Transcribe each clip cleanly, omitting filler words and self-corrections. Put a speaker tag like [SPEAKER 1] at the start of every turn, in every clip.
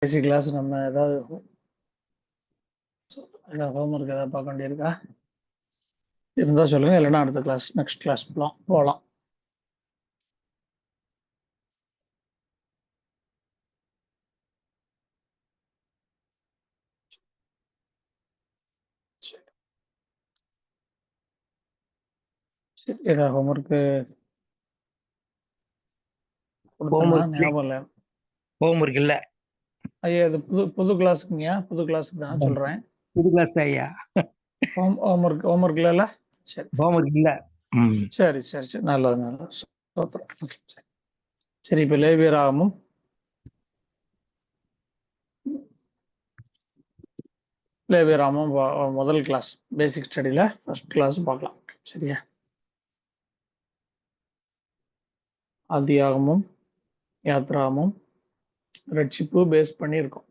[SPEAKER 1] கடைசி கிளாஸ் நம்ம ஏதாவது ஹோம்ஒர்க் ஏதாவது பார்க்க வேண்டியிருக்கா இருந்தா சொல்லுங்க, இல்லைன்னா அடுத்த கிளாஸ் நெக்ஸ்ட் கிளாஸ் போகலாம். ஏதாவது ஹோம்ஒர்க்கு கொடுத்தனா ஞாபகம் இல்லை.
[SPEAKER 2] ஹோம்ஒர்க் இல்ல
[SPEAKER 1] ஐயா, இது புது கிளாஸுக்குங்கய்யா, புது கிளாஸுக்கு தான் சொல்றேன்.
[SPEAKER 2] புது கிளாஸ் தான் ஐயா.
[SPEAKER 1] ஹோம்ஒர்க் இல்ல. சரி,
[SPEAKER 2] ஹோம்ஒர்க் இல்ல.
[SPEAKER 1] சரி சரி சரி, நல்லது நல்லது. சரி, இப்ப லேவியராகமும் முதல் கிளாஸ் பேசிக் ஸ்டடியில ஃபர்ஸ்ட் கிளாஸ் பார்க்கலாம். சரியா? ஆதியாகமும் யாத்ராகமும் ரட்சிப்பு பேஸ் பண்ணி இருக்கும்.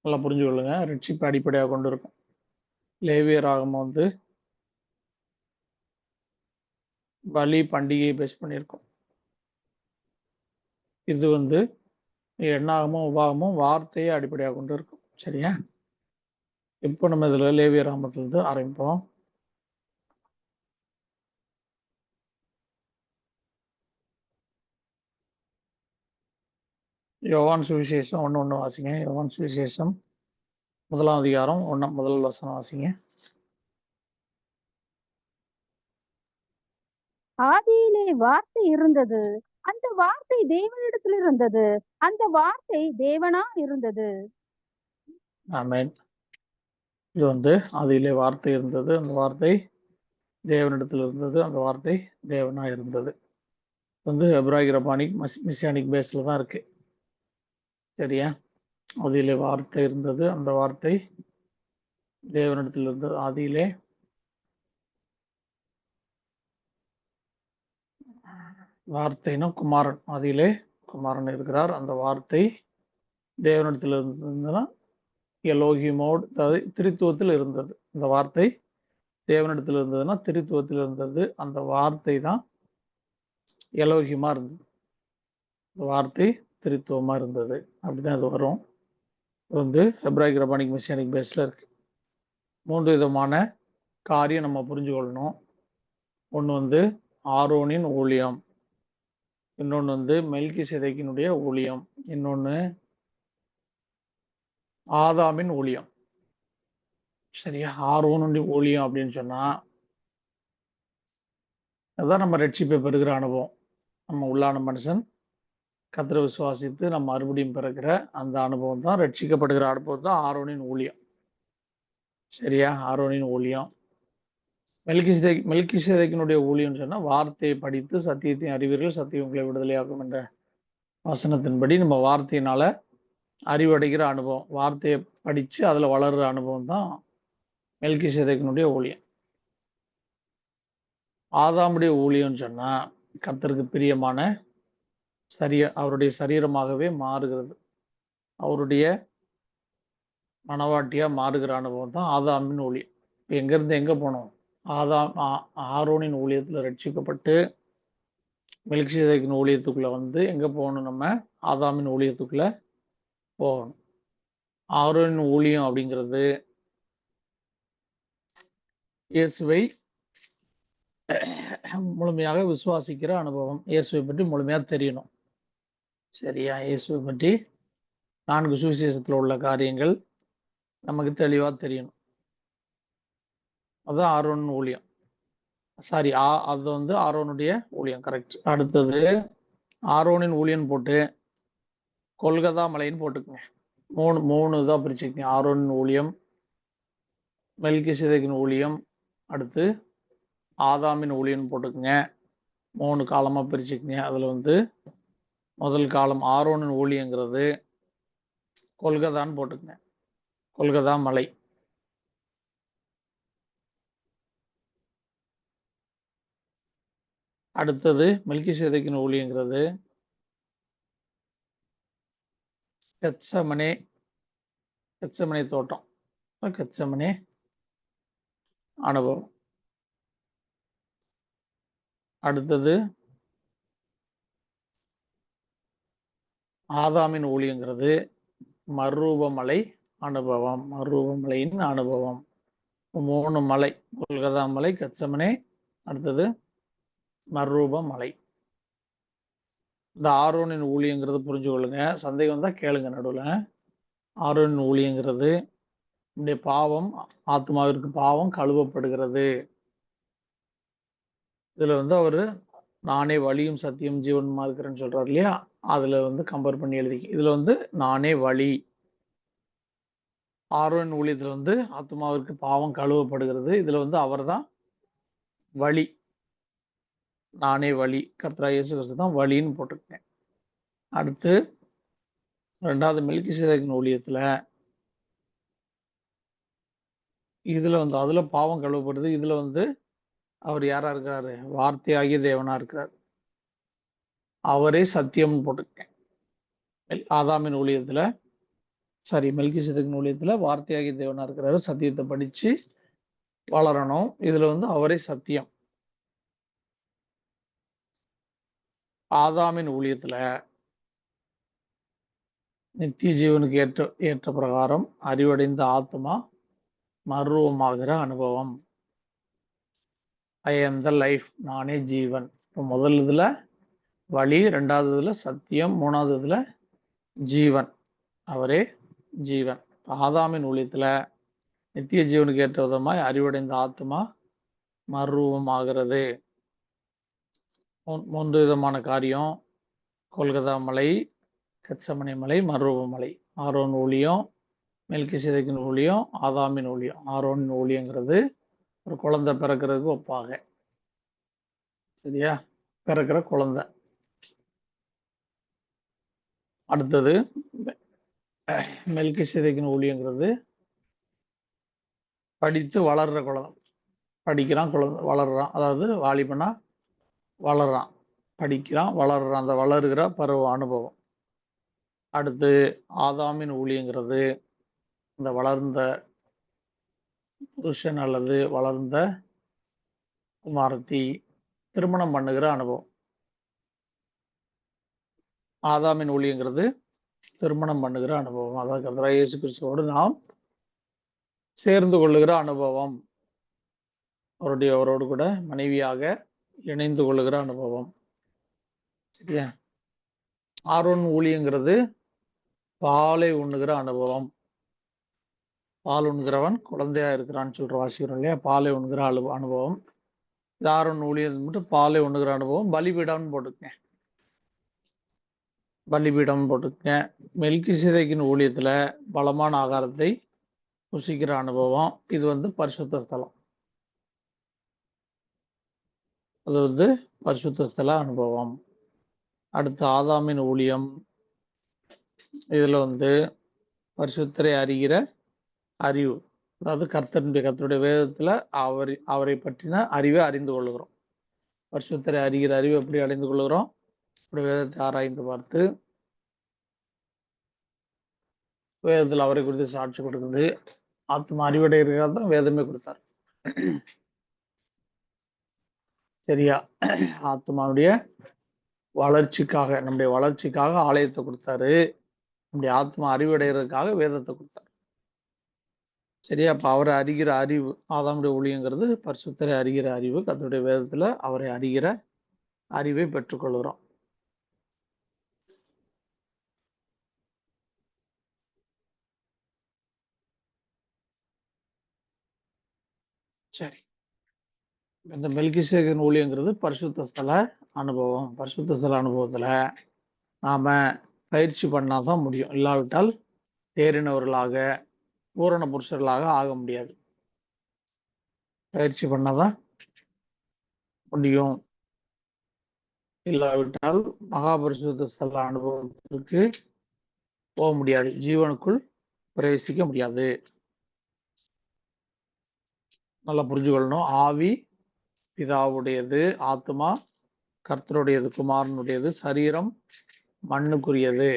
[SPEAKER 1] நல்லா புரிஞ்சு கொள்ளுங்க. ரட்சிப்பு அடிப்படையாக கொண்டு இருக்கும். லேவியராகமம் வந்து பலி பண்டிகையை பேஸ் பண்ணியிருக்கும். இது வந்து எண்ணாகமும் உபாகமும் வார்த்தையை அடிப்படையாக கொண்டு இருக்கும். சரியா? இப்போ நம்ம இதுல லேவியராகமத்திலிருந்து ஆரம்பிப்போம். யோவான் சுவிசேஷம் 1:1 வாசிங்க. யோவான் சுவிசேஷம் 1ஆம் அதிகாரம் 1 வசனம் வாசிங்க.
[SPEAKER 3] ஆதியிலே வார்த்தை இருந்தது, அந்த வார்த்தை தேவனிடத்தில் இருந்தது, அந்த வார்த்தை தேவனா இருந்தது.
[SPEAKER 1] ஆமென். இது வந்து ஆதியிலே வார்த்தை இருந்தது, அந்த வார்த்தை தேவனிடத்தில் இருந்தது, அந்த வார்த்தை தேவனா இருந்தது. வந்து எப்ராயிக் ரபானிக் மிசியானிக் பேஸ்ல தான் இருக்கு. சரியா? ஆதியிலே வார்த்தை இருந்தது, அந்த வார்த்தை தேவனிடத்தில் இருந்தது. ஆதியிலே வார்த்தைனா குமாரன், ஆதியிலே குமாரன் இருக்கிறார். அந்த வார்த்தை தேவனிடத்தில் இருந்ததுன்னா எலோஹிமோடு, அதாவது திரித்துவத்தில் இருந்தது. இந்த வார்த்தை தேவனிடத்தில் இருந்ததுன்னா திரித்துவத்தில் இருந்தது. அந்த வார்த்தை தான் எலோஹிமா இருந்தது. இந்த வார்த்தை திரித்துவமா இருந்தது. அப்படிதான் அது வரும். இது வந்து எப்ராயிக் ரபானிக் மிசியானிக் பேஸ்ல இருக்கு. 3 விதமான காரியம் நம்ம புரிஞ்சு கொள்ளணும். ஒன்று வந்து ஆரோனின் ஊழியம், இன்னொன்று வந்து மெல்கிசேதேக்கினுடைய ஊழியம், இன்னொன்று ஆதாமின் ஊழியம். சரியா? ஆரோனுடைய ஊழியம் அப்படின்னு சொன்னா அதான் நம்ம ரட்சிப்பை பெறுகிற அனுபவம். நம்ம உள்ளான மனுஷன் கர்த்தரை விசுவாசித்து நம்ம மறுபடியும் பிறக்கிற அந்த அனுபவம் தான், ரட்சிக்கப்படுகிற அனுபவம் தான் ஆரோனின் ஊழியம். சரியா? ஆரோனின் ஊழியம். மெல்கிசேதேக்கினுடைய ஊழியம் சொன்னா வார்த்தையை படித்து சத்தியத்தை அறிவீர்கள், சத்தியம் உங்களை விடுதலையாகும் என்ற வசனத்தின்படி நம்ம வார்த்தையினால அறிவடைகிற அனுபவம், வார்த்தையை படிச்சு அதுல வளர்ற அனுபவம் தான் மெல்கிசேதேக்கினுடைய ஊழியம். ஆதாமுடைய ஊழியம் சொன்னா கர்த்தருக்கு பிரியமான அவருடைய சரீரமாகவே மாறுகிறது, அவருடைய மனவாட்டியா மாறுகிற அனுபவம் தான் ஆதாமின் ஊழியம். எங்க இருந்து எங்க போனோம்? ஆரோனின் ஊழியத்துல ரட்சிக்கப்பட்டு மெல்கிசேதேக்கின் ஊழியத்துக்குள்ள வந்து எங்க போகணும்? நம்ம ஆதாமின் ஊழியத்துக்குள்ள போகணும். ஆரோனின் ஊழியம் அப்படிங்கிறது இயேசுவை முழுமையாக விசுவாசிக்கிற அனுபவம். இயேசுவை பற்றி முழுமையா தெரியணும். சரியா? இயேசுவை பற்றி 4 சுவிசேஷத்துல உள்ள காரியங்கள் நமக்கு தெளிவா தெரியணும். அதுதான் ஆரோன் ஊழியம். சாரி, அது வந்து ஆரோனுடைய ஊழியம். கரெக்ட். அடுத்தது ஆரோனின் ஊழியம் போட்டு கொல்கதா மலைன்னு போட்டுக்குங்க. மூணு இதாக பிரிச்சுக்கங்க. ஆரோனின் ஊழியம், மெல்கிசேதேக்கின் ஊழியம், அடுத்து ஆதாமின் ஊழியம் போட்டுக்குங்க. 3 காலமா பிரிச்சுக்கங்க. அதுல வந்து முதல் காலம் ஆரோனின் ஊழியங்கிறது கொல்கதான்னு போட்டுக்குங்க. கொல்கதா மலை. அடுத்தது மெல்கிசேதேக்கின் ஊழியங்கிறது கெத்செமனே தோட்டம், கெத்செமனே அனுபவம். அடுத்தது ஆதாமின் ஊழியங்கிறது மறுரூபமலை அனுபவம். மறுரூபமலையின் அனுபவம். 3 மலை, கொல்கதா மலை, கெத்செமனே, அடுத்தது மறுரூபமலை. இந்த ஆரோனின் ஊழியங்கிறது புரிஞ்சு கொள்ளுங்க. சந்தேகம் தான் கேளுங்க நடுவில். ஆரோனின் ஊழியங்கிறது நம்முடைய பாவம், ஆத்மாவிற்கு பாவம் கழுவப்படுகிறது. இதுல அவரு நானே வழியும் சத்தியம் ஜீவனுமா இருக்கிறேன்னு சொல்றாரு இல்லையா, அதுல கம்பேர் பண்ணி எழுதி. இதுல நானே வழி. ஆரோன் ஊழியத்துல ஆத்மாவிற்கு பாவம் கழுவப்படுகிறது. இதுல அவர் தான் வழி. நானே வழி, கர்த்தராகிய இயேசு கிறிஸ்து தான் வழின்னு போட்டிருக்கேன். அடுத்து 2வது மெல்கிசேதேக்கின் ஊழியத்துல இதுல அதுல பாவம் கழுவப்படுது. இதுல அவர் யாரா இருக்காரு? வார்த்தையாகிய தேவனா இருக்கிறார். அவரே சத்தியம்னு போட்டிருக்கேன். ஆதாமின் ஊழியத்துல மெல்கிசேதேக்கின் ஊழியத்துல வார்த்தையாகிய தேவனா இருக்கிறாரு. சத்தியத்தை படிச்சு வளரணும். இதுல அவரே சத்தியம். ஆதாமின் ஊழியத்துல நித்திய ஜீவனுக்கு ஏற்ற பிரகாரம் அறிவடைந்த ஆத்மா மறுரூபமாகிற அனுபவம். ஐ am the லைஃப், நானே ஜீவன். இப்போ முதல் இதுல வழி, 2வது இதுல சத்தியம், 3வது இதுல ஜீவன். அவரே ஜீவன். ஆதாமின் ஊழியத்துல நித்திய ஜீவனுக்கு ஏற்ற விதமாய் அறிவடைந்த ஆத்மா மறுரூபமாகிறது. 3 விதமான காரியம்: கொல்கதா மலை, கெத்செமனே மலை, மறுரூபமலை. ஆரோன் ஊழியம், மெல்கிசேதேக்கின் ஊழியம், ஆதாமின் ஊழியம். ஆரோனின் ஊழியங்கிறது ஒரு குழந்தை பிறக்கிறதுக்கு ஒப்பாக. சரியா? பிறக்கிற குழந்தை. அடுத்தது மெல்கிசேதேக்கின் ஊழியங்கிறது படித்து வளர்ற குழந்தை. படிக்கிறான், குழந்தை வளர்றான். அதாவது வாலிபனா வளர்றான், படிக்கிறான், வளர்றான். அந்த வளருகிற பருவ அனுபவம். அடுத்து ஆதாமின் ஊழியங்கிறது இந்த வளர்ந்த புருஷன் அல்லது வளர்ந்த குமாரத்தி திருமணம் பண்ணுகிற அனுபவம். ஆதாமின் ஊழியங்கிறது திருமணம் பண்ணுகிற அனுபவம். அதாவது கர்த்தராகிய இயேசு கிறிஸ்துவோடு நாம் சேர்ந்து கொள்ளுகிற அனுபவம். அவரோடு கூட மனைவியாக இணைந்து கொள்ளுகிற அனுபவம். சரியா? ஆரோன் ஊழியங்கிறது பாலை உண்ணுகிற அனுபவம். பால் உண்கிறவன் குழந்தையா இருக்கிறான்னு சொல்ற வாசிக்கிறோம் இல்லையா? பாலை உண்கிற அனுபவம். ஆரோன் ஊழியம் மட்டும் பாலை உண்ணுகிற அனுபவம். பலிபீடம்னு போட்டுக்கேன். பலிபீடம் போட்டுக்கேன். மெல்கிசேதேக்கின் ஊழியத்துல பலமான ஆகாரத்தை புசிக்கிற அனுபவம். இது பரிசுத்த ஸ்தலம். அது பரிசுத்த ஸ்தல அனுபவம். அடுத்து ஆதாமின் ஊழியம். இதுல பரிசுத்தரை அறிகிற அறிவு. அதாவது கர்த்தருடைய வேதத்துல அவரை பற்றின அறிவை அறிந்து கொள்ளுகிறோம். பரிசுத்தரை அறிகிற அறிவு எப்படி அடைந்து கொள்ளுகிறோம்? வேதத்தை ஆராய்ந்து பார்த்து வேதத்தில் அவரை குறித்து சாட்சி கொடுக்குது. ஆத்மா அறிவடைகிறதுக்காக தான் வேதமே கொடுத்தார். சரியா? ஆத்மாவுடைய வளர்ச்சிக்காக, நம்முடைய வளர்ச்சிக்காக ஆலயத்தை கொடுத்தாரு. நம்முடைய ஆத்மா அறிவடைகிறதுக்காக வேதத்தை கொடுத்தார். சரியா? அப்ப அவரை அறிகிற அறிவு, ஆதாமுடைய ஊழியங்கிறது பரிசுத்தரை அறிகிற அறிவு. கர்த்தருடைய வேதத்துல அவரை அறிகிற அறிவை பெற்றுக்கொள்கிறோம். சரி, இந்த மெல்கிசேதேக்கின் ஊழியங்கிறது பரிசுத்த ஸ்தல அனுபவம். பரிசுத்த ஸ்தல அனுபவத்துல நாம பயிற்சி பண்ணாதான் முடியும். இல்லாவிட்டால் தேறினவர்களாக, பூரண புருஷர்களாக ஆக முடியாது. பயிற்சி பண்ணாதான் முடியும். இல்லாவிட்டால் மகாபரிசுத்த ஸ்தல அனுபவத்திற்கு போக முடியாது, ஜீவனுக்குள் பிரவேசிக்க முடியாது. நல்லா புரிஞ்சுக்கொள்ளணும். ஆவி பிதாவுடையது, ஆத்மா கர்த்தருடையது, குமாரனுடையது. சரீரம் மண்ணுக்குரியது.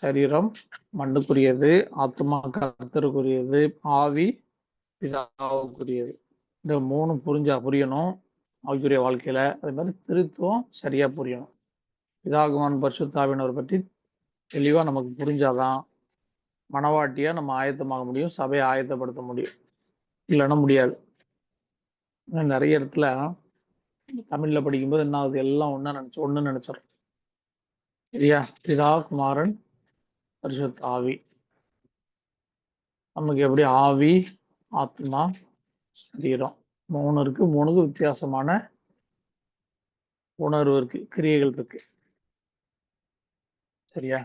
[SPEAKER 1] சரீரம் மண்ணுக்குரியது, ஆத்மா கர்த்தருக்குரியது, ஆவி பிதாவுக்குரியது. இந்த 3 புரியணும் ஆவிக்குரிய வாழ்க்கையில. அதே மாதிரி திருத்துவம் சரியா புரியணும். பிதா குமாரன் பரிசுத்த ஆவியானவர் பற்றி தெளிவா நமக்கு புரிஞ்சாதான் மனவாட்டியா நம்ம ஆயத்தமாக முடியும், சபையை ஆயத்தப்படுத்த முடியும். இல்லைன்னா முடியாது. நிறைய இடத்துல தமிழ்ல படிக்கும்போது என்ன ஆகுது, எல்லாம் ஒண்ணு நினைச்சிடும். சரியா? பிதா, குமாரன், பரிசுத்த ஆவி. நமக்கு எப்படி ஆவி, ஆத்மா, சரீரம் 3 இருக்கு. 3க்கு வித்தியாசமான உணர்வு இருக்கு, கிரியைகள் இருக்கு. சரியா?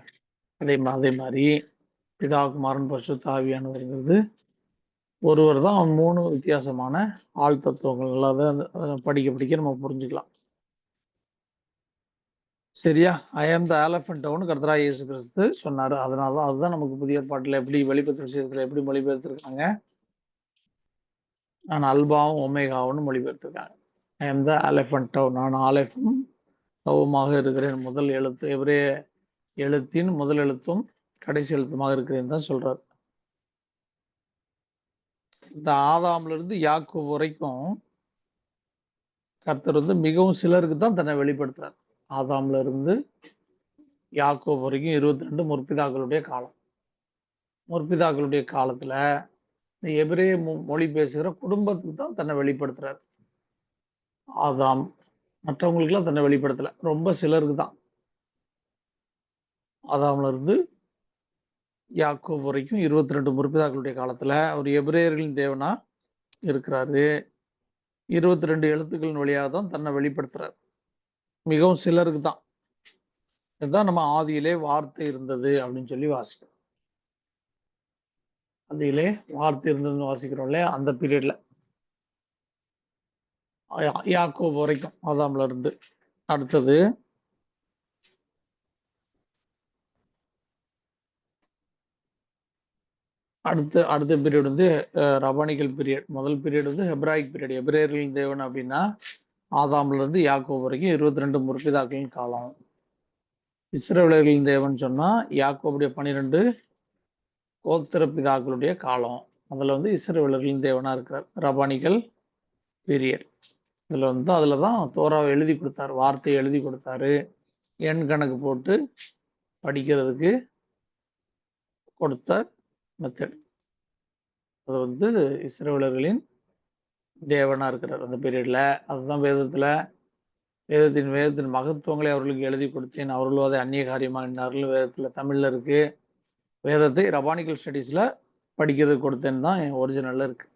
[SPEAKER 1] அதே மாதிரி பிதா, குமாரன், பரிசுத்த ஆவியானவர்ங்கிறது ஒருவர் தான். 3 வித்தியாசமான ஆள் தத்துவங்கள். அதை படிக்க நம்ம புரிஞ்சுக்கலாம். சரியா? ஐ ஆம் த எலஃபண்ட் டவுன் கர்த்தராகிய இயேசு கிறிஸ்து சொன்னாரு. அதனாலதான் அதுதான் நமக்கு புதிய ஏற்பாட்டுல எப்படி வெளிப்படுத்தும் விஷயத்துல எப்படி மொழிபெயர்த்திருக்காங்க, நான் அல்பாவும் ஒமேகாவும் மொழிபெயர்த்திருக்காங்க. ஐ ஆம் த எலஃபண்ட் டவுன், நான் ஆலெஃபும் டவுமாக இருக்கிறேன். முதல் எழுத்து எபிரேய எழுத்தின் முதல் எழுத்தும் கடைசி எழுத்துமாக இருக்கிறேன் தான் சொல்றாரு. இந்த ஆதாம்ல இருந்து யாக்கோபு வரைக்கும் கர்த்தர் மிகவும் சிலருக்கு தான் தன்னை வெளிப்படுத்துறார். ஆதாம்ல இருந்து யாக்கோபு வரைக்கும் 22 முற்பிதாக்களுடைய காலம். முற்பிதாக்களுடைய காலத்துல இந்த எபிரேய மொழி பேசுகிற குடும்பத்துக்கு தான் தன்னை வெளிப்படுத்துறார். ஆதாம் மற்றவங்களுக்குலாம் தன்னை வெளிப்படுத்தல, ரொம்ப சிலருக்கு தான். ஆதாம்ல இருந்து யாக்கோபு வரைக்கும் 22 முற்பிதாக்களுடைய காலத்துல அவர் எபிரேயர்களின் தேவனா இருக்கிறாரு. 22 எழுத்துக்களின் வழியாக தான் தன்னை வெளிப்படுத்துறார். மிகவும் சிலருக்கு தான். இதுதான் நம்ம ஆதியிலே வார்த்தை இருந்தது அப்படின்னு சொல்லி வாசிக்கிறோம். ஆதியிலே வார்த்தை இருந்ததுன்னு வாசிக்கிறோம் இல்லையா? அந்த பீரியட்ல யாக்கோபு வரைக்கும், ஆதாம்ல இருந்து. அடுத்தது அடுத்த பீரியட் ரபானிக்கல் பீரியட். முதல் பீரியட் ஹெப்ராயிக் பீரியட். எபிரேயர்களின் தேவன் அப்படின்னா ஆதாம்ல இருந்து யாக்கோபு வரைக்கும் 22 முற்பிதாக்களின் காலம். இஸ்ரவேலர்களின் தேவன் சொன்னா யாக்கோபுடைய 12 கோத்திர பிதாக்களுடைய காலம். அதுல இஸ்ரவேலர்களின் தேவனா இருக்கிறார். ரபானிக்கல் பீரியட். இதுல அதுலதான் தோராவை எழுதி கொடுத்தாரு, வார்த்தையை எழுதி கொடுத்தாரு, எண் கணக்கு போட்டு படிக்கிறதுக்கு கொடுத்த மெத்தட். அது இஸ்ரவேலர்களின் தேவனா இருக்கிறார் அந்த பீரியட்ல. அதுதான் வேதத்தின் மகத்துவங்களை அவர்களுக்கு எழுதி கொடுத்தேன், அவர்களும் அதை அந்நிய காரியமாக எண்ணார்கள். வேதத்துல தமிழ்ல இருக்கு. வேதத்தை ரபானிக்கல் ஸ்டடீஸ்ல படிக்கிறதுக்கு கொடுத்தேன்னு தான் ஒரிஜினல்ல இருக்கு.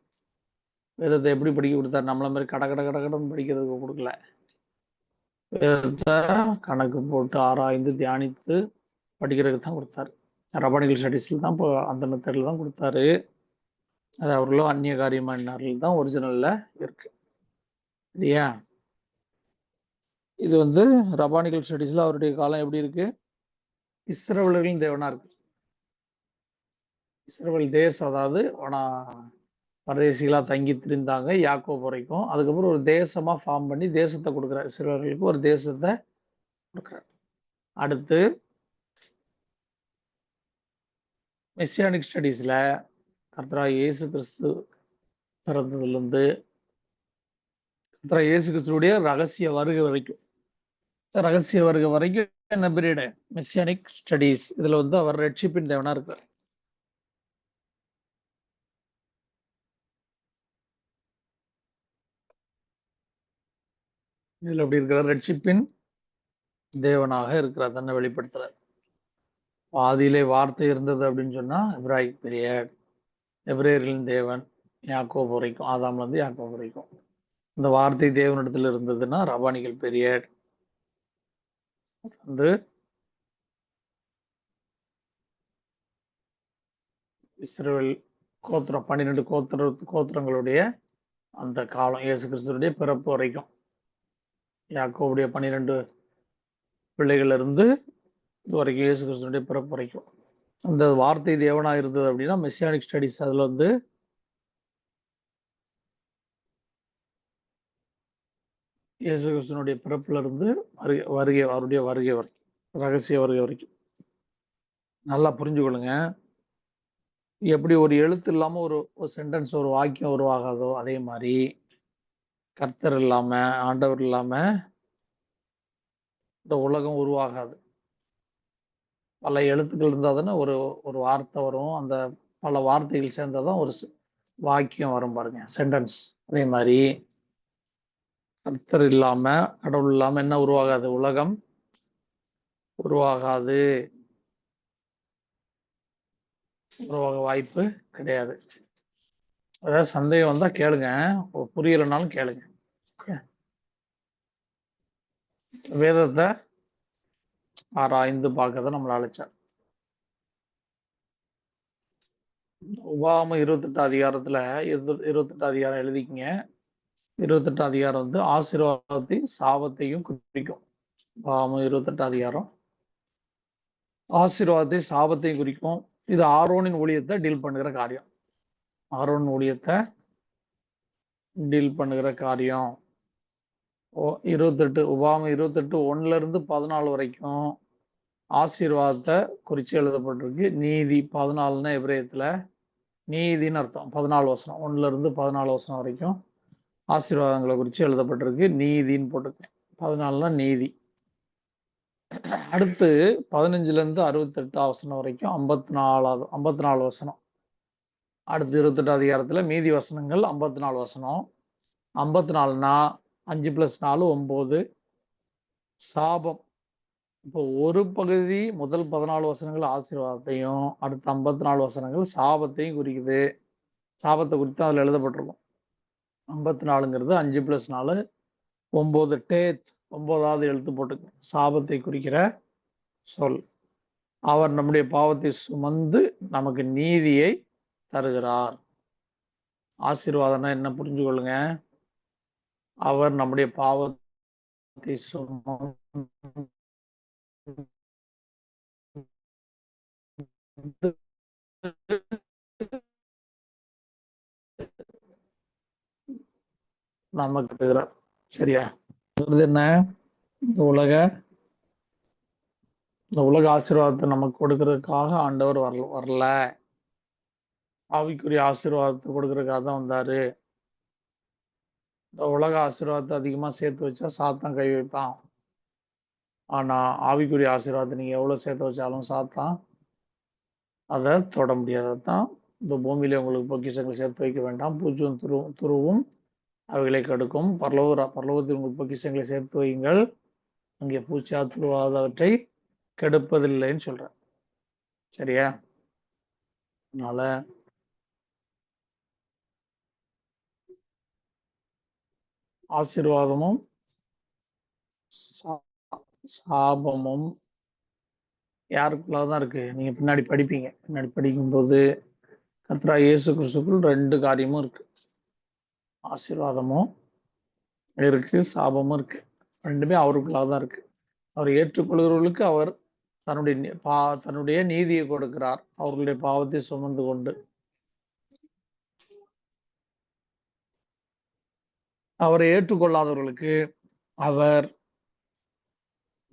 [SPEAKER 1] வேதத்தை எப்படி படிக்க கொடுத்தாரு? நம்மள மாதிரி கடன்னு படிக்கிறதுக்கு கொடுக்கல. வேதத்தை கணக்கு போட்டு ஆராய்ந்து தியானித்து படிக்கிறதுக்கு தான் கொடுத்தாரு. ரபானிக்கல் ஸ்டடீஸ்ல தான் இப்போ அந்த மெத்தட்ல தான் கொடுத்தாரு. அது அவர்களும் அந்நிய காரியமா எண்ணார்கள் தான் ஒரிஜினல்ல இருக்கு. இல்லையா? இது ரபானிக்கல் ஸ்டடீஸ்ல அவருடைய காலம் எப்படி இருக்கு? இஸ்ரவேலர்களின் தேவனா இருக்கு. இஸ்ரவேல் தேசம், அதாவது பரதேசிகளா தங்கி திரிந்தாங்க யாக்கோபு வரைக்கும். அதுக்கப்புறம் ஒரு தேசமா ஃபார்ம் பண்ணி தேசத்தை கொடுக்குறாரு. இஸ்ரவேலுக்கு ஒரு தேசத்தை கொடுக்குறாரு. அடுத்து மெசியானிக் ஸ்டடீஸ்ல கர்த்தராகிய இயேசு கிறிஸ்து பிறந்ததுல இருந்து கர்த்தராகிய இயேசு கிறிஸ்துடைய ரகசிய வருகை வரைக்கும் என்ன பீரியடு? Messianic studies. இதுல அவர் ரட்சிப்பின் தேவனா இருக்கார். இதுல எப்படி இருக்கிறார்? ரட்சிப்பின் தேவனாக இருக்கிறார், தன்னை வெளிப்படுத்துறார். ஆதியிலே வார்த்தை இருந்தது அப்படின்னு சொன்னா எப்ராயிக் பீரியட். எபிரேயர்களின் தேவன் யாக்கோபு வரைக்கும், ஆதாம்ல இருந்து யாக்கோபு வரைக்கும். இந்த வார்த்தை தேவனிடத்தில் இருந்ததுன்னா ரபானிக்கல் பீரியட். இஸ்ரவேல் கோத்திரம் 12 கோத்திரங்களுடைய அந்த காலம், இயேசு கிறிஸ்துடைய பிறப்பு வரைக்கும். யாக்கோபுடைய 12 பிள்ளைகள் இருந்து இது வரைக்கும், இயேசு கிறிஸ்துடைய பிறப்பு வரைக்கும். அந்த வார்த்தை தேவனா இருந்தது அப்படின்னா மெசியானிக் ஸ்டடீஸ். அதுல இயேசு கிறிஸ்துனுடைய பிறப்புல இருந்து அவருடைய வருகை வரைக்கும், ரகசிய வருகை வரைக்கும். நல்லா புரிஞ்சுக்கொள்ளுங்க. எப்படி ஒரு எழுத்து இல்லாம ஒரு சென்டென்ஸ், ஒரு வாக்கியம் உருவாகாதோ, அதே மாதிரி கர்த்தர் இல்லாம, ஆண்டவர் இல்லாம இந்த உலகம் உருவாகாது. பல எழுத்துக்கள் இருந்தால் தானே ஒரு ஒரு வார்த்தை வரும். அந்த பல வார்த்தைகள் சேர்ந்தால் தான் ஒரு வாக்கியம் வரும் பாருங்க, சென்டென்ஸ். அதே மாதிரி கர்த்தர் இல்லாம, கடவுள் இல்லாம என்ன உருவாகாது? உலகம் உருவாகாது, உருவாக வாய்ப்பு கிடையாது. அதாவது சந்தேகம் வந்தா கேளுங்க, புரியலைனாலும் கேளுங்க. வேதத்தை ஆராய்ந்து பார்க்க தான் நம்மளை அழைச்சார். உபாகமம் 28 அதிகாரத்துல 28 அதிகாரம் எழுதிக்கிங்க. 28 அதிகாரம் வந்து ஆசீர்வாதத்தையும் சாபத்தையும் குறிக்கும். உபாகமம் 28 அதிகாரம் ஆசீர்வாதத்தையும் சாபத்தையும் குறிக்கும். இது ஆரோனின் ஊழியத்தை டீல் பண்ணுகிற காரியம். ஆரோன் ஊழியத்தை டீல் பண்ணுகிற காரியம். 28 உபாகமம் 28 1 14 வரைக்கும் ஆசீர்வாதத்தை குறித்து எழுதப்பட்டிருக்கு. நீதி 14 எபிரேயத்துல நீதின்னு அர்த்தம். 14 வசனம் 1 14 வசனம் வரைக்கும் ஆசீர்வாதங்களை குறித்து எழுதப்பட்டிருக்கு. நீதின்னு போட்டுக்க. 14 நீதி. அடுத்து 15 68 வசனம் வரைக்கும் 54 வசனம். அடுத்து 28 அதிகாரத்துல மீதி வசனங்கள் 54 வசனம். 54னா 5 + 4 9. சாபம். இப்போ ஒரு பகுதி முதல் 14 வசனங்கள் ஆசீர்வாதத்தையும் அடுத்த 54 வசனங்கள் சாபத்தையும் குறிக்குது. சாபத்தை குறித்து அதில் எழுதப்பட்டிருக்கும். 54ங்கிறது 5 + 4 9. டேத் 9வது எழுத்து போட்டுக்கு. சாபத்தை குறிக்கிற சொல். அவர் நம்முடைய பாவத்தை சுமந்து நமக்கு நீதியை தருகிறார். ஆசீர்வாதம்னா என்ன புரிஞ்சு கொள்ளுங்க. அவர் நம்முடைய பாவத்தை சுமந்து நமக்கு தருகிறார். சரியா? என்ன? இந்த உலக ஆசீர்வாதத்தை நமக்கு கொடுக்கறதுக்காக ஆண்டவர் வரல. ஆவிக்குரிய ஆசீர்வாதத்தை கொடுக்கறதுக்காக தான் வந்தாரு. இந்த உலக ஆசீர்வாதத்தை அதிகமா சேர்த்து வச்சா சாத்தான் கை வைப்பான். ஆனா ஆவிக்குரிய ஆசீர்வாதத்தை நீங்க எவ்வளவு சேர்த்து வச்சாலும் சாத்தான் அதை தொட முடியாததான். இந்த பூமியில உங்களுக்கு பொக்கிஷங்களை சேர்த்து வைக்க வேண்டாம், பூச்சும் துருவும் அவைகளை கெடுக்கும். பரலோகத்தில் உங்கள் பொக்கிஷங்களை சேர்த்து வையுங்கள், அங்கே பூச்சா துருவாதவற்றை கெடுப்பதில்லைன்னு சொல்றேன். சரியா? அதனால ஆசீர்வாதமும் சாபமும் யாருக்குள்ளாக தான் இருக்கு. நீங்க பின்னாடி படிப்பீங்க. பின்னாடி படிக்கும்போது கர்த்தராகிய இயேசு கிறிஸ்துவுக்குள் 2 காரியமும் இருக்கு. ஆசீர்வாதமும் இருக்கு, சாபமும் இருக்கு. 2மே அவருக்குள்ளாக தான் இருக்கு. அவர் ஏற்றுக்கொள்கிறவர்களுக்கு அவர் தன்னுடைய நீதியை கொடுக்கிறார், அவர்களுடைய பாவத்தை சுமந்து கொண்டு. அவரை ஏற்றுக்கொள்ளாதவர்களுக்கு அவர்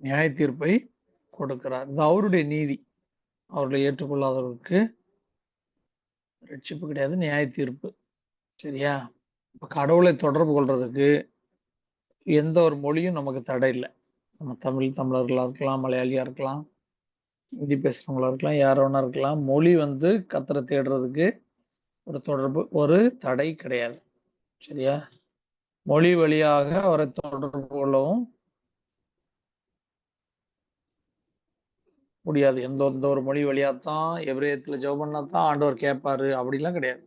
[SPEAKER 1] நியாய தீர்ப்பை கொடுக்கிறார். இது அவருடைய நீதி. அவர்களை ஏற்றுக்கொள்ளாதவர்களுக்கு ரட்சிப்பு கிடையாது, நியாய தீர்ப்பு. சரியா? இப்ப கடவுளை தொடர்பு கொள்றதுக்கு எந்த ஒரு மொழியும் நமக்கு தடை இல்லை. நம்ம தமிழர்களா இருக்கலாம், மலையாளியா இருக்கலாம், ஹிந்தி பேசுறவங்களா இருக்கலாம், யார் வேணா இருக்கலாம். மொழி வந்து கர்த்தரை தேடுறதுக்கு ஒரு தொடர்பு, ஒரு தடை கிடையாது. சரியா? மொழி வழியாக அவரை தொடர்பு கொள்ளவும் முடியாது. எந்த ஒரு மொழி வழியாத்தான் எபிரேயத்துல ஜெபம் பண்ணா தான் ஆண்டவர் கேட்பாரு அப்படிலாம் கிடையாது.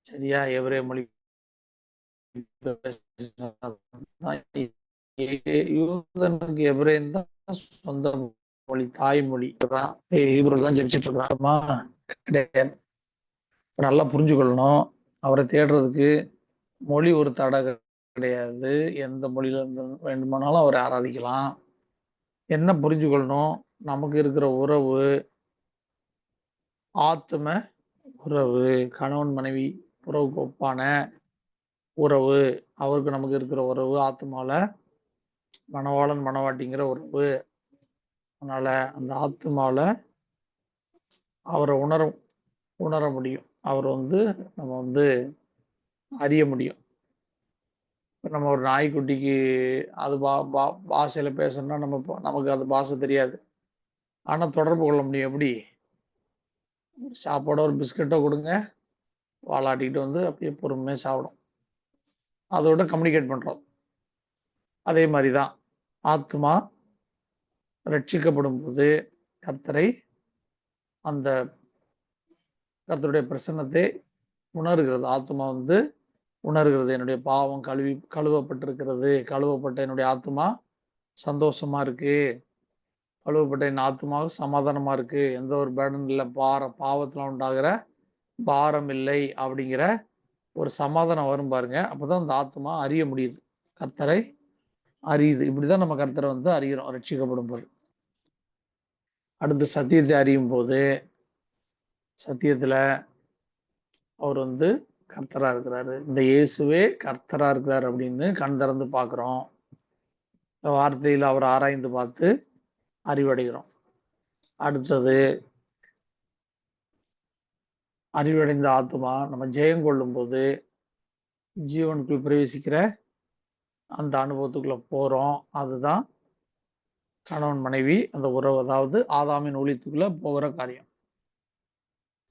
[SPEAKER 1] சரியா? எபிரேய மொழி யூதனுக்கு எபிரேயம் தான் சொந்த மொழி, தாய்மொழி. ஹீப்ரு தான் ஜெபிச்சுட்டு இருக்கிறான். கிடையாது. நல்லா புரிஞ்சுக்கொள்ளணும். அவரை தேடுறதுக்கு மொழி ஒரு தடை கிடையாது. எந்த மொழியில இருந்து வேண்டுமானாலும் அவரை ஆராதிக்கலாம். என்ன புரிஞ்சுக்கொள்ளணும்? நமக்கு இருக்கிற உறவு ஆத்தும உறவு, கணவன் மனைவி உறவுக்கு ஒப்பான உறவு. அவருக்கு நமக்கு இருக்கிற உறவு ஆத்மால மணவாளன் மணவாட்டிங்கிற உறவு. அதனால அந்த ஆத்மால அவரை உணர முடியும். அவர் வந்து நம்ம வந்து அறிய முடியும். நம்ம ஒரு நாய்க்குட்டிக்கு அது பாஷையில பேசணும்னா நமக்கு அது பாஷை தெரியாது. ஆனா தொடர்பு கொள்ள முடியும். எப்படி? சாப்பாடோ ஒரு பிஸ்கட்டோ கொடுங்க, வாலாட்டிக்கிட்டு வந்து அப்படியே பொறுமையா சாப்பிடும். அதோட கம்யூனிகேட் பண்றோம். அதே மாதிரி தான் ஆத்மா ரட்சிக்கப்படும் போது கர்த்தரை, அந்த கர்த்தருடைய பிரசன்னத்தை உணர்கிறது. ஆத்மா வந்து உணர்கிறது. என்னுடைய பாவம் கழுவப்பட்டிருக்கிறது. கழுவப்பட்ட என்னுடைய ஆத்மா சந்தோஷமா இருக்கு. கழுவப்பட்ட என் ஆத்மாவுக்கு சமாதானமா இருக்கு. எந்த ஒரு பேர்டன் இல்லை, பாவத்துல உண்டாகிற பாரம் இல்லை அப்படிங்கிற ஒரு சமாதானம் வரும் பாருங்க. அப்பதான் அந்த ஆத்மா அறிய முடியுது, கர்த்தரை அறியுது. இப்படிதான் நம்ம கர்த்தரை வந்து அறிகிறோம் ரட்சிக்கப்படும் போது. அடுத்து சத்தியத்தை அறியும் போது, சத்தியத்துல அவர் வந்து கர்த்தரா இருக்கிறாரு, இந்த இயேசுவே கர்த்தரா இருக்கிறார் அப்படின்னு கண் திறந்து பார்க்கிறோம். வார்த்தையில் அவர் ஆராய்ந்து பார்த்து அறிவடைகிறோம். அடுத்தது அறிவடைந்த ஆத்மா நம்ம ஜெயம் கொள்ளும் போது ஜீவனுக்குள் பிரவேசிக்கிற அந்த அனுபவத்துக்குள்ள போறோம். அதுதான் கணவன் மனைவி அந்த உறவு, அதாவது ஆதாமின் ஊழியத்துக்குள்ள போகிற காரியம்.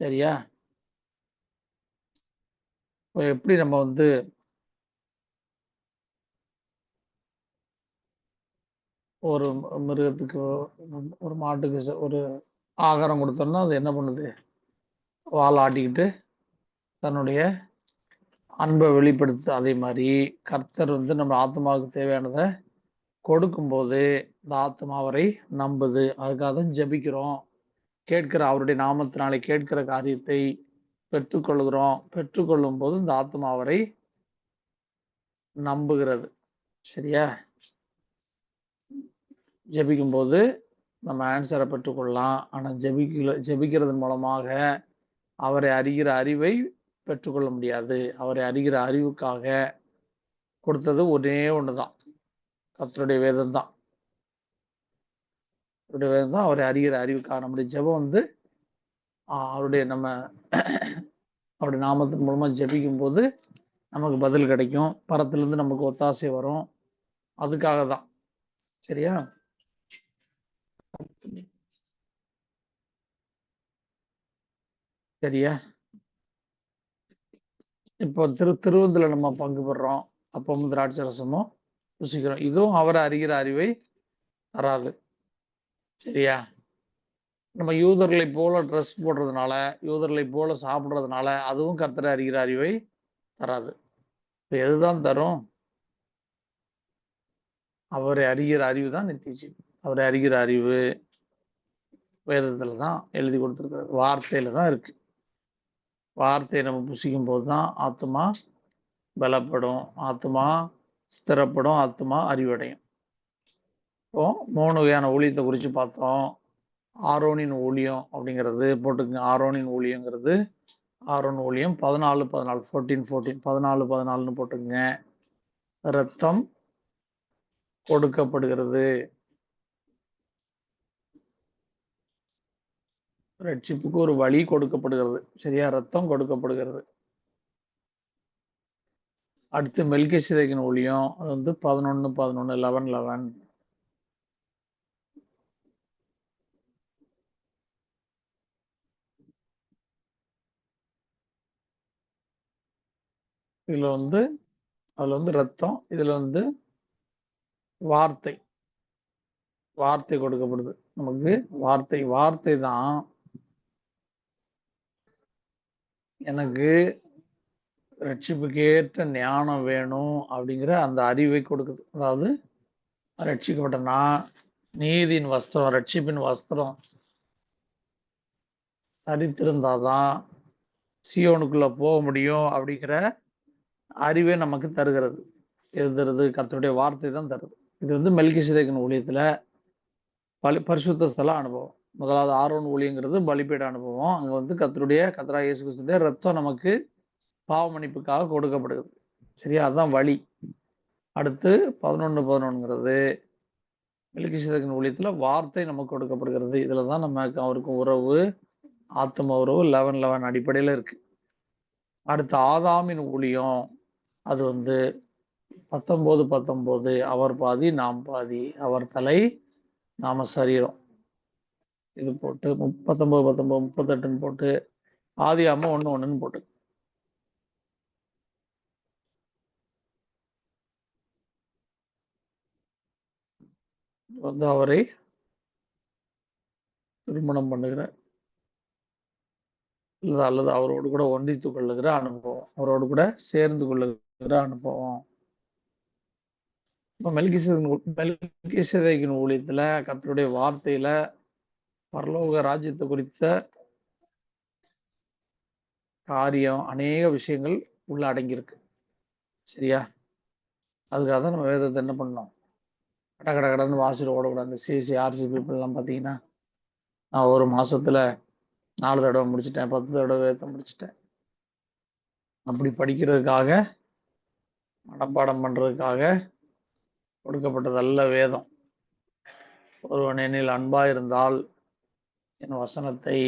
[SPEAKER 1] சரியா? இப்போ எப்படி நம்ம வந்து ஒரு மிருகத்துக்கு, ஒரு மாட்டுக்கு ஒரு ஆகாரம் கொடுத்தோம்னா அது என்ன பண்ணுது? வால் ஆட்டிக்கிட்டு தன்னுடைய அன்பை வெளிப்படுத்து. அதே மாதிரி கர்த்தர் வந்து நம்ம ஆத்மாவுக்கு தேவையானதை கொடுக்கும்போது இந்த ஆத்மா அவரை நம்புது. அதுக்காக தான் ஜெபிக்கிறோம். கேட்கிற அவருடைய நாமத்தினாலே கேட்கிற காரியத்தை பெற்றுக்கொள்கிறோம். பெற்றுக்கொள்ளும் போது இந்த ஆத்மா அவரை நம்புகிறது. சரியா? ஜெபிக்கும் போது நம்ம ஆன்சரை பெற்றுக்கொள்ளலாம். ஆனா ஜெபிக்கிறதன் மூலமாக அவரை அறிகிற அறிவை பெற்றுக்கொள்ள முடியாது. அவரை அறிகிற அறிவுக்காக கொடுத்தது ஒரே ஒண்ணுதான், கர்த்தருடைய வேதம் தான். அவருடைய வேதம் தான் அவரை அறிகிற அறிவுக்காக. நம்முடைய ஜெபம் வந்து அவருடைய அவருடைய நாமத்தின் மூலமா ஜெபிக்கும் போது நமக்கு பதில் கிடைக்கும். பரத்திலிருந்து நமக்கு ஒத்தாசை வரும். அதுக்காக தான். சரியா? சரியா? இப்போ திருவிருந்துல நம்ம பங்கு பெறுறோம். அப்பமும் திராட்சை ரசமும் ருசிக்கிறோம். இதுவும் அவரை அறிகிற அறிவை தராது. சரியா? நம்ம யூதர்களை போல ட்ரெஸ் போடுறதுனால, யூதர்களை போல சாப்பிடுறதுனால அதுவும் கர்த்தரை அறிகிற அறிவை தராது. எதுதான் தரும்? அவரை அறிகிற அறிவு தான் நித்திய ஜீவன். அவரை அறிகிற அறிவு வேதத்துல தான் எழுதி கொடுத்துருக்காரு, வார்த்தையில தான் இருக்கு. வார்த்தையை நம்ம புசிக்கும் போது தான் ஆத்மா பலப்படும், ஆத்மா ஸ்திரப்படும், ஆத்மா அறிவடையும். இப்போ 3 வகையான ஊழியத்தை குறித்து பார்த்தோம். ஆரோனின் ஊழியம் அப்படிங்கிறது போட்டுக்குங்க. ஆரோனின் ஊழியங்கிறது, ஆரோன் ஊழியம் 14 14 போட்டுக்குங்க. ரத்தம் கொடுக்கப்படுகிறது, ரட்சிப்புக்கு ஒரு வழி கொடுக்கப்படுகிறது. சரியா? ரத்தம் கொடுக்கப்படுகிறது. அடுத்து மெல்கிசேதேக்கின் ஊழியம், அது வந்து 11 இதுல வந்து அதுல வந்து ரத்தம், இதுல வந்து வார்த்தை கொடுக்கப்படுது நமக்கு. வார்த்தை தான் எனக்கு ரட்சிப்புக்கு ஏற்ற ஞானம் வேணும் அப்படிங்கிற அந்த அறிவை கொடுக்குது. அதாவது ரட்சிக்கப்பட்டனா நீதியின் வஸ்திரம், ரட்சிப்பின் வஸ்திரம் தரித்திருந்தாதான் சியோனுக்குள்ள போக முடியும் அப்படிங்கிற அறிவை நமக்கு தருகிறது. எது தருது? கர்த்தருடைய வார்த்தை தான் தருது. இது வந்து மெல்கிசேதேக்கின் ஊழியத்துல பரிசுத்த ஸ்தல அனுபவம். முதலாவது ஆரோன் ஊழியங்கிறது பலிபீட அனுபவம். அங்க வந்து கர்த்தராகிய இயேசு கிறிஸ்துவினுடைய ரத்தம் நமக்கு பாவ மன்னிப்புக்காக கொடுக்கப்படுகிறது. சரியா? அதுதான் வழி. அடுத்து 11 மெல்கிசேதேக்கின் ஊழியத்துல வார்த்தை நமக்கு கொடுக்கப்படுகிறது. இதுலதான் நமக்கு அவருக்கு உறவு, ஆத்தும உறவு 11 அடிப்படையில இருக்கு. அடுத்து ஆதாமின் ஊழியம், அது வந்து 19 அவர் பாதி நாம் பாதி, அவர் தலை நாம சரீரம். இது போட்டு 19, 19, 38 போட்டு ஆதியாகமம் 1:1 போட்டு வந்து அவரை திருமணம் பண்ணுகிற அல்லது அவரோடு கூட ஒன்றித்துக் கொள்ளுகிற அனுபவம், அவரோடு கூட சேர்ந்து கொள்ளுகிற அனுபவம். மெல்கிசேதேக்கின் ஊழியத்துல கர்த்தருடைய வார்த்தையில பரலோக ராஜ்யத்தை குறித்த காரியம் அநேக விஷயங்கள் உள்ள அடங்கியிருக்கு. சரியா? அதுக்காக தான் நம்ம வேதத்தை என்ன பண்ணோம், கடன்னு வாசிட்டு ஓடக்கூடாது. அந்த சிசி ஆர்சி பீப்புள் எல்லாம் பார்த்தீங்கன்னா, நான் ஒரு மாசத்துல 4 தடவை முடிச்சுட்டேன், 10 தடவை வேதத்தை முடிச்சுட்டேன். அப்படி படிக்கிறதுக்காக, மனப்பாடம் பண்றதுக்காக கொடுக்கப்பட்டதல்ல வேதம். ஒருவன் என்னில் அன்பா இருந்தால் என் வசனத்தை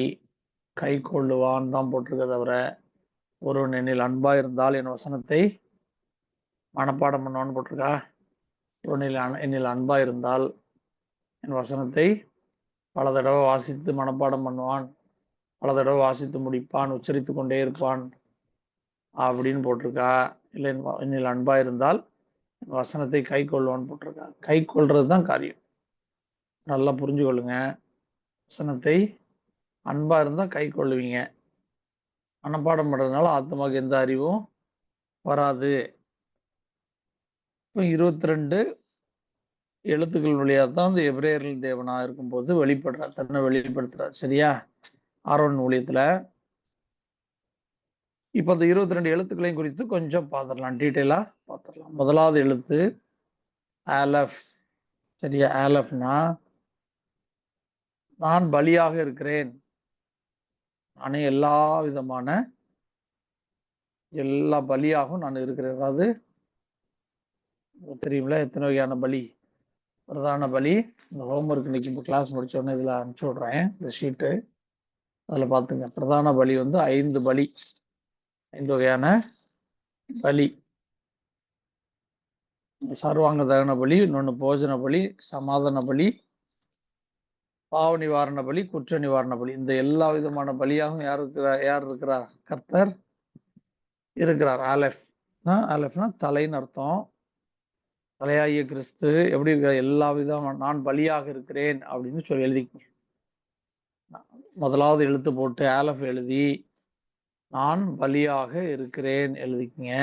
[SPEAKER 1] கை கொள்ளுவான் தான் போட்டிருக்க தவிர, ஒருவன் என்னில் அன்பா இருந்தால் என் வசனத்தை மனப்பாடம் பண்ணுவான்னு போட்டிருக்கா? என்னில் அன்பா இருந்தால் என் வசனத்தை பல தடவை வாசித்து மனப்பாடம் பண்ணுவான், பல தடவை வாசித்து முடிப்பான், உச்சரித்து கொண்டே இருப்பான் அப்படின்னு போட்டிருக்கா? இல்லை என்னில் அன்பா இருந்தால் என் வசனத்தை கை கொள்வான்னு போட்டிருக்கா? கை கொள்றது தான் காரியம். நல்லா புரிஞ்சு கொள்ளுங்க. வசனத்தை அன்பா இருந்தா கை கொள்ளுவீங்க. மனப்பாடம் பண்றதுனால ஆத்மாவுக்கு எந்த அறிவும் வராது. இப்போ 22 எழுத்துக்கள் வழியா தான் அந்த எபிரேயர்கள் தேவனா இருக்கும்போது வெளிப்படுறார், தன்னை வெளிப்படுத்துறார். சரியா? ஆரோன் ஊழியத்துல இப்ப அந்த 22 எழுத்துக்களையும் குறித்து கொஞ்சம் பார்த்துடலாம், டீட்டெயிலா பார்த்துடலாம். முதலாவது எழுத்து ஆலஃப். சரியா? ஆலஃப்னா நான் பலியாக இருக்கிறேன், நானே எல்லா பலியாகவும் நான் இருக்கிறேன். அதாவது தெரியுமில்ல எத்தனை வகையான பலி? பிரதான பலி, இந்த ஹோம்ஒர்க் இன்னைக்கு இப்போ கிளாஸ் முடிச்சோடனே இதுல அனுப்பிச்சு விடுறேன் இந்த ஷீட்டு, அதுல பாத்துங்க. பிரதான பலி வந்து 5 பலி, 5 வகையான பலி. சர்வாங்க தகன பலி, இன்னொன்னு போஜன பலி, சமாதான பலி, பாவ நிவாரண பலி, குற்ற நிவாரண பலி. இந்த எல்லா விதமான பலியாகவும் யார் இருக்கிறார்? கர்த்தர் இருக்கிறார். ஆலெஃப்னா தலைன்னு அர்த்தம். தலையாகிய கிறிஸ்து எப்படி இருக்க? எல்லா விதமான நான் பலியாக இருக்கிறேன் அப்படின்னு சொல்லி எழுதிக்கங்க. முதலாவது எழுத்து போட்டு ஆலஃப் எழுதி நான் பலியாக இருக்கிறேன் எழுதிக்கங்க.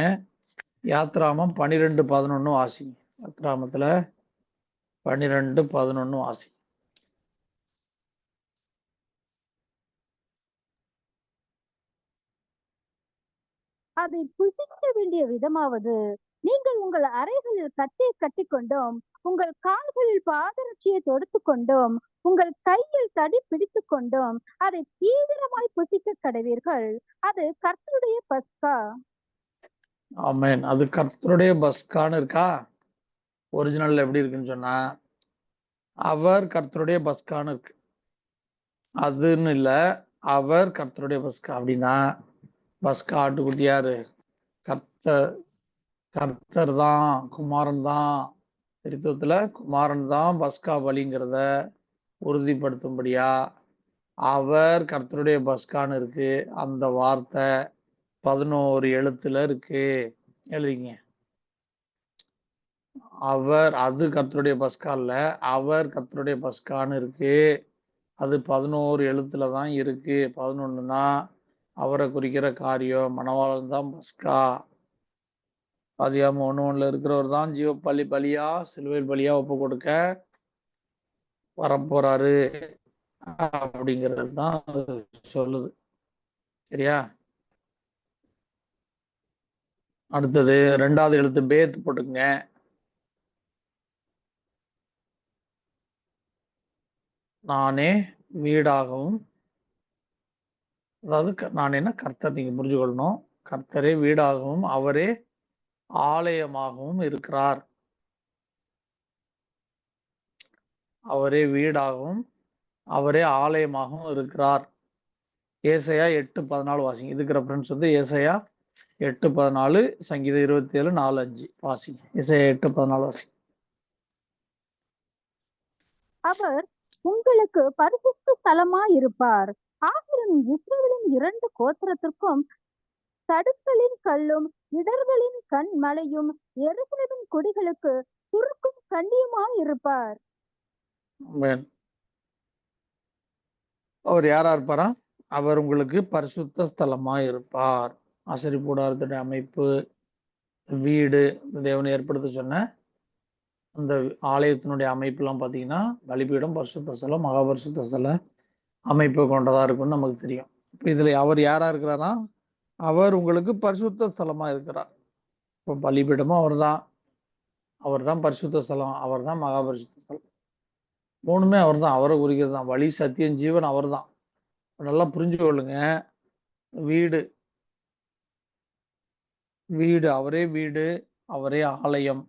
[SPEAKER 1] யாத்ராமம் 12:11 வாசிங்க. யாத்ராமத்துல 12:11 வாசி.
[SPEAKER 3] அதை புசிக்க வேண்டிய விதமாவது, நீங்கள் உங்கள் அறைகளில் கட்டை கட்டிக்கொண்டும் உங்கள் கால்களில் பாதரட்சியை தொடுத்து கொண்டும் உங்கள் கையில் தடி பிடித்து கொண்டும் அதை தீவிரமாய் புசிக்க கடவீர்கள். அது கர்த்தருடைய பஸ்கா.
[SPEAKER 1] ஆமென். அது கர்த்தருடைய பஸ்கான்னு இருக்கா? ஒரிஜினல்ல எப்படி இருக்குன்னு சொன்னா, அவர் கர்த்தருடைய பஸ்கான்னு இருக்கு. அதுன்னு இல்ல, அவர் கர்த்தருடைய பஸ்கா. அப்படின்னா பஸ்கா ஆட்டுக்குட்டி யாரு? கர்த்தர் தான், குமாரன் தான். திருத்துவத்துல குமாரன் தான் பஸ்கா பலிங்கிறத உறுதிப்படுத்தும்படியா அவர் கர்த்தருடைய பஸ்கான்னு இருக்கு. அந்த வார்த்தை 11 எழுத்துல இருக்கு, எழுதிங்க. அது கர்த்தருடைய பஸ்கா இல்ல, அவர் கர்த்தருடைய பஸ்கான்னு இருக்கு. அது 11 எழுத்துல தான் இருக்கு. 11னா அவரை குறிக்கிற காரியம். மணவாளன் தான் பஸ்கா. ஆதியாகமம் 1:1 இருக்கிறவர் தான் ஜீவ பலியா சிலுவையில் பலியா ஒப்பு கொடுக்க வரப்போறாரு அப்படிங்கிறது தான் சொல்லுது. சரியா? அடுத்தது 2வது எழுத்து பேத் போட்டுங்க. நானே வீடாகவும், அதாவது நானேன்னா கர்த்தர், நீங்க புரிஞ்சுக்கொள்ளணும். கர்த்தரே வீடாகவும் அவரே ஆலயமாகவும் இருக்கிறார். அவரே வீடாகவும் அவரே ஆலயமாகவும் இருக்கிறார். ஏசாயா 8:14 வாசிங்க. இதுக்கு ரெஃபரன்ஸ் வந்து ஏசாயா 8:14, சங்கீதம் 27:4-5 வாசிங்க. ஏசாயா 8:14 வாசிங்க.
[SPEAKER 3] அவர் உங்களுக்கு பரிசுத்த ஸ்தலமாய் இருப்பார். ஆகிலும் இஸ்ரவேலின் 2 கோத்திரத்திற்கும் தடுக்கலின் கல்லும் இடர்களின் கண் மலையும் எருசலேமின் குடிகளுக்கு சுருக்கும் கண்ணியுமாய் இருப்பார்.
[SPEAKER 1] ஆமென். அவர் யாரா இருப்பாரா? அவர் உங்களுக்கு பரிசுத்த ஸ்தலமா இருப்பார். ஆசரிப்பு கூடாரத்துடைய அமைப்பு, வீடு, தேவன் ஏற்படுத்த சொன்ன அந்த ஆலயத்தினுடைய அமைப்புலாம் பார்த்தீங்கன்னா, பலிபீடம், பரிசுத்த ஸ்தலம், மகா பரிசுத்த ஸ்தல அமைப்பு கொண்டதா இருக்கும்னு நமக்கு தெரியும். இப்ப இதுல அவர் யாரா இருக்கிறாரா? அவர் உங்களுக்கு பரிசுத்த ஸ்தலமா இருக்கிறார். இப்போ பலிபீடமும் அவர்தான். அவர்தான் பரிசுத்த ஸ்தலம். அவர்தான் மகா பரிசுத்த ஸ்தலம். 3மே அவர்தான். அவரை குறிக்கிறது தான். வழி, சத்தியம், ஜீவன் அவர்தான். நல்லா புரிஞ்சு கொள்ளுங்க. வீடு வீடு அவரே வீடு, அவரே ஆலயம்.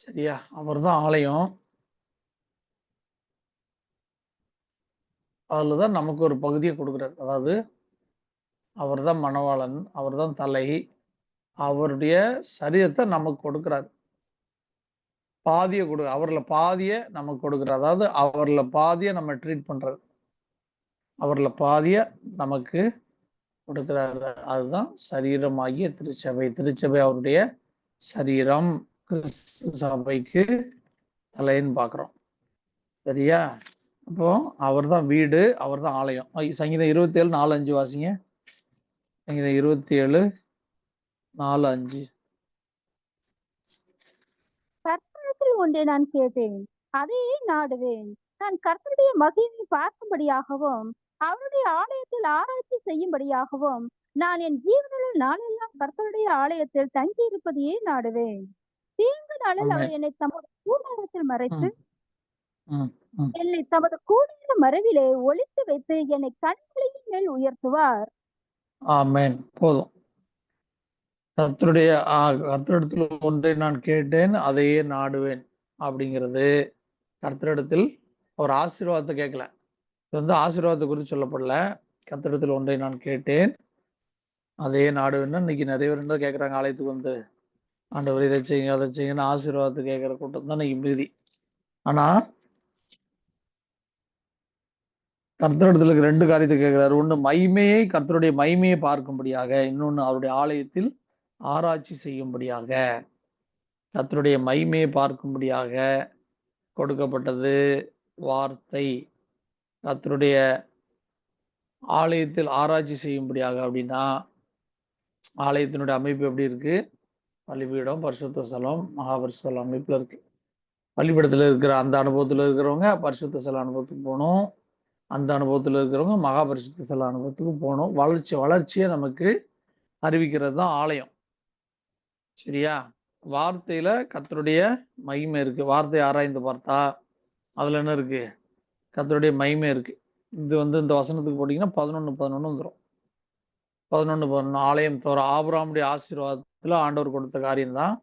[SPEAKER 1] சரியா? அவர்தான் ஆலயம். அதுலதான் நமக்கு ஒரு பகுதியை கொடுக்குறாரு. அதாவது அவர்தான் மணவாளன், அவர்தான் தலை, அவருடைய சரீரத்தை நமக்கு கொடுக்குறாரு. பாதியை அவர்ல பாதியை நமக்கு கொடுக்குறாரு. அதாவது அவர்ல பாதியை நம்ம ட்ரீட் பண்றாரு. அவர்ல பாதியை நமக்கு கொடுக்கிறாரு. அதுதான் சரீரமாகிய திருச்சபை. திருச்சபை அவருடைய சரீரம். கிறிஸ்து சபைக்கு தலைன்னு பார்க்கிறோம். சரியா? அப்போ அவர்தான் வீடு, அவர்தான் ஆலயம். சங்கீதம் 27:4-5 வாசிங்க. சங்கீதம் 27:4-5.
[SPEAKER 3] கர்த்தரிடத்தில் ஒன்றை நான் கேட்டேன், அதையே நாடுவேன். நான் கர்த்தருடைய மகிமையை பார்க்கும்படியாகவும் அவருடைய ஆலயத்தில் ஆராய்ச்சி செய்யும்படியாகவும் நான் என் ஜீவனுள்ள நாளெல்லாம் கர்த்தருடைய ஆலயத்தில் தங்கி இருப்பதையே நாடுவேன். தீங்கு நாளில் அவர் என்னை தமது கூடாரத்தில் மறைத்து என்னை தமது கூடார மறைவிலே ஒளித்து வைத்து என்னை கண்களின் மேல் உயர்த்துவார்.
[SPEAKER 1] ஆமென். போதும். கர்த்தரிடத்தில் ஒன்றை நான் கேட்டேன், அதையே நாடுவேன் அப்படிங்கிறது கர்த்தரிடத்தில் ஒரு ஆசீர்வாதத்தை கேட்கல. இது வந்து ஆசீர்வாதத்தை குறித்து சொல்லப்படல. கர்த்தரிடத்தில் ஒன்றை நான் கேட்டேன், அதையே நாடுவேன்னா இன்னைக்கு நிறைய பேர் என்ன கேட்குறாங்க, ஆலயத்துக்கு வந்து ஆண்டவர் இதை செய்யுங்க அதை செய்யுங்கன்னு ஆசீர்வாதத்தை கேட்கிற கூட்டம் தான் இன்னைக்கு மீதி. ஆனா கர்த்தரிடத்துல 2 காரியத்தை கேட்கிறாரு. ஒண்ணு மகிமையை, கர்த்தருடைய மகிமையை பார்க்கும்படியாக, இன்னொன்னு அவருடைய ஆலயத்தில் ஆராய்ச்சி செய்யும்படியாக. கர்த்தருடைய மகிமையை பார்க்கும்படியாக கொடுக்கப்பட்டது வார்த்தை. கர்த்தருடைய ஆலயத்தில் ஆராய்ச்சி செய்யும்படியாக அப்படின்னா ஆலயத்தினுடைய அமைப்பு எப்படி இருக்கு? பலிபீடம், பரிசுத்த ஸ்தலம், மகா பரிசுத்த ஸ்தலம் அமைப்புல இருக்கு. பலிபீடத்துல இருக்கிற அந்த அனுபவத்துல இருக்கிறவங்க பரிசுத்த ஸ்தல அனுபவத்துக்கு போகணும். அந்த அனுபவத்துல இருக்கிறவங்க மகா பரிசுத்த ஸ்தல அனுபவத்துக்கு போகணும். வளர்ச்சியை நமக்கு அறிவிக்கிறது தான் ஆலயம். சரியா? வார்த்தையில கர்த்தருடைய மகிமை இருக்கு. வார்த்தையை ஆராய்ந்து பார்த்தா அதுல என்ன இருக்கு? கர்த்தருடைய மகிமை இருக்கு. இது வந்து இந்த வசனத்துக்கு போட்டீங்கன்னா 11:11 வந்துடும். 11:11 ஆலயம் தோரா. ஆபிரகாமுடைய ஆசீர்வாதத்துல ஆண்டவர் கொடுத்த காரியம்தான்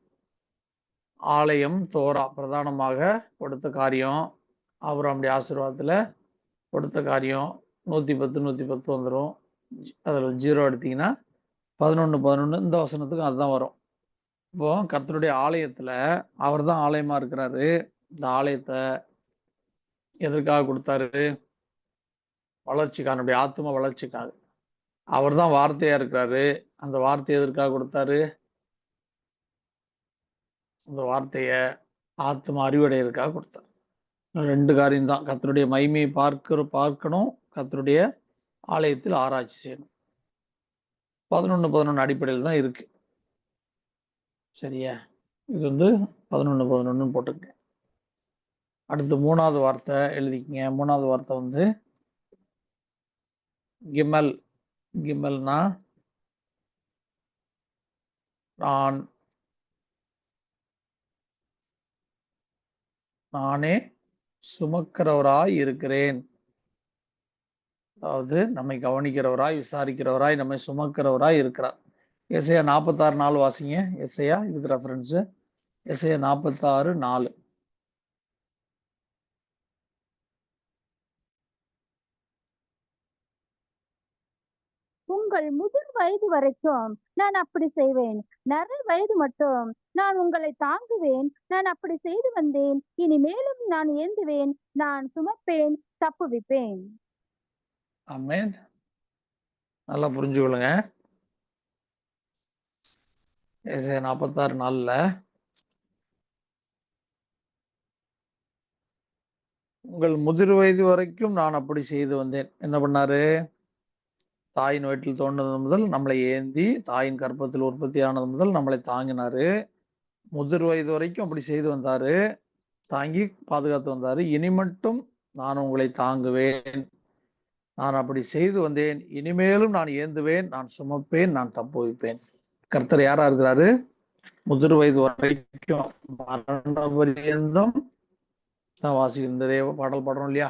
[SPEAKER 1] ஆலயம் தோரா. பிரதானமாக கொடுத்த காரியம் ஆபிரகாமுடைய ஆசீர்வாதத்துல கொடுத்த காரியம். 110 110 வந்துடும். அதுல 0 எடுத்தீங்கன்னா 11:11 இந்த வசனத்துக்கு அதுதான் வரும். இப்போ கர்த்தருடைய ஆலயத்துல அவர் தான் ஆலயமா இருக்கிறாரு. இந்த ஆலயத்தை எதற்காக கொடுத்தாரு? வளர்ச்சிக்காக, நம்முடைய ஆத்ம வளர்ச்சிக்காக. அவர் தான் வார்த்தையா இருக்கிறாரு. அந்த வார்த்தையை எதற்காக கொடுத்தாரு? அந்த வார்த்தைய ஆத்ம அறிவடையதுக்காக கொடுத்தார். 2 காரியம் தான். கர்த்தருடைய மகிமையை பார்க்கணும், கர்த்தருடைய ஆலயத்தில் ஆராய்ச்சி செய்யணும். 11:11 அடிப்படையில் தான் இருக்கு. சரியா? இது வந்து 11:11 போட்டுக்கங்க. அடுத்து 3வது வார்த்தை எழுதிக்கங்க. 3வது வார்த்தை வந்து கிமல். கிமல்னா நானே சுமக்கிறவராய் இருக்கிறேன். அதாவது நம்மை கவனிக்கிறவராய், விசாரிக்கிறவராய், நம்மை சுமக்கிறவராய் இருக்கிறார். எசையா 46:4 வாசிங்க. எசையா இதுக்கு ரெஃபரன்ஸ். எசையா 46:4.
[SPEAKER 3] உங்கள் முதிர் வயது வரைக்கும் நான் அப்படி செய்வேன். நரை வயது மட்டும் நான் உங்களை தாங்குவேன். நான் அப்படி செய்து வந்தேன். இனி மேலும் நான் ஏந்துவேன். நான் சுமப்பேன், தப்புவிப்பேன்.
[SPEAKER 1] ஆமென். நல்லா புரிஞ்சுக்கொள்ளுங்க. ஏசாயா 46:4 உங்கள் முதிர் வயது வரைக்கும் நான் அப்படி செய்து வந்தேன். என்ன பண்ணாரு? தாயின் வயிற்றில் தோன்றது முதல் நம்மளை ஏந்தி, தாயின் கர்ப்பத்தில் உற்பத்தி ஆனது முதல் நம்மளை தாங்கினாரு. முதிர் வயது வரைக்கும் அப்படி செய்து வந்தாரு. தாங்கி பாதுகாத்து வந்தாரு. இனி மட்டும் நான் உங்களை தாங்குவேன். நான் அப்படி செய்து வந்தேன். இனிமேலும் நான் ஏந்துவேன், நான் சுமப்பேன், நான் தப்புவிப்பேன். கர்த்தர் யாரா இருக்கிறாரு? முதிர் வயது வரைக்கும் மரண பரியந்தம் வாசி இந்த பாடல் பாடுறோம் இல்லையா?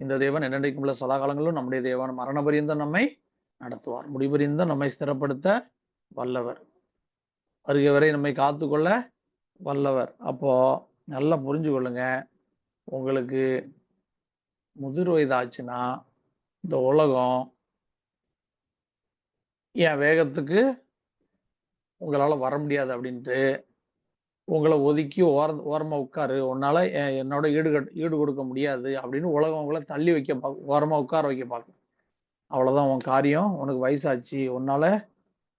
[SPEAKER 1] இந்த தேவன் என்னென்றைக்கும் உள்ள சதாகாலங்களும் நம்முடைய தேவன் மரண பரியந்தம் நம்மை நடத்துவார். முடிபரியந்தம் நம்மை ஸ்திரப்படுத்த வல்லவர். வருகை வரை நம்மை காத்துக்கொள்ள வல்லவர். அப்போ நல்லா புரிஞ்சு கொள்ளுங்க. உங்களுக்கு முதிர் வயது ஆச்சுன்னா இந்த உலகம் என் வேகத்துக்கு உங்களால வர முடியாது அப்படின்ட்டு உங்களை ஒதுக்கி ஓரமா உட்காரு, உன்னால என்னோட ஈடு கொடுக்க முடியாது அப்படின்னு உலகம் உங்களை தள்ளி வைக்க பார்க்கும், ஓரமா உட்கார வைக்க பார்க்கும். அவ்வளவுதான் உன் காரியம், உனக்கு வயசாச்சு, உன்னால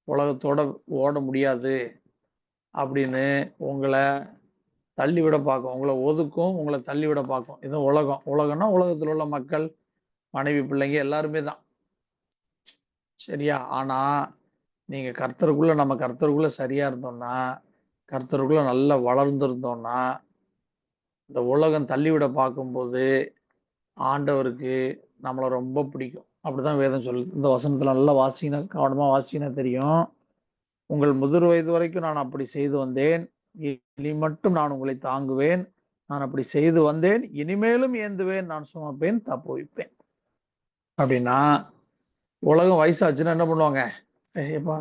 [SPEAKER 1] உலகத்தோட ஓட முடியாது அப்படின்னு உங்களை தள்ளி விட பார்க்கும், உங்களை ஒதுக்கும், உங்களை தள்ளி விட பார்க்கும். இது உலகம்னா உலகத்தில் உள்ள மக்கள், மனைவி, பிள்ளைங்க எல்லாருமே தான். சரியா? ஆனா நீங்க நம்ம கர்த்தருக்குள்ள சரியா இருந்தோம்னா, கர்த்தருக்குள்ள நல்லா வளர்ந்திருந்தோம்னா, இந்த உலகம் தள்ளிவிட பார்க்கும்போது ஆண்டவருக்கு நம்மளை ரொம்ப பிடிக்கும். அப்படிதான் வேதம் சொல்லுது. இந்த வசனத்துல நல்லா வாசினா, கவனமா வாசினா தெரியும். உங்கள் முதிர் வயது வரைக்கும் நான் அப்படி செய்து வந்தேன். இனி மட்டும் நான் உங்களை தாங்குவேன். நான் அப்படி செய்து வந்தேன். இனிமேலும் ஏந்துவேன், நான் சுமப்பேன், தப்புவிப்பேன். அப்படின்னா உலகம் வயசாச்சுன்னா என்ன பண்ணுவாங்க? ஏப்பா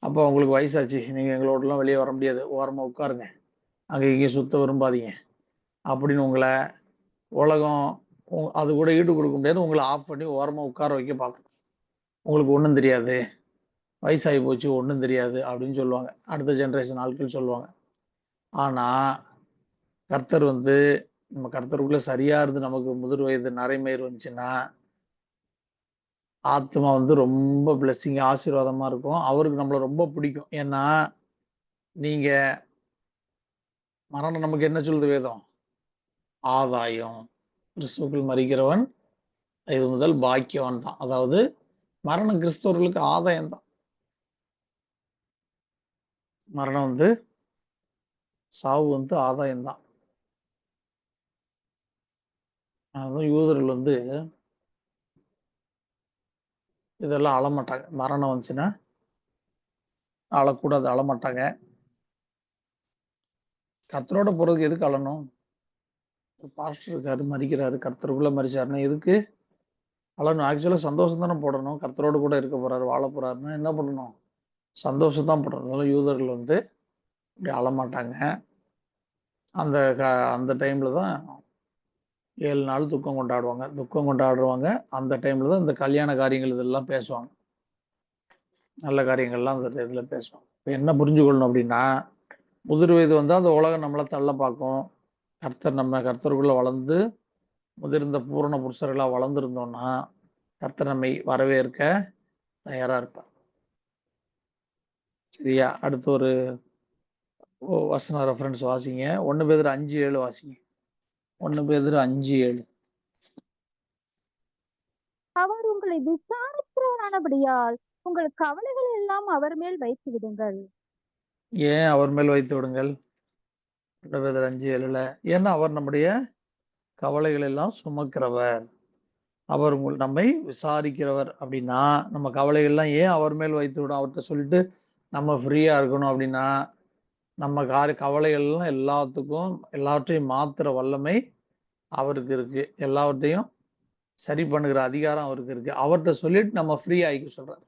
[SPEAKER 1] அப்போ உங்களுக்கு வயசாச்சு, நீங்க எங்களோடலாம் வெளியே வர முடியாது, ஓரமா உட்காருங்க, அங்கே இங்கே சுத்த விரும்பாதீங்க அப்படின்னு உங்களை உலகம் அது கூட ஈடு கொடுக்க முடியாது. உங்களை ஆஃப் பண்ணி ஓரமா உட்கார வைக்க பார்க்கணும். உங்களுக்கு ஒன்றும் தெரியாது, வயசாகி போச்சு, ஒன்றும் தெரியாது அப்படின்னு சொல்லுவாங்க. அடுத்த ஜென்ரேஷன் ஆட்கள் சொல்லுவாங்க. ஆனா கர்த்தர் நம்ம கர்த்தருக்குள்ள சரியா இருந்து நமக்கு முதிர் வயது நரைமயிர் வந்துச்சுன்னா ஆத்மா ரொம்ப பிளெஸிங், ஆசீர்வாதமா இருக்கும். அவருக்கு நம்மளை ரொம்ப பிடிக்கும். ஏன்னா நீங்க மரணம் நமக்கு என்ன சொல்லுது வேதம்? ஆதாயம். கிறிஸ்துவுக்குள் மரிக்கிறவன் இது முதல் பாக்கியவான் தான். அதாவது மரணம் கிறிஸ்தவர்களுக்கு ஆதாயம் தான். மரணம் சாவு ஆதாயம் தான். அதுவும் யூதர்கள் இதெல்லாம் அழமாட்டாங்க. மரணம் வந்துச்சுன்னா அழக்கூடாது, அழமாட்டாங்க. கர்த்தரோட போறதுக்கு எதுக்கு அழணும்? பாஸ்டர் இருக்காரு, மரிக்கிறாரு, கர்த்தருக்குள்ள மரிச்சாருன்னா எதுக்கு அழணும்? ஆக்சுவலா சந்தோஷம் தானே போடணும். கர்த்தரோடு கூட இருக்க போறாரு, வாழ போறாருன்னா என்ன பண்ணணும்? சந்தோஷம் தான் போடணும். அதனால யூதர்கள் இப்படி அழமாட்டாங்க. அந்த அந்த டைம்ல தான் 7 நாள் துக்கம் கொண்டாடுவாங்க. அந்த டைம்ல தான் இந்த கல்யாண காரியங்கள் இதெல்லாம் பேசுவாங்க. நல்ல காரியங்கள்லாம் அந்த இதில் பேசுவாங்க. இப்போ என்ன புரிஞ்சுக்கொள்ளணும் அப்படின்னா, முதிர் வயது அந்த உலகம் நம்மளை தள்ள பார்க்கும். கர்த்தருக்குள்ள வளர்ந்து முதிர்ந்த பூரண புருஷர்களா வளர்ந்துருந்தோம்னா கர்த்தர் நம்மை வரவேற்க தயாரா இருப்பார். சரியா? அடுத்து ஒரு வசன ரெஃபரன்ஸ் வாசிங்க. 1 பேதுரு 5:7 வாசிங்க. 1 பேதுரு 5:7.
[SPEAKER 3] அவர் உங்களை விசாரிக்கிறவரானபடியால் உங்கள் கவலைகள் எல்லாம் அவர் மேல் வைத்து விடுங்கள்.
[SPEAKER 1] ஏன் அவர் மேல் வைத்து விடுங்கள்? 2 பேதுரு 5:7. ஏன்னா அவர் நம்முடைய கவலைகள் எல்லாம் சுமக்கிறவர், அவர் நம்மை விசாரிக்கிறவர். அப்படின்னா நம்ம கவலைகள்லாம் ஏன் அவர் மேல் வைத்து விடும்? அவர்கிட்ட சொல்லிட்டு நம்ம ஃப்ரீயா இருக்கணும். அப்படின்னா நம்ம கவலைகள்லாம் எல்லாவற்றையும் மாத்துற வல்லமை அவருக்கு இருக்கு. எல்லாவற்றையும் சரி பண்ணுகிற அதிகாரம் அவருக்கு இருக்கு. அவர்கிட்ட சொல்லிட்டு நம்ம ஃப்ரீ ஆகிக்க சொல்றாரு.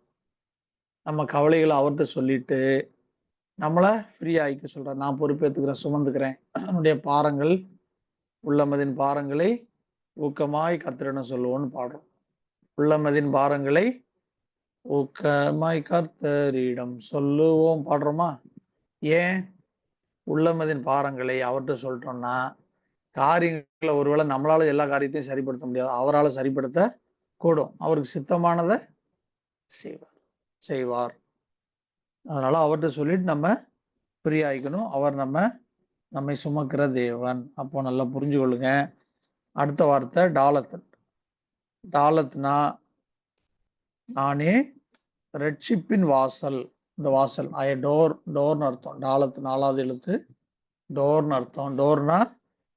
[SPEAKER 1] நம்ம கவலைகளை அவர்கிட்ட சொல்லிட்டு நம்மளை ஃப்ரீ ஆகிக்க சொல்றாரு. நான் பொறுப்பேற்றுக்கிறேன், சுமந்துக்கிறேன். நம்முடைய பாரங்கள் உள்ளமதின் பாரங்களை ஊக்கமாய் கர்த்தரிடம் சொல்லுவோன்னு பாடுறோம். உள்ளமதின் பாரங்களை ஊக்கமாய் கர்த்தரிடம் சொல்லுவோம் பாடுறோமா? ஏன்? உள்ளமதின் பாரங்களை அவர்கிட்ட சொல்லிட்டோம்னா காரியங்களை ஒருவேளை நம்மளால எல்லா காரியத்தையும் சரிப்படுத்த முடியாது, அவரால் சரிப்படுத்த கூடும். அவருக்கு சித்தமானதை செய்வார். அதனால அவர்கிட்ட சொல்லிட்டு நம்ம ஃப்ரீ ஆயிக்கணும். அவர் நம்மை சுமக்கிற தேவன். அப்போ நல்லா புரிஞ்சு கொள்ளுங்க. அடுத்த வார்த்தை டாலத். டாலத்னா நானே ரட்சிப்பின் வாசல். இந்த வாசல் டோர்னு அர்த்தம். டாலத் 4வது எழுத்து டோர்னு அர்த்தம். டோர்னா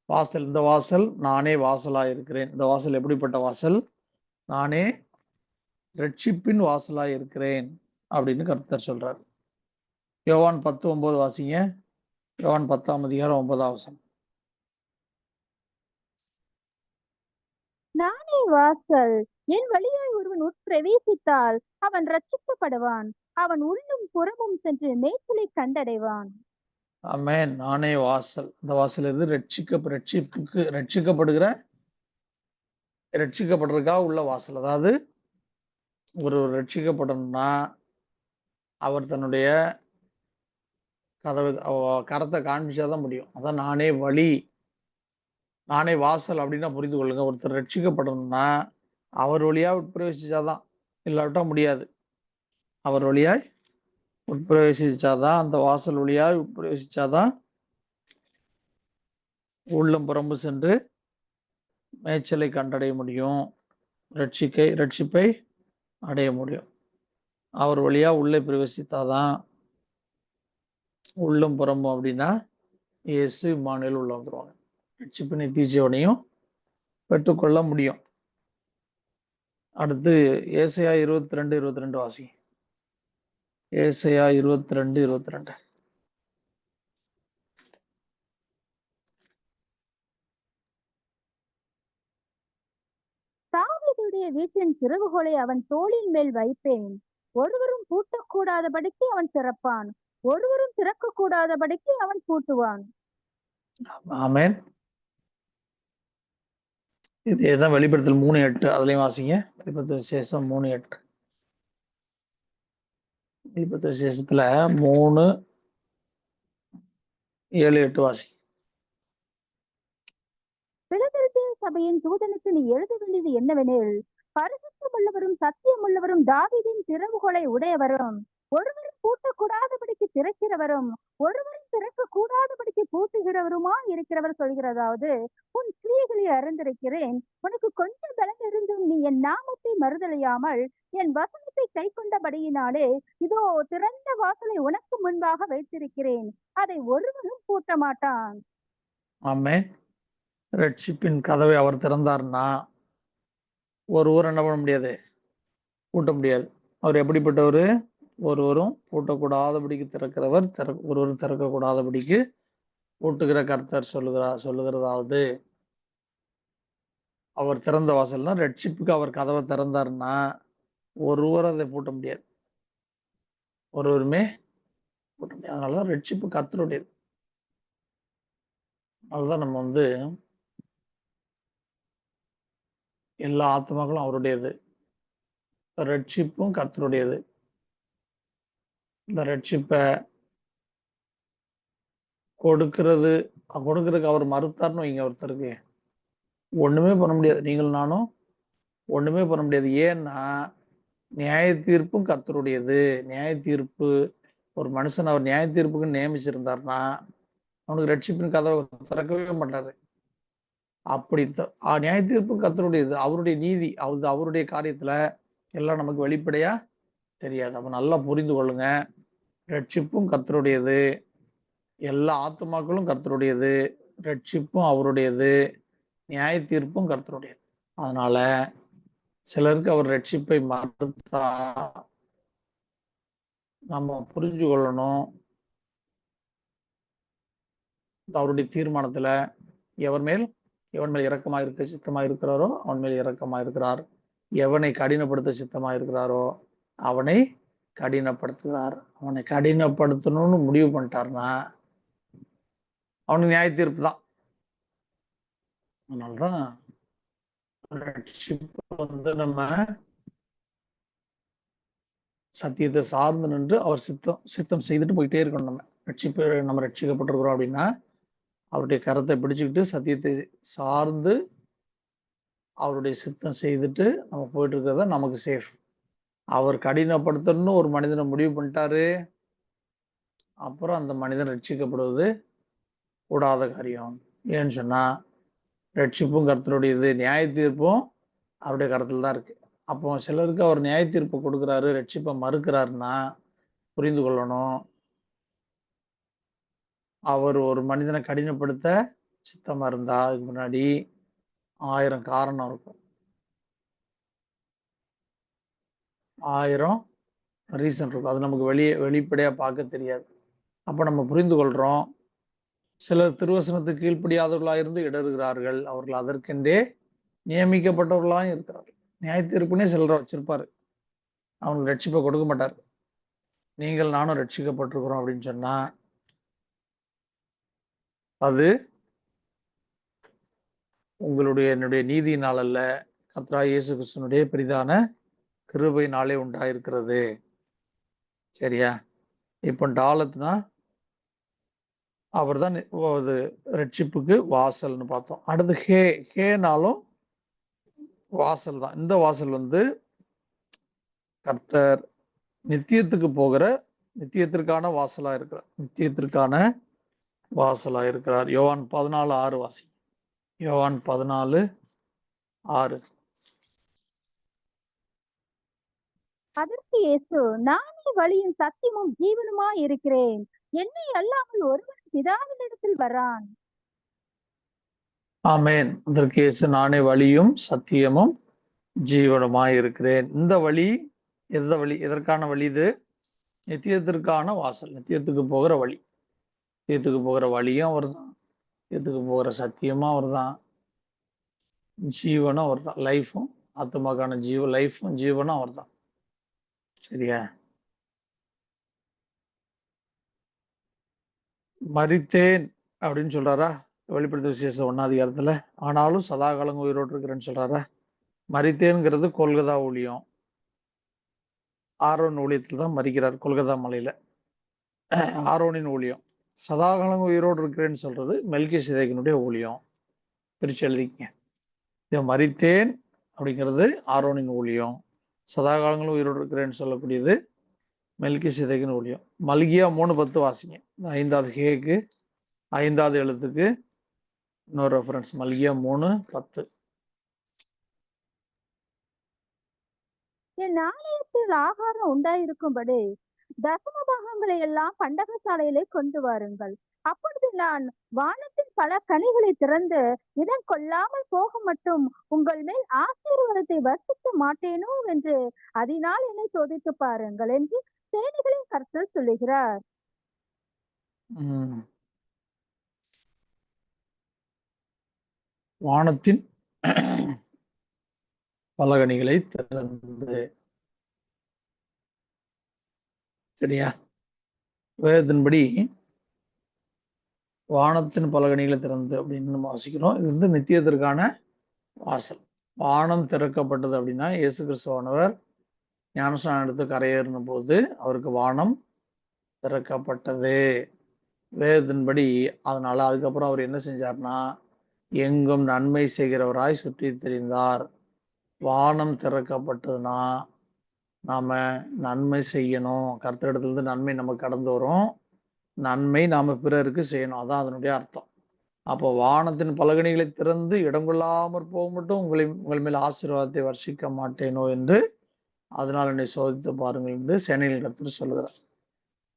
[SPEAKER 1] வாசல். இந்த வாசல் நானே வாசலாய் இருக்கிறேன். இந்த வாசல் எப்படிப்பட்ட வாசல்? நானே ரட்சிப்பின் வாசலாய் இருக்கிறேன் அப்படின்னு கர்த்தர் சொல்றார். யோவான் 10:9 வாசிங்க. யோவான் 10ஆம் அதிகாரம் 9ஆம் வசனம்.
[SPEAKER 3] நானே வாசல். என் வழியாய் ஒருவன் உட்பிரவேசித்தால் அவன் ரட்சிக்கப்படுவான். அவன் உள்ளும் புறமும் சென்று மேய்ச்சலை கண்டடைவான்.
[SPEAKER 1] ஆமென். நானே வாசல். இந்த வாசல் எது? ரட்சிக்கப்படுறதுக்காக உள்ள வாசல். அதாவது ஒரு ரட்சிக்கப்படணும்னா அவர் தன்னுடைய கரத்தை காண்பிச்சாதான் முடியும். அதான் நானே வழி, நானே வாசல் அப்படின்னா புரிந்து கொள்ளுங்க. ஒருத்தர் ரட்சிக்கப்படணும்னா அவர் வழியா உட்பிரவேசிச்சாதான், இல்லாவிட்டா முடியாது. அவர் வழியாய் உட்பிரவேசிச்சாதான், அந்த வாசல் வழியாய் உட்பிரவேசிச்சாதான் உள்ளம் புறம்பு சென்று மேய்ச்சலை கண்டடைய முடியும், ரட்சிப்பை அடைய முடியும். அவர் வழியா உள்ளே பிரவேசித்தாதான் உள்ளம் புறம்பும் அப்படின்னா இயேசு இம்மானுவேல் உள்ள வந்துருவாங்க. ரட்சிப்பு நித்தியஜீவனையும் பெற்றுக்கொள்ள முடியும். அடுத்து ஏசாயா 22:22 வாசி. ஏசாயா 22:22.
[SPEAKER 3] தாவீதுடைய வீட்டின் திறவுகோலை அவன் தோளின் மேல் வைப்பேன். ஒருவரும் பூட்டக்கூடாதபடிக்கு அவன் திறப்பான், ஒருவரும் திறக்கக்கூடாதபடிக்கு அவன் பூட்டுவான்.
[SPEAKER 1] ஆமென். இதுதான் வெளிப்படுத்தல் 3:8. அதுலயும் வாசிங்க. வெளிப்படுத்தல் விசேஷம் 3:8. வெளிப்படுத்தல் விசேஷத்துல 3:7-8 வாசி.
[SPEAKER 3] பிலதெல்பியா சபையின் தூதனுக்கு நீ எழுத வேண்டியது என்னவெனில், பரிசுத்தமுள்ளவரும் சத்தியமுள்ளவரும் தாவீதின் திறவுகோலை உடையவரும் ஒருவரும் பூட்டக்கூடாதபடிக்கு திறக்கிறவரும் ஒருவரும் திறக்க கூடாதபடிக்கு பூட்டுகிறவருமா இருக்கிறவர் சொல்கிறதாவது, உன் கிரியைகளை அறிந்திருக்கிறேன். உனக்கு கொஞ்சம் பலன் இருந்தும் நீ என் நாமத்தை மறுதலையாமல் என் வசனத்தை கை கொண்டபடியினாலே இதோ திறந்த வாசலை உனக்கு முன்பாக வைத்திருக்கிறேன், அதை ஒருவரும் பூட்ட மாட்டான்.
[SPEAKER 1] ஆமென். ரட்சிப்பின் கதவை அவர் திறந்தார்னா ஒருவர் என்ன பண்ண முடியாது? பூட்ட முடியாது. அவர் எப்படிப்பட்டவர்? ஒருவரும் பூட்டக்கூடாதபடிக்கு திறக்கிறவர், ஒருவரும் திறக்கக்கூடாதபடிக்கு பூட்டுகிற கர்த்தர் சொல்லுகிறதாவது, அவர் திறந்த வாசல்னா ரட்சிப்புக்கு அவர் கதவை திறந்தார்னா ஒருவர் அதை பூட்ட முடியாது, ஒருவருமே பூட்ட முடியாது. அதனாலதான் ரட்சிப்பு கர்த்தருடையது. அதனாலதான் நம்ம எல்லா ஆத்மாக்களும் அவருடையது, ரட்சிப்பும் கர்த்தருடையது. இந்த ரட்சிப்பை கொடுக்கறதுக்கு அவர் மறுத்தார்னு வைங்க, ஒருத்தருக்கு ஒண்ணுமே பண்ண முடியாது. நீங்கள் நானும் ஒண்ணுமே பண்ண முடியாது. ஏன்னா நியாய தீர்ப்பும் கர்த்தருடையது. நியாய தீர்ப்பு ஒரு மனுஷன் அவர் நியாய தீர்ப்புக்கு நியமிச்சிருந்தார்னா அவனுக்கு ரட்சிப்பின் கதவை திறக்கவே மாட்டாரு. அப்படி நியாய தீர்ப்பும் கர்த்தருடையது. அவருடைய நீதி, அவருடைய காரியத்துல எல்லாம் நமக்கு வெளிப்படையா தெரியாது. அப்ப நல்லா புரிந்து கொள்ளுங்க. ரட்சிப்பும் கர்த்தருடையது, எல்லா ஆத்துமாக்களும் கர்த்தருடையது, ரட்சிப்பும் அவருடையது, நியாய தீர்ப்பும் கர்த்தருடையது. அதனால சிலருக்கு அவர் ரட்சிப்பை மறுத்தா நம்ம புரிஞ்சு கொள்ளணும், அவருடைய தீர்மானத்துல எவன் மேல் இரக்கமா இருக்க சித்தமா இருக்கிறாரோ அவன் மேல் இரக்கமா இருக்கிறார், எவனை கடினப்படுத்த சித்தமா இருக்கிறாரோ அவனை கடினப்படுத்துகிறார். அவனை கடினப்படுத்தணும்னு முடிவு பண்ணிட்டார்னா அவனுக்கு நியாய தீர்ப்பு தான். அதனாலதான் ரட்சிப்பு நம்ம சத்தியத்தை சார்ந்து நின்று அவர் சித்தம் செய்துட்டு போயிட்டே இருக்கணும். நம்ம ரட்சிக்கப்பட்டிருக்கிறோம் அப்படின்னா அவருடைய கரத்தை பிடிச்சுக்கிட்டு சத்தியத்தை சார்ந்து அவருடைய சித்தம் செய்துட்டு நம்ம போயிட்டு இருக்கிறது நமக்கு சேஃப். அவர் கடினப்படுத்தணும்னு ஒரு மனிதனை முடிவு பண்ணிட்டாரு, அப்புறம் அந்த மனிதன் ரட்சிக்கப்படுவது கூடாத காரியம். ஏன்னு சொன்னா ரட்சிப்பும் கர்த்தருடையது, நியாய தீர்ப்பும் அவருடைய கருத்தில் தான் இருக்கு. அப்போ சிலருக்கு அவர் நியாய தீர்ப்பு கொடுக்குறாரு, ரட்சிப்பை மறுக்கிறாருன்னா புரிந்து கொள்ளணும், அவர் ஒரு மனிதனை கடினப்படுத்த சித்தமா இருந்தா அதுக்கு முன்னாடி 1000 காரணம் இருக்கும், 1000 ரீசன் இருக்கும். அது நமக்கு வெளிப்படையா பார்க்க தெரியாது. அப்ப நம்ம புரிந்து கொள்றோம், சிலர் திருவசனத்துக்கு கீழ்ப்படியாதவர்களாக இருந்து இடறுகிறார்கள், அவர்கள் அதற்கென்றே நியமிக்கப்பட்டவர்களாக இருக்கிறார்கள். நியாய தீர்ப்புனே சிலரை வச்சிருப்பாரு, அவங்களுக்கு ரட்சிப்பை கொடுக்க மாட்டார். நீங்கள் நானும் ரட்சிக்கப்பட்டிருக்கிறோம் அப்படின்னு சொன்னா அது என்னுடைய நீதியினால் அல்ல, கர்த்தராகிய இயேசு கிறிஸ்துவினுடைய பெரிதான கிருபையினாலே உண்டாயிருக்கிறது. சரியா? இப்ப டாலத்னா அவர் தான் ரட்சிப்புக்கு வாசல்னு பார்த்தோம். அடுத்து ஹேனாலும் வாசல் தான். இந்த வாசல் கர்த்தர் நித்தியத்திற்கான வாசலா இருக்கிறார், நித்தியத்திற்கான வாசலா இருக்கிறார். யோவான் 14:6 வாசி. யோவான் 14:6.
[SPEAKER 3] அதற்கு இயேசு, நானே வழியும் சத்தியமும் ஜீவனுமாய் இருக்கிறேன், என்னை அல்லாமல் ஒருவன் பிதாவினிடத்தில் வரான்.
[SPEAKER 1] ஆமென். அதற்கு இயேசு, நானே வழியும் சத்தியமும் ஜீவனுமாய் இருக்கிறேன். இந்த வழி எந்த வழி? எதற்கான வழி? இது நித்தியத்திற்கான வாசல், நித்தியத்துக்கு போகிற வழி. நித்தியத்துக்கு போகிற வழியும் அவர் தான், நித்தியத்துக்கு போகிற சத்தியமும் அவர் தான், ஜீவனும் அவர் தான். லைஃபும் ஆத்மாக்கான லைஃபும் ஜீவனும் அவர் தான். சரியா? மரித்தேன் அப்படின்னு சொல்றாரா வெளிப்படுத்த விசேஷம் 1ஆம் அதிகாரத்துல? ஆனாலும் சதா காலம் உயிரோடு இருக்கிறேன்னு சொல்றாரா? மரித்தேன்ங்கிறது கொல்கதா ஊழியம், ஆரோன் ஊழியத்துல தான் மறிக்கிறார், கொல்கதா மலையில ஆரோனின் ஊழியம். சதாகாலம் உயிரோடு இருக்கிறேன்னு சொல்றது மெல்கிசேதேக்கினுடைய ஊழியம். பிரிச்சு எழுதிக்கங்க. இதை மரித்தேன் அப்படிங்கிறது ஆரோனின் ஊழியம், சதாகாலங்களும் உயிரோடு இருக்கிறேன்னு சொல்லக்கூடியது மெல்கிசேதேக்கின் ஊழியம். மல்கியா 3:10 வாசிங்க. 5வது ஹேக்கு 5வது எழுத்துக்கு இன்னொரு ரெஃபரன்ஸ், மல்கியா 3:10.
[SPEAKER 3] என் ஆலயத்தில் ஆகாரம் உண்டாயிருக்கும்படி தசம பாகங்களை எல்லாம் பண்டகசாலையிலே கொண்டு வாருங்கள். அப்பொழுது நான் வானத்தின் பல கனிகளை திறந்து இடம் கொள்ளாமல் போக மட்டும் உங்கள் மேல் ஆசீர்வாதத்தை வர்ஷிக்க மாட்டேனோ என்று அதனால் என்னை சோதித்து பாருங்கள் என்று சேனைகளின் கர்த்தர் சொல்லுகிறார்.
[SPEAKER 1] வானத்தின் பலகணிகளை திறந்து. சரியா? வேதத்தின்படி வானத்தின் பலகணிகளை திறந்து அப்படின்னு நம்ம வாசிக்கிறோம். இது நித்தியத்திற்கான வாசல். வானம் திறக்கப்பட்டது அப்படின்னா இயேசு கிறிஸ்துவானவர் ஞானஸ்நானம் எடுத்து கரையேறின போது அவருக்கு வானம் திறக்கப்பட்டது வேதத்தின்படி. அதனால அதுக்கப்புறம் அவர் என்ன செஞ்சார்னா எங்கும் நன்மை செய்கிறவராய் சுற்றி திரிந்தார். வானம் திறக்கப்பட்டதுன்னா நாம நன்மை செய்யணும், கர்த்தரிடத்திலிருந்து நன்மை நமக்கு கடந்து வரும், நன்மை நாம பிறருக்கு செய்யணும், அதான் அதனுடைய அர்த்தம். அப்போ வானத்தின் பலகணிகளை திறந்து இடம் கொள்ளாமற் போக மட்டும் உங்கள் மேல் ஆசீர்வாதத்தை வர்ஷிக்க மாட்டேனோ என்று அதனால் என்னை சோதித்து பாருங்கள் என்று சேனையில் கர்த்தர் சொல்லுகிறார்.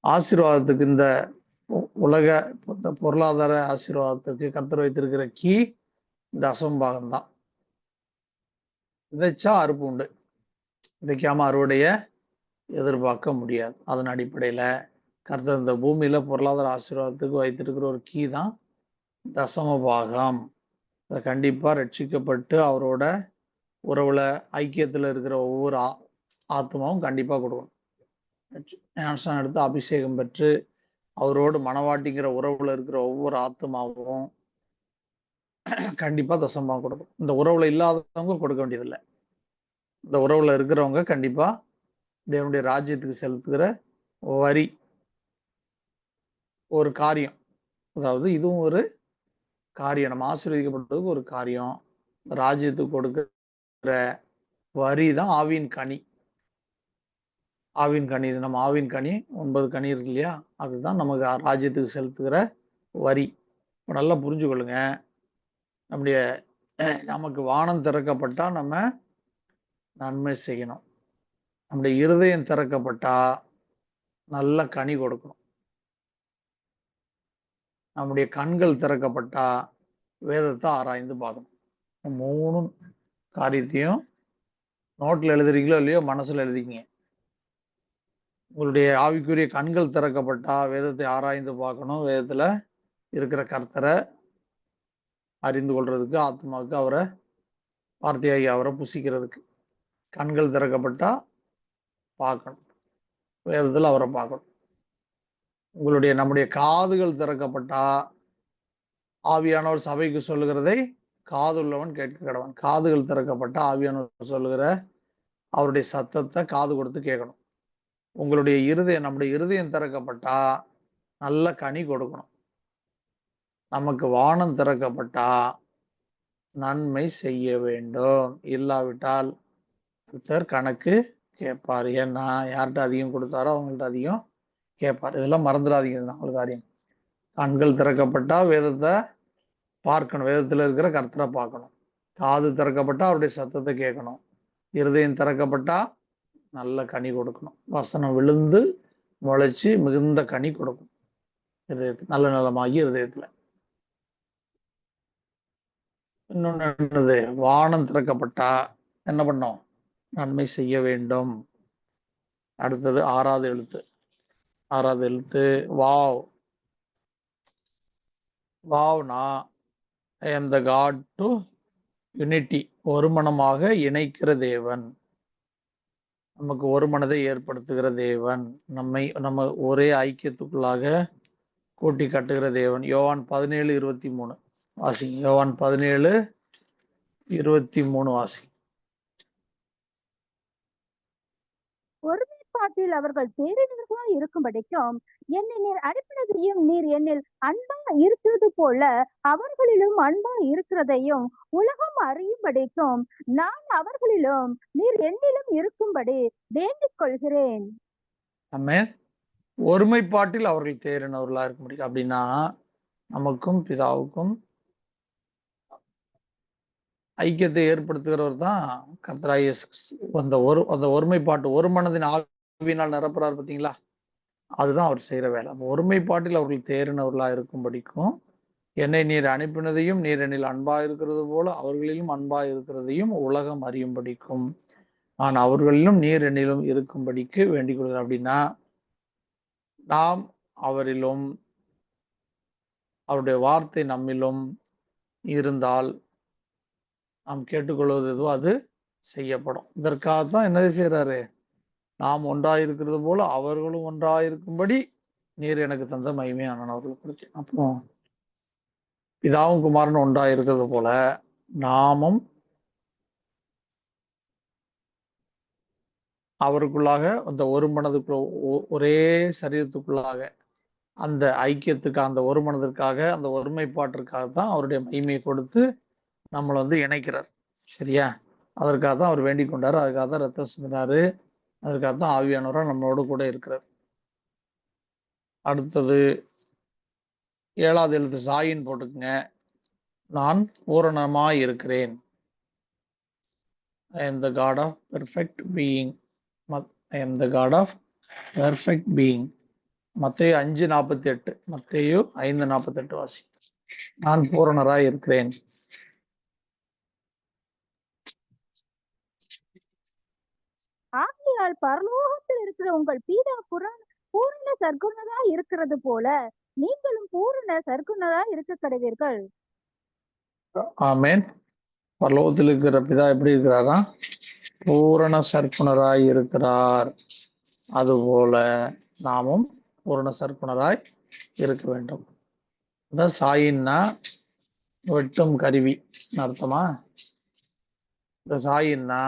[SPEAKER 1] ஆசீர்வாதத்துக்கு, இந்த உலக பொருளாதார ஆசீர்வாதத்துக்கு கர்த்தர் வைத்திருக்கிற கீ தசமபாகம் தான். விதைச்சா அறுப்பு உண்டு, விதைக்காம அறுவடைய எதிர்பார்க்க முடியாது. அதன் அடிப்படையில கர்த்தர் இந்த பூமியில பொருளாதார ஆசீர்வாதத்துக்கு வைத்திருக்கிற ஒரு கீ தான் தசமபாகம். அதை கண்டிப்பா ரட்சிக்கப்பட்டு அவரோட உறவுல ஐக்கியத்துல இருக்கிற ஒவ்வொரு ஆத்மாவும் கண்டிப்பா கொடுக்கணும். ஞானஸ்நானம் எடுத்து அபிஷேகம் பெற்று அவரோடு மனவாட்டிங்கிற உறவுல இருக்கிற ஒவ்வொரு ஆத்மாவும் கண்டிப்பா தசமபாகம் கொடுக்கணும். இந்த உறவுல இல்லாதவங்க கொடுக்க வேண்டியதில்லை, இந்த உறவுல இருக்கிறவங்க கண்டிப்பா தேவனுடைய ராஜ்யத்துக்கு செலுத்துகிற வரி, ஒரு காரியம். அதாவது இதுவும் ஒரு காரியம், நம்ம ஆசீர்வதிக்கப்பட்டதுக்கு ஒரு காரியம். ராஜ்யத்துக்கு கொடுக்கிற வரி தான் ஆவியின் கனி. ஆவின் கனி, இது நம்ம ஆவின் கனி 9 கனி இருக்கு இல்லையா, அதுதான் நமக்கு ராஜ்யத்துக்கு செலுத்துகிற வரி. இப்ப நல்லா புரிஞ்சுக்கொள்ளுங்க, நம்முடைய நமக்கு வானம் திறக்கப்பட்டா நம்ம நன்மை செய்யணும். நம்முடைய இருதயம் திறக்கப்பட்டா நல்ல கனி கொடுக்கணும். நம்முடைய கண்கள் திறக்கப்பட்டா வேதத்தை ஆராய்ந்து பார்க்கணும். 3 காரியத்தையும் நோட்ல எழுதுறீங்களோ இல்லையோ, மனசுல எழுதிக்கிங்க. உங்களுடைய ஆவிக்குரிய கண்கள் திறக்கப்பட்டா வேதத்தை ஆராய்ந்து பார்க்கணும். வேதத்துல இருக்கிற கர்த்தரை அறிந்து கொள்றதுக்கு, ஆத்மாவுக்கு அவரை, வார்த்தையாகி அவரை புசிக்கிறதுக்கு. கண்கள் திறக்கப்பட்டா பார்க்கணும், வேதத்துல அவரை பார்க்கணும். நம்முடைய காதுகள் திறக்கப்பட்டா ஆவியானவர் சபைக்கு சொல்லுகிறதை காதுள்ளவன் கேட்க கடவன். காதுகள் திறக்கப்பட்டா ஆவியானவர் சொல்லுகிற அவருடைய சத்தத்தை காது கொடுத்து கேட்கணும். நம்முடைய இருதயம் திறக்கப்பட்டா நல்ல கனி கொடுக்கணும். நமக்கு வானம் திறக்கப்பட்டா நன்மை செய்ய வேண்டும். இல்லாவிட்டால் கர்த்தர் கணக்கு கேட்பார். ஏன்னா யார்கிட்ட அதிகம் கொடுத்தாரோ அவங்கள்ட்ட அதிகம் கேட்பார். இதெல்லாம் மறந்துடாதீங்க. 4 காரியம். கண்கள் திறக்கப்பட்டா வேதத்தை பார்க்கணும், வேதத்துல இருக்கிற கர்த்தரை பார்க்கணும். காது திறக்கப்பட்டா அவருடைய சத்தத்தை கேட்கணும். இருதயம் திறக்கப்பட்டா நல்ல கனி கொடுக்கணும். வசனம் விழுந்து முளைச்சு மிகுந்த கனி கொடுக்கும் இருதயத்துல, நல்ல நலமாகி இருதயத்துல. இன்னொன்னு என்னது? வானம் திறக்கப்பட்டா என்ன பண்ணோம்? நன்மை செய்ய வேண்டும். அடுத்தது 6வது எழுத்து. 6வது எழுத்து வாவ். வாவ்னா I am the God to unity. ஒருமனமாக இணைக்கிற தேவன், நமக்கு ஒரு மனதை ஏற்படுத்துகிற தேவன், நம்ம ஒரே ஐக்கியத்துக்குள்ளாக கூட்டி கட்டுகிற தேவன். யோவான் 17:23 வாசிங்க. யோவான் 17:23 வாசி.
[SPEAKER 3] ஒருமைப்பாட்டில் அவர்கள் தேறினவர்களாய் இருக்கும்படிக்கும் என்னை நீர் அனுப்பினதையும் நீர் என்னில் அன்பா இருக்கிறது போல அவர்களிலும் அன்பா இருக்கிறதையும் உலகம் அறியும்படிக்கும் நான் அவர்களிலும் நீர் என்னிலும் இருக்கும்படி வேண்டிக் கொள்கிறேன்.
[SPEAKER 1] ஆமென். ஒருமைப்பாட்டில் அவர்கள் தேறினவர்களா இருக்க முடியும். அப்படின்னா நமக்கும் பிதாவுக்கும் ஐக்கியத்தை ஏற்படுத்துகிறவர் தான் கர்த்தராகிய இயேசு கிறிஸ்து. அந்த ஒருமைப்பாட்டு, ஒரு மனதின் ஆவியினால் நிரப்புறார் பார்த்தீங்களா, அதுதான் அவர் செய்யற வேலை. ஒருமைப்பாட்டில் அவர்கள் தேறினவர்களா இருக்கும்படிக்கும் என்னை நீர் அனுப்பினதையும் நீர் என்னில் அன்பா இருக்கிறது போல அவர்களிலும் அன்பா இருக்கிறதையும் உலகம் அறியும்படிக்கும் நான் அவர்களிலும் நீர் என்னிலும் இருக்கும்படிக்கு வேண்டிக் கொள்கிறேன். அப்படின்னா நாம் அவரிலும் அவருடைய வார்த்தை நம்மிலும் இருந்தால் நாம் கேட்டுக்கொள்வது எதுவோ அது செய்யப்படும். இதற்காகத்தான் என்னது செய்யறாரு? நாம் ஒன்றாயிருக்கிறது போல அவர்களும் ஒன்றாயிருக்கும்படி நீர் எனக்கு தந்த மகிமையானவர்கள் குறிச்சு. அப்போ பிதாவும் குமாரனும் ஒன்றாயிருக்கிறது போல நாமும் அவருக்குள்ளாக அந்த ஒரு மனதுக்குள்ள, ஒரே சரீரத்துக்குள்ளாக அந்த ஐக்கியத்துக்கு, அந்த ஒரு மனதிற்காக, அந்த ஒருமைப்பாட்டிற்காக தான் அவருடைய மகிமையை கொடுத்து நம்மளை இணைக்கிறார். சரியா? அதற்காக தான் அவர் வேண்டிக் கொண்டாரு. அதுக்காக தான் ரத்தம் சிந்தினாரு. அதுக்காக தான் ஆவியானவரா நம்மளோட கூட இருக்கிறார். அடுத்தது 7வது எழுத்து சாயின் போட்டுக்குங்க. நான் பூரணமாய் இருக்கிறேன். I am the God of perfect being. I am the God of perfect being. மத்தேயு 5:48. மத்தேயு 5:48 வாசி. நான் பூரணராய் இருக்கிறேன்.
[SPEAKER 3] ஆகையால் பரலோகத்தில் இருக்கிற உங்கள் பிதா பூரண சர்க்குணரா இருக்கிறது போல நீங்களும் பூரண சர்க்குணரா இருக்க கடவீர்கள்.
[SPEAKER 1] ஆமென். பரலோகத்தில் இருக்கிற பிதா எப்படி இருக்கிறாரா? பூரண சர்க்குணராய் இருக்கிறார். அதுபோல நாமும் பூரண சர்க்குணராய் இருக்க வேண்டும். அதான் சாயின்னா வெட்டும் கருவி அர்த்தமா? இந்த சாயின்னா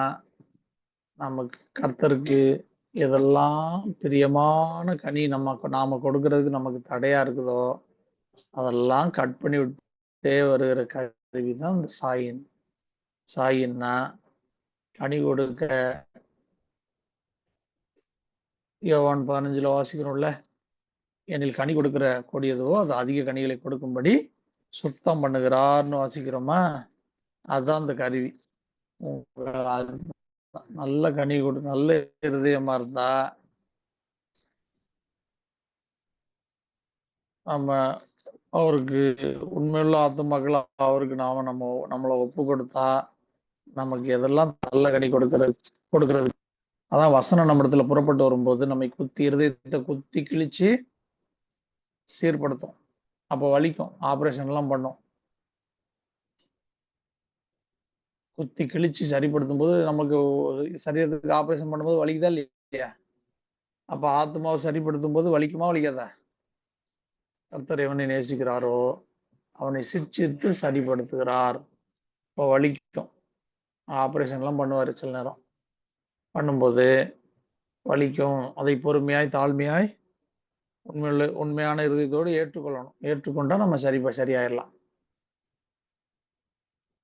[SPEAKER 1] நமக்கு கர்த்தருக்கு எதெல்லாம் பிரியமான கனி நாம கொடுக்கறதுக்கு நமக்கு தடையா இருக்குதோ அதெல்லாம் கட் பண்ணி விட்டே வருகிற கருவி தான் இந்த சாயின். சாயின்னா கனி கொடுக்க யோவான் 15 வாசிக்கிறோம்ல, எனில் கனி கொடுக்கிற கொடியதுவோ அது அதிக கனிகளை கொடுக்கும்படி சுத்தம் பண்ணுகிறார்னு வாசிக்கிறோமா. அதுதான் அந்த கருவி. நல்ல கனி கொடு, நல்ல இருதயமா இருந்தா நம்ம அவருக்கு உண்மையுள்ள ஆத்துமாக்கள் அவருக்கு நம்மளை ஒப்பு கொடுத்தா நமக்கு எதெல்லாம் நல்ல கனி கொடுக்கிறது. அதான் வசனம் நம்ம இடத்துல புறப்பட்டு வரும்போது நம்மை இருதயத்தை குத்தி கிழிச்சு சீர்படுத்தும். அப்போ வலிக்கும், ஆபரேஷன் எல்லாம் பண்ணும். குத்தி கிழிச்சு சரிப்படுத்தும் போது நமக்கு சரீரத்துக்கு ஆபரேஷன் பண்ணும்போது வலிக்குதா இல்லையா? அப்ப ஆத்மாவை சரிப்படுத்தும் போது வலிக்குமா வலிக்காதா? கர்த்தர் எவனை நேசிக்கிறாரோ அவனை சிக்ஷித்து சரிப்படுத்துகிறார். இப்போ வலிக்கும், ஆபரேஷன் எல்லாம் பண்ணுவாரு சில நேரம். பண்ணும்போது வலிக்கும். அதை பொறுமையாய் தாழ்மையாய் உண்மையான இருதயத்தோடு ஏற்றுக்கொள்ளணும். ஏற்றுக்கொண்டா நம்ம சரியாயிடலாம்.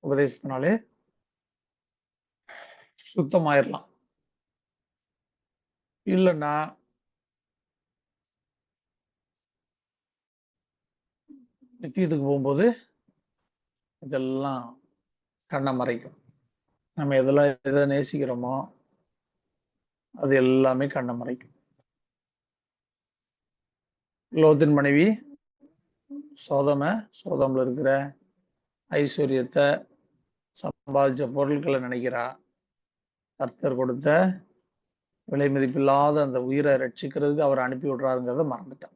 [SPEAKER 1] உபதேசத்தினாலே சுத்தமாயிடலாம். இல்லைன்னா நித்தியத்துக்கு போகும்போது இதெல்லாம் கண்ணை மறைக்கும். நம்ம எதை நேசிக்கிறோமோ அது எல்லாமே கண்ணை மறைக்கும். லோத்தின் மனைவி சோதம்ல இருக்கிற ஐஸ்வர்யத்தை, சம்பாதிச்ச பொருட்களை நினைக்கிறா. கர்த்தர் கொடுத்த விலை மதிப்பில்லாத அந்த உயிரை ரட்சிக்கிறதுக்கு அவர் அனுப்பி விடுறாருங்கிறத மறந்துட்டான்.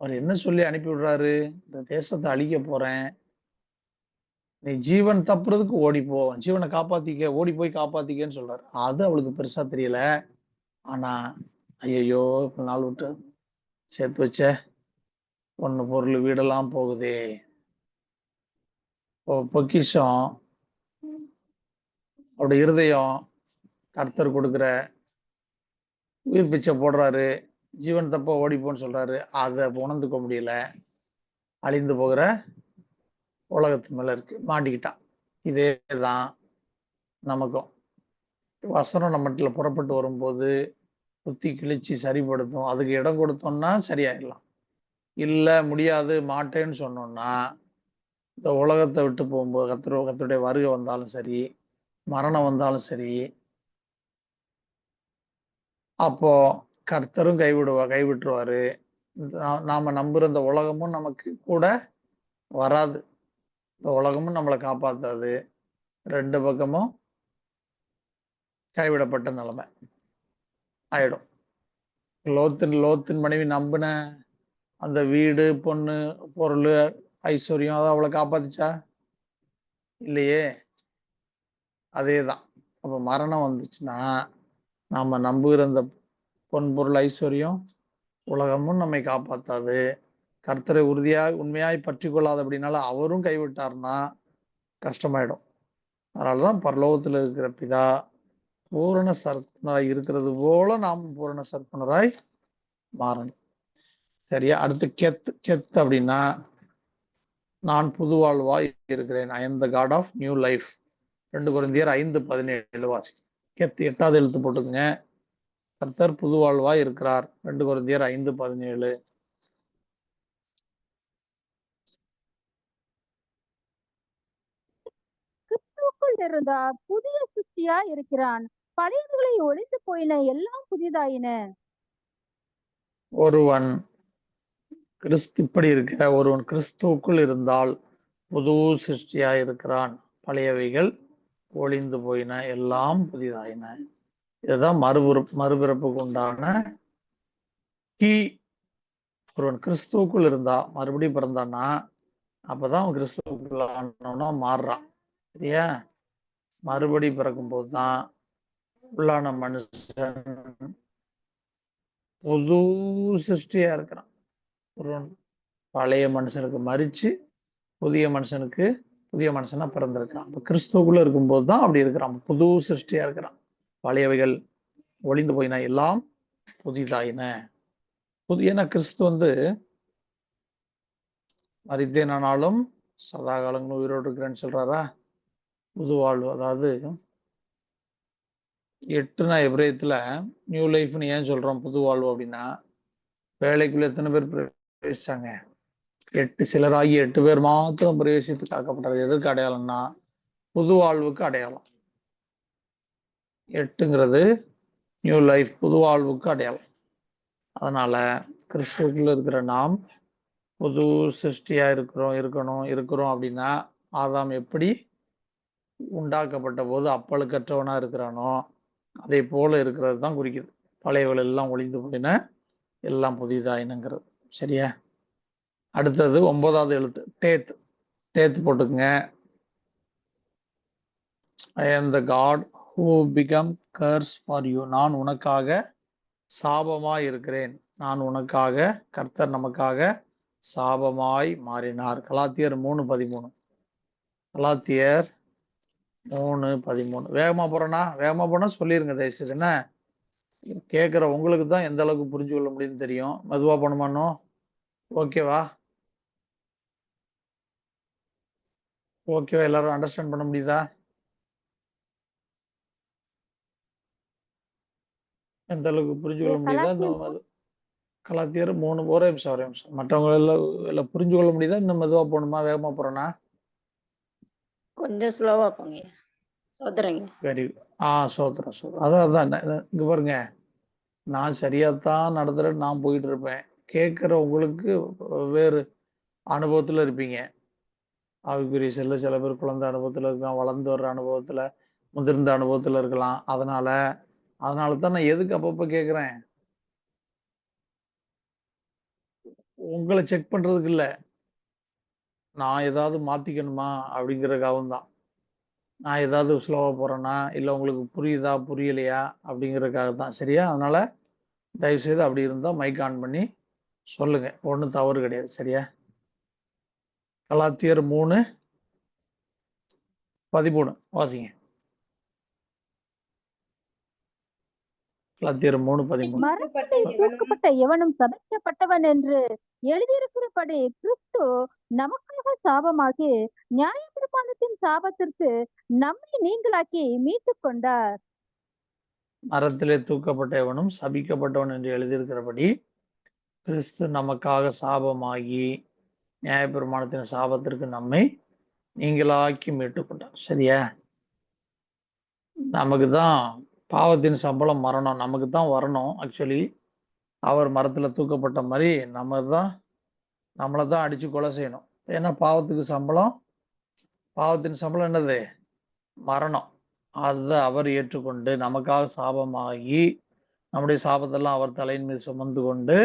[SPEAKER 1] அவர் என்ன சொல்லி அனுப்பி விடுறாரு? இந்த தேசத்தை அழிக்க போறேன், நீ ஜீவன் தப்புறதுக்கு ஓடிப்போ, ஜீவனை காப்பாத்திக்க, ஓடி போய் காப்பாத்திக்கன்னு சொல்றாரு. அது அவளுக்கு பெருசா தெரியல. ஆனா ஐயோ இப்ப நாள் விட்டு சேர்த்து வச்ச பொண்ணு பொருள் வீடெல்லாம் போகுதே. பொக்கிஷம் அவருடைய இருதயம் கர்த்தர் கொடுக்கிற உயிர் பிச்சை போடுறாரு, ஜீவன் தப்ப ஓடிப்போன்னு சொல்றாரு. அதை உணர்ந்துக்க முடியல. அழிந்து போகிற உலகத்து மேல இருக்கு, மாட்டிக்கிட்டான். இதேதான் நமக்கும். வசனம் நம்மகிட்ட புறப்பட்டு வரும்போது குத்தி கிழிச்சு சரிப்படுத்தும். அதுக்கு இடம் கொடுத்தோம்னா சரியாயிடலாம். இல்ல முடியாது மாட்டேன்னு சொன்னோம்னா இந்த உலகத்தை விட்டு போகும்போது கர்த்தருடைய வருகை வந்தாலும் சரி, மரணம் வந்தாலும் சரி, அப்போ கர்த்தரும் கைவிட்டுருவாரு. நாம நம்புற இந்த உலகமும் நமக்கு கூட வராது. இந்த உலகமும் நம்மளை காப்பாத்தாது. ரெண்டு பக்கமும் கைவிடப்பட்ட நிலைமை ஆயிடும். லோத்தின் மனைவி நம்பின அந்த வீடு, பொண்ணு, பொருள், ஐஸ்வர்யம் அதை அவளை காப்பாத்துச்சா? இல்லையே. அதேதான். அப்ப மரணம் வந்துச்சுன்னா நாம நம்புகிற இந்த பொன், பொருள், ஐஸ்வர்யம், உலகமும் நம்மை காப்பாத்தாது. கர்த்தரை உண்மையாய் பற்றி கொள்ளாத அப்படின்னால அவரும் கைவிட்டார்னா கஷ்டமாயிடும். அதனாலதான் பரலோகத்தில் இருக்கிற பிதா பூரண சர்ப்பனராய் இருக்கிறது போல நாம் பூரண சர்ப்பனராய் மாறணும். சரியா? அடுத்து கெத் அப்படின்னா நான் புது வாழ்வாய் இருக்கிறேன். I am the God of new life. 2 கொரிந்தியர் 5:17 வாசி. கெத் 8வது எழுத்து போட்டுக்குங்க. கர்த்தர் புது வாழ்வாய் இருக்கிறார். 2 கொரிந்தியர் 5:17.
[SPEAKER 3] கிறிஸ்துவுக்குள் இருந்தா புதிய சிருஷ்டியா இருக்கிறான், பழையவைகளை ஒளிந்து போயின, எல்லாம் புதிதாயின.
[SPEAKER 1] ஒருவன் இப்படி இருக்க ஒருவன் கிறிஸ்துவுக்குள் இருந்தால் புது சிருஷ்டியா இருக்கிறான், பழையவைகள் ஒளிந்து போயின, எல்லாம் புதிதாயின. இதுதான் மறுபிறப்புக்கு உண்டான கீ. ஒருவன் கிறிஸ்துவுக்குள் இருந்தா, மறுபடியும் பிறந்தான்னா, அப்பதான் அவன் கிறிஸ்துவுக்குள்ளானவனா மாறுறான். சரியா? மறுபடி பிறக்கும் போதுதான் உள்ளான மனுஷன் புது சிருஷ்டியா இருக்கிறான். ஒருவன் பழைய மனுஷனுக்கு மறிச்சு புதிய மனுஷனா பிறந்திருக்கிறான். இப்ப கிறிஸ்துவுக்குள்ள இருக்கும்போது தான் அப்படி இருக்கிறான், புது சிருஷ்டியா இருக்கிறான். பழையவைகள் ஒளிந்து போயின, எல்லாம் புதிதாயின. ஏன்னா கிறிஸ்து மரித்தேனானாலும் சதா காலங்களும் உயிரோடு இருக்கிறேன்னு சொல்றாரா? புது வாழ்வு, அதாவது 8 எபிரேயத்துல நியூ லைஃப்னு ஏன் சொல்றோம் புது வாழ்வு அப்படின்னா, வேலைக்குள்ள எத்தனை பேர் பிரவேசிச்சாங்க? 8 சிலராகி 8 பேர் மாத்திரம் பிரவேசித்து காக்கப்பட்டது. எதற்கு அடையாளம்னா புது வாழ்வுக்கு அடையாளம். 8ங்கிறது நியூ லைஃப், புது வாழ்வுக்கு அடையாளம். அதனால கிறிஸ்துவுக்குள்ள இருக்கிற நாம் புது சிருஷ்டியா இருக்கிறோம் அப்படின்னா, ஆதாம் எப்படி உண்டாக்கப்பட்ட போது அப்பழுக்கற்றவனா இருக்கிறானோ அதே போல இருக்கிறது தான் குறிக்குது. பழையவள் எல்லாம் ஒளிந்து போயின, எல்லாம் புதிதாயினுங்கிறது. சரியா? அடுத்தது 9வது எழுத்து டேத் போட்டுக்குங்க. I am the God who become curse for you. நான் உனக்காக சாபமாய் இருக்கிறேன். நான் உனக்காக, கர்த்தர் நமக்காக சாபமாய் மாறினார். கலாத்தியர் 3:13. கலாத்தியர் 3:13. வேகமா போனா சொல்லிருங்க தயவுசெய்து. என்ன கேட்கிற உங்களுக்கு தான் எந்த அளவுக்கு புரிஞ்சு கொள்ள முடியும்னு தெரியும். மெதுவா பண்ணுமானோ? ஓகேவா? எல்லாரும் அண்டர்ஸ்டாண்ட் பண்ண முடியுதா? எந்த அளவுக்கு புரிஞ்சு கொள்ள முடியுதா? கலாத்தியர் 3 ஒரே நிமிஷம். மற்றவங்க எல்லாம் புரிஞ்சு கொள்ள முடியுதா? இன்னும் மெதுவா போகணுமா, வேகமா போறேன்னா?
[SPEAKER 4] கொஞ்சம் ஸ்லோவா போங்க. சோதரங்க.
[SPEAKER 1] வெரி சோதரம். அதான் இங்க பாருங்க, நான் சரியாத்தான் நடத்துறேன்னு நான் போயிட்டு இருப்பேன். கேட்கிற உங்களுக்கு வேறு அனுபவத்துல இருப்பீங்க. ஆவிக்குரிய சில பேர் குழந்தை அனுபவத்துல இருக்கலாம், வளர்ந்து வர்ற அனுபவத்துல, முதிர்ந்த அனுபவத்துல இருக்கலாம். அதனால தான் நான் எதுக்கு அப்பப்ப கேட்கிறேன், உங்களை செக் பண்றதுக்கு இல்ல, நான் ஏதாவது மாத்திக்கணுமா அப்படிங்கறதுக்காகவும் தான். நான் ஏதாவது ஸ்லோவா போறேன்னா, இல்ல உங்களுக்கு புரியுதா புரியலையா அப்படிங்கறதுக்காக தான். சரியா? அதனால தயவு செய்து அப்படி இருந்தா மைக் ஆன் பண்ணி சொல்லுங்க, ஒண்ணும் தவறு கிடையாது. சரியா? கலாத்தியர் 3:13 வாசிங்க. கலாத்தியர் 3:13.
[SPEAKER 3] மரத்தில் தூக்கப்பட்ட எவனும் சபிக்கப்பட்டவன் என்று எழுதியிருக்கிறபடி கிறிஸ்து நமக்காக சாபமாகி நியாயப்பிரமாணத்தின் சாபத்திற்கு நம்மை நீங்களாக்கி மீட்டுக் கொண்டார்.
[SPEAKER 1] மரத்திலே தூக்கப்பட்ட எவனும் சபிக்கப்பட்டவன் என்று எழுதியிருக்கிறபடி கிறிஸ்து நமக்காக சாபமாகி நியாயப்பிரமாணத்தின் சாபத்திற்கு நம்மை நீங்களாக்கி மீட்டுக் கொண்டார். சரியா? நமக்கு தான் பாவத்தின் சம்பளம் மரணம், நமக்கு தான் வரணும். ஆக்சுவலி அவர் மரத்துல தூக்கப்பட்ட மாதிரி நம்மளை தான் அடிச்சு கொலை செய்யணும். ஏன்னா பாவத்தின் சம்பளம் என்னது? மரணம். அதை அவர் ஏற்றுக்கொண்டு நமக்காக சாபமாகி நம்முடைய சாபத்தெல்லாம் அவர் தலையின் மீது சுமந்து கொண்டு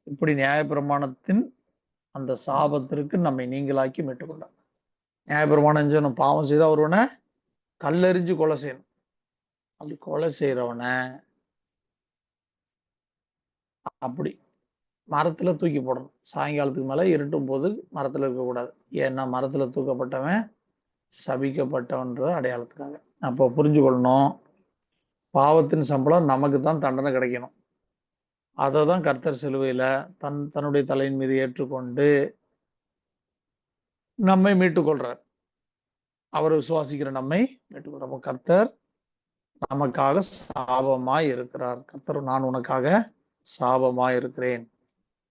[SPEAKER 1] இப்படி நியாயப்பிரமாணத்தின் அந்த சாபத்திற்கு நம்மை நீங்களாக்கி மீட்டுக்கொண்டார். நியாயப்பிரமாணம் செய்யணும், பாவம் செய்தா ஒருவனை கல்லெறிஞ்சு கொலை செய்யணும். அப்படி கொலை செய்யறவனை அப்படி மரத்துல தூக்கி போடணும். சாயங்காலத்துக்கு மேல இருட்டும் போது மரத்துல இருக்கக்கூடாது. ஏன்னா மரத்துல தூக்கப்பட்டவன் சபிக்கப்பட்டவன்ற அடையாளத்துக்காக. அப்போ புரிஞ்சு கொள்ளணும், பாவத்தின் சம்பளம் நமக்கு தான் தண்டனை கிடைக்கணும். அதை தான் கர்த்தர் சிலுவையில தன்னுடைய தலையின் மீது ஏற்றுக்கொண்டு நம்மை மீட்டுக் கொள்றார். அவர் விசுவாசிக்கிற நம்மை மீட்டுக்கொள்றார். கர்த்தர் நமக்காக சாபமாய் இருக்கிறார். கர்த்தர் நான் உனக்காக சாபமாய் இருக்கிறேன்.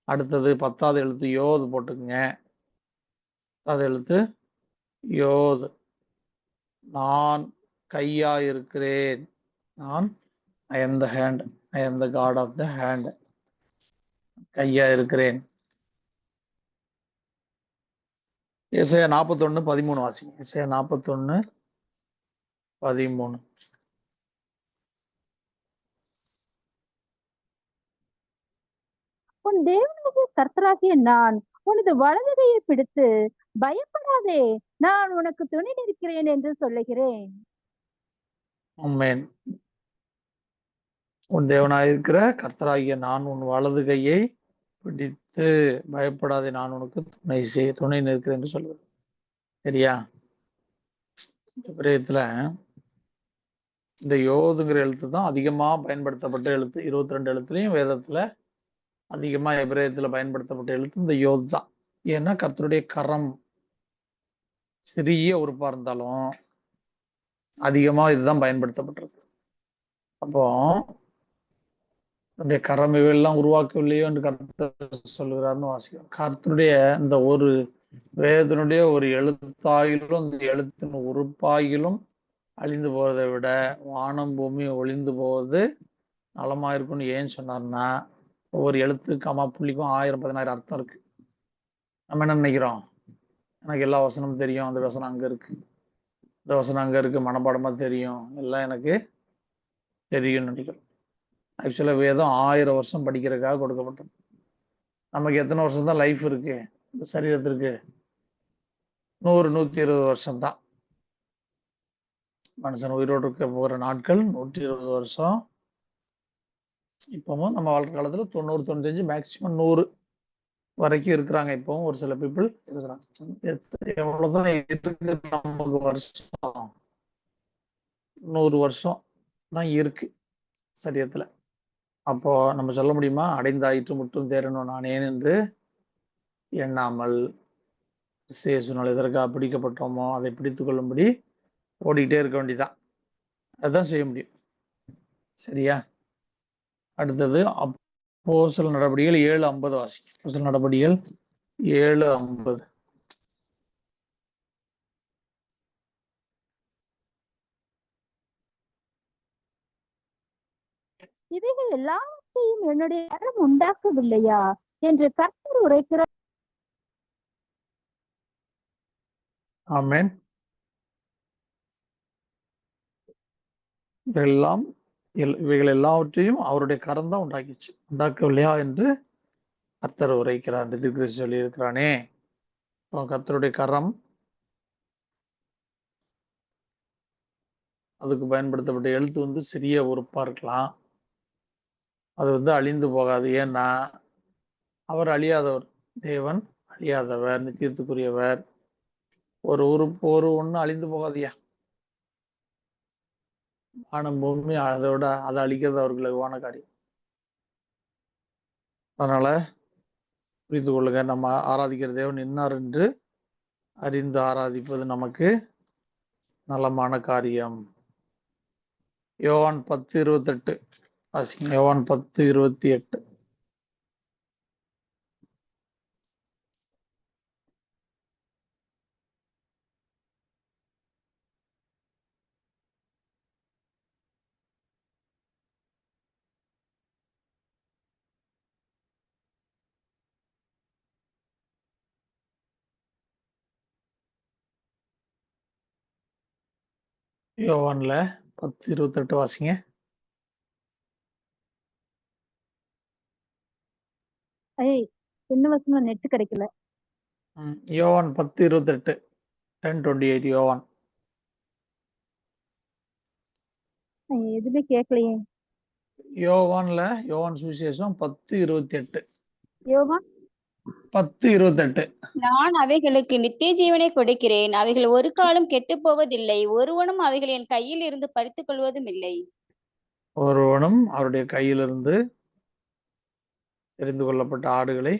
[SPEAKER 1] அடுத்தது 10வது எழுத்து யோது போட்டுக்குங்க. 10வது எழுத்து யோது. நான் கையா இருக்கிறேன். நான் I am the hand. I am the God of the hand. கையா இருக்கிறேன். எசையா 41:13 வாசிங்க. எசையா 41:13.
[SPEAKER 3] உன் தேவனாகிய கர்த்தராகிய நான் உனது வலது கையை பிடித்து பயப்படாதே, நான் உனக்கு துணை நிற்கிறேன் என்று சொல்லுகிறேன்.
[SPEAKER 1] ஆமென். உன் தேவனாயிருக்கிற கர்த்தராகிய நான் உன் வலது கையை பிடித்து பயப்படாதே, நான் உனக்கு துணை நிற்கிறேன் என்று சொல்லுகிறேன். சரியா? எபிரேயத்துல இந்த யோதுங்கிற எழுத்து தான் அதிகமா பயன்படுத்தப்பட்ட எழுத்து. 22 எழுத்துலையும் வேதத்துல அதிகமா எபிரேயத்துல பயன்படுத்தப்பட்ட எழுத்து இந்த யோது தான். ஏன்னா கர்த்தருடைய கரம் சிறிய உறுப்பா இருந்தாலும் அதிகமா இதுதான் பயன்படுத்தப்பட்டிருக்கு. அப்போ தன்னுடைய கரம் இவையெல்லாம் உருவாக்கவில்லையோ என்று கர்த்தர் சொல்லுகிறார்னு வாசிக்கிறோம். கர்த்தருடைய இந்த ஒரு வேதத்தினுடைய ஒரு எழுத்தாயிலும் இந்த எழுத்தின் உறுப்பாயிலும் அழிந்து போவதை விட வானம் பூமி ஒளிந்து போவது நலமா இருக்கும்னு ஏன் சொன்னார்னா, ஒவ்வொரு எழுத்து கமா புள்ளிக்கும் 1000 10,000 அர்த்தம் இருக்கு. நம்ம என்ன நினைக்கிறோம், எனக்கு எல்லா வசனமும் தெரியும், அந்த வசனம் அங்க இருக்கு, இந்த வசனம் அங்க இருக்கு, மனப்பாடமா தெரியும், எல்லாம் எனக்கு தெரியும்னு நினைக்கிறோம். ஆக்சுவலா வேதம் 1000 வருஷம் படிக்கிறதுக்காக கொடுக்கப்பட்டது. நமக்கு எத்தனை வருஷம் தான் லைஃப் இருக்கு இந்த சரீரத்திற்கு? 100 120 வருஷம் தான். மனுஷன் உயிரோடு இருக்க போகிற நாட்கள் 120 வருஷம். இப்பவும் நம்ம வாழ்ற காலத்துல 90 95 மேக்சிமம் 100 வரைக்கும் இருக்கிறாங்க. இப்பவும் ஒரு சில பீப்புள் இருக்கிறாங்க. எவ்வளவுதான் இருக்கு நமக்கு வருஷம்? 100 வருஷம் தான் இருக்கு சரீரத்துல. அப்போ நம்ம சொல்ல முடியுமா, அடைந்தாயிற்று முற்றும் தேரணும் நானேன் என்று எண்ணாமல் சேசுனால் எதற்காக பிடிக்கப்பட்டோமோ அதை பிடித்துக் கொள்ளும்படி ஓடிக்கிட்டே இருக்க வேண்டியதான். அதுதான் செய்ய முடியும். சரியா? அடுத்தது அப்போஸ்தலர் நடபடிகள் 7:50 வாசி. அப்போஸ்தலர் நடபடிகள் 7:50.
[SPEAKER 3] இவைகள் எல்லாவற்றையும் என்னுடைய கரம் உண்டாக்கவில்லையா என்று கர்த்தர் உரைக்கிறார்.
[SPEAKER 1] ஆமென். இவைகள் எல்லாவற்றையும் அவருடைய கரம் தான் உண்டாக்கிச்சு. உண்டாக்கவில்லையா என்று கர்த்தர் உரைக்கிறார் என்று சொல்லி இருக்கிறானே. கர்த்தருடைய கரம் அதுக்கு பயன்படுத்தப்பட்ட எழுத்து சிறிய உறுப்பா இருக்கலாம். அது அழிந்து போகாது. ஏன்னா அவர் அழியாதவர். தேவன் அழியாதவர், நித்தியத்துக்குரியவர். ஒரு உறுப்பு ஒண்ணு அழிந்து போகாதியா. வானம் பூமி அதோட அதை அழிக்கிறது அவருக்கு லகுவான காரியம். அதனால புரிந்து கொள்ளுங்க, நம்ம ஆராதிக்கிற தேவன் இன்னார் என்று அறிந்து ஆராதிப்பது நமக்கு நலமான காரியம். யோவான் 10:28 வாசிங்க. யோவான் 10:28. யோவான்ல 10:28 வாசிங்க.
[SPEAKER 3] என்ன வசனம் நெட் கிடைக்கல.
[SPEAKER 1] யோவான் 10:28 10:28 யோவான்.
[SPEAKER 3] எதுவுமே கேட்கலையே.
[SPEAKER 1] யோவான் சுவிசேஷம் 10:28.
[SPEAKER 3] யோவான்
[SPEAKER 1] 10:28.
[SPEAKER 4] நான் அவைகளுக்கு நித்திய ஜீவனை கொடுக்கிறேன், அவைகள் ஒரு காலம் கெட்டு போவதில்லை, ஒருவனும் அவைகள் என் கையில் இருந்து பறித்துக் கொள்வதும் இல்லை.
[SPEAKER 1] ஒருவனும் அவருடைய கையிலிருந்து தெரிந்து கொள்ளப்பட்ட ஆடுகளை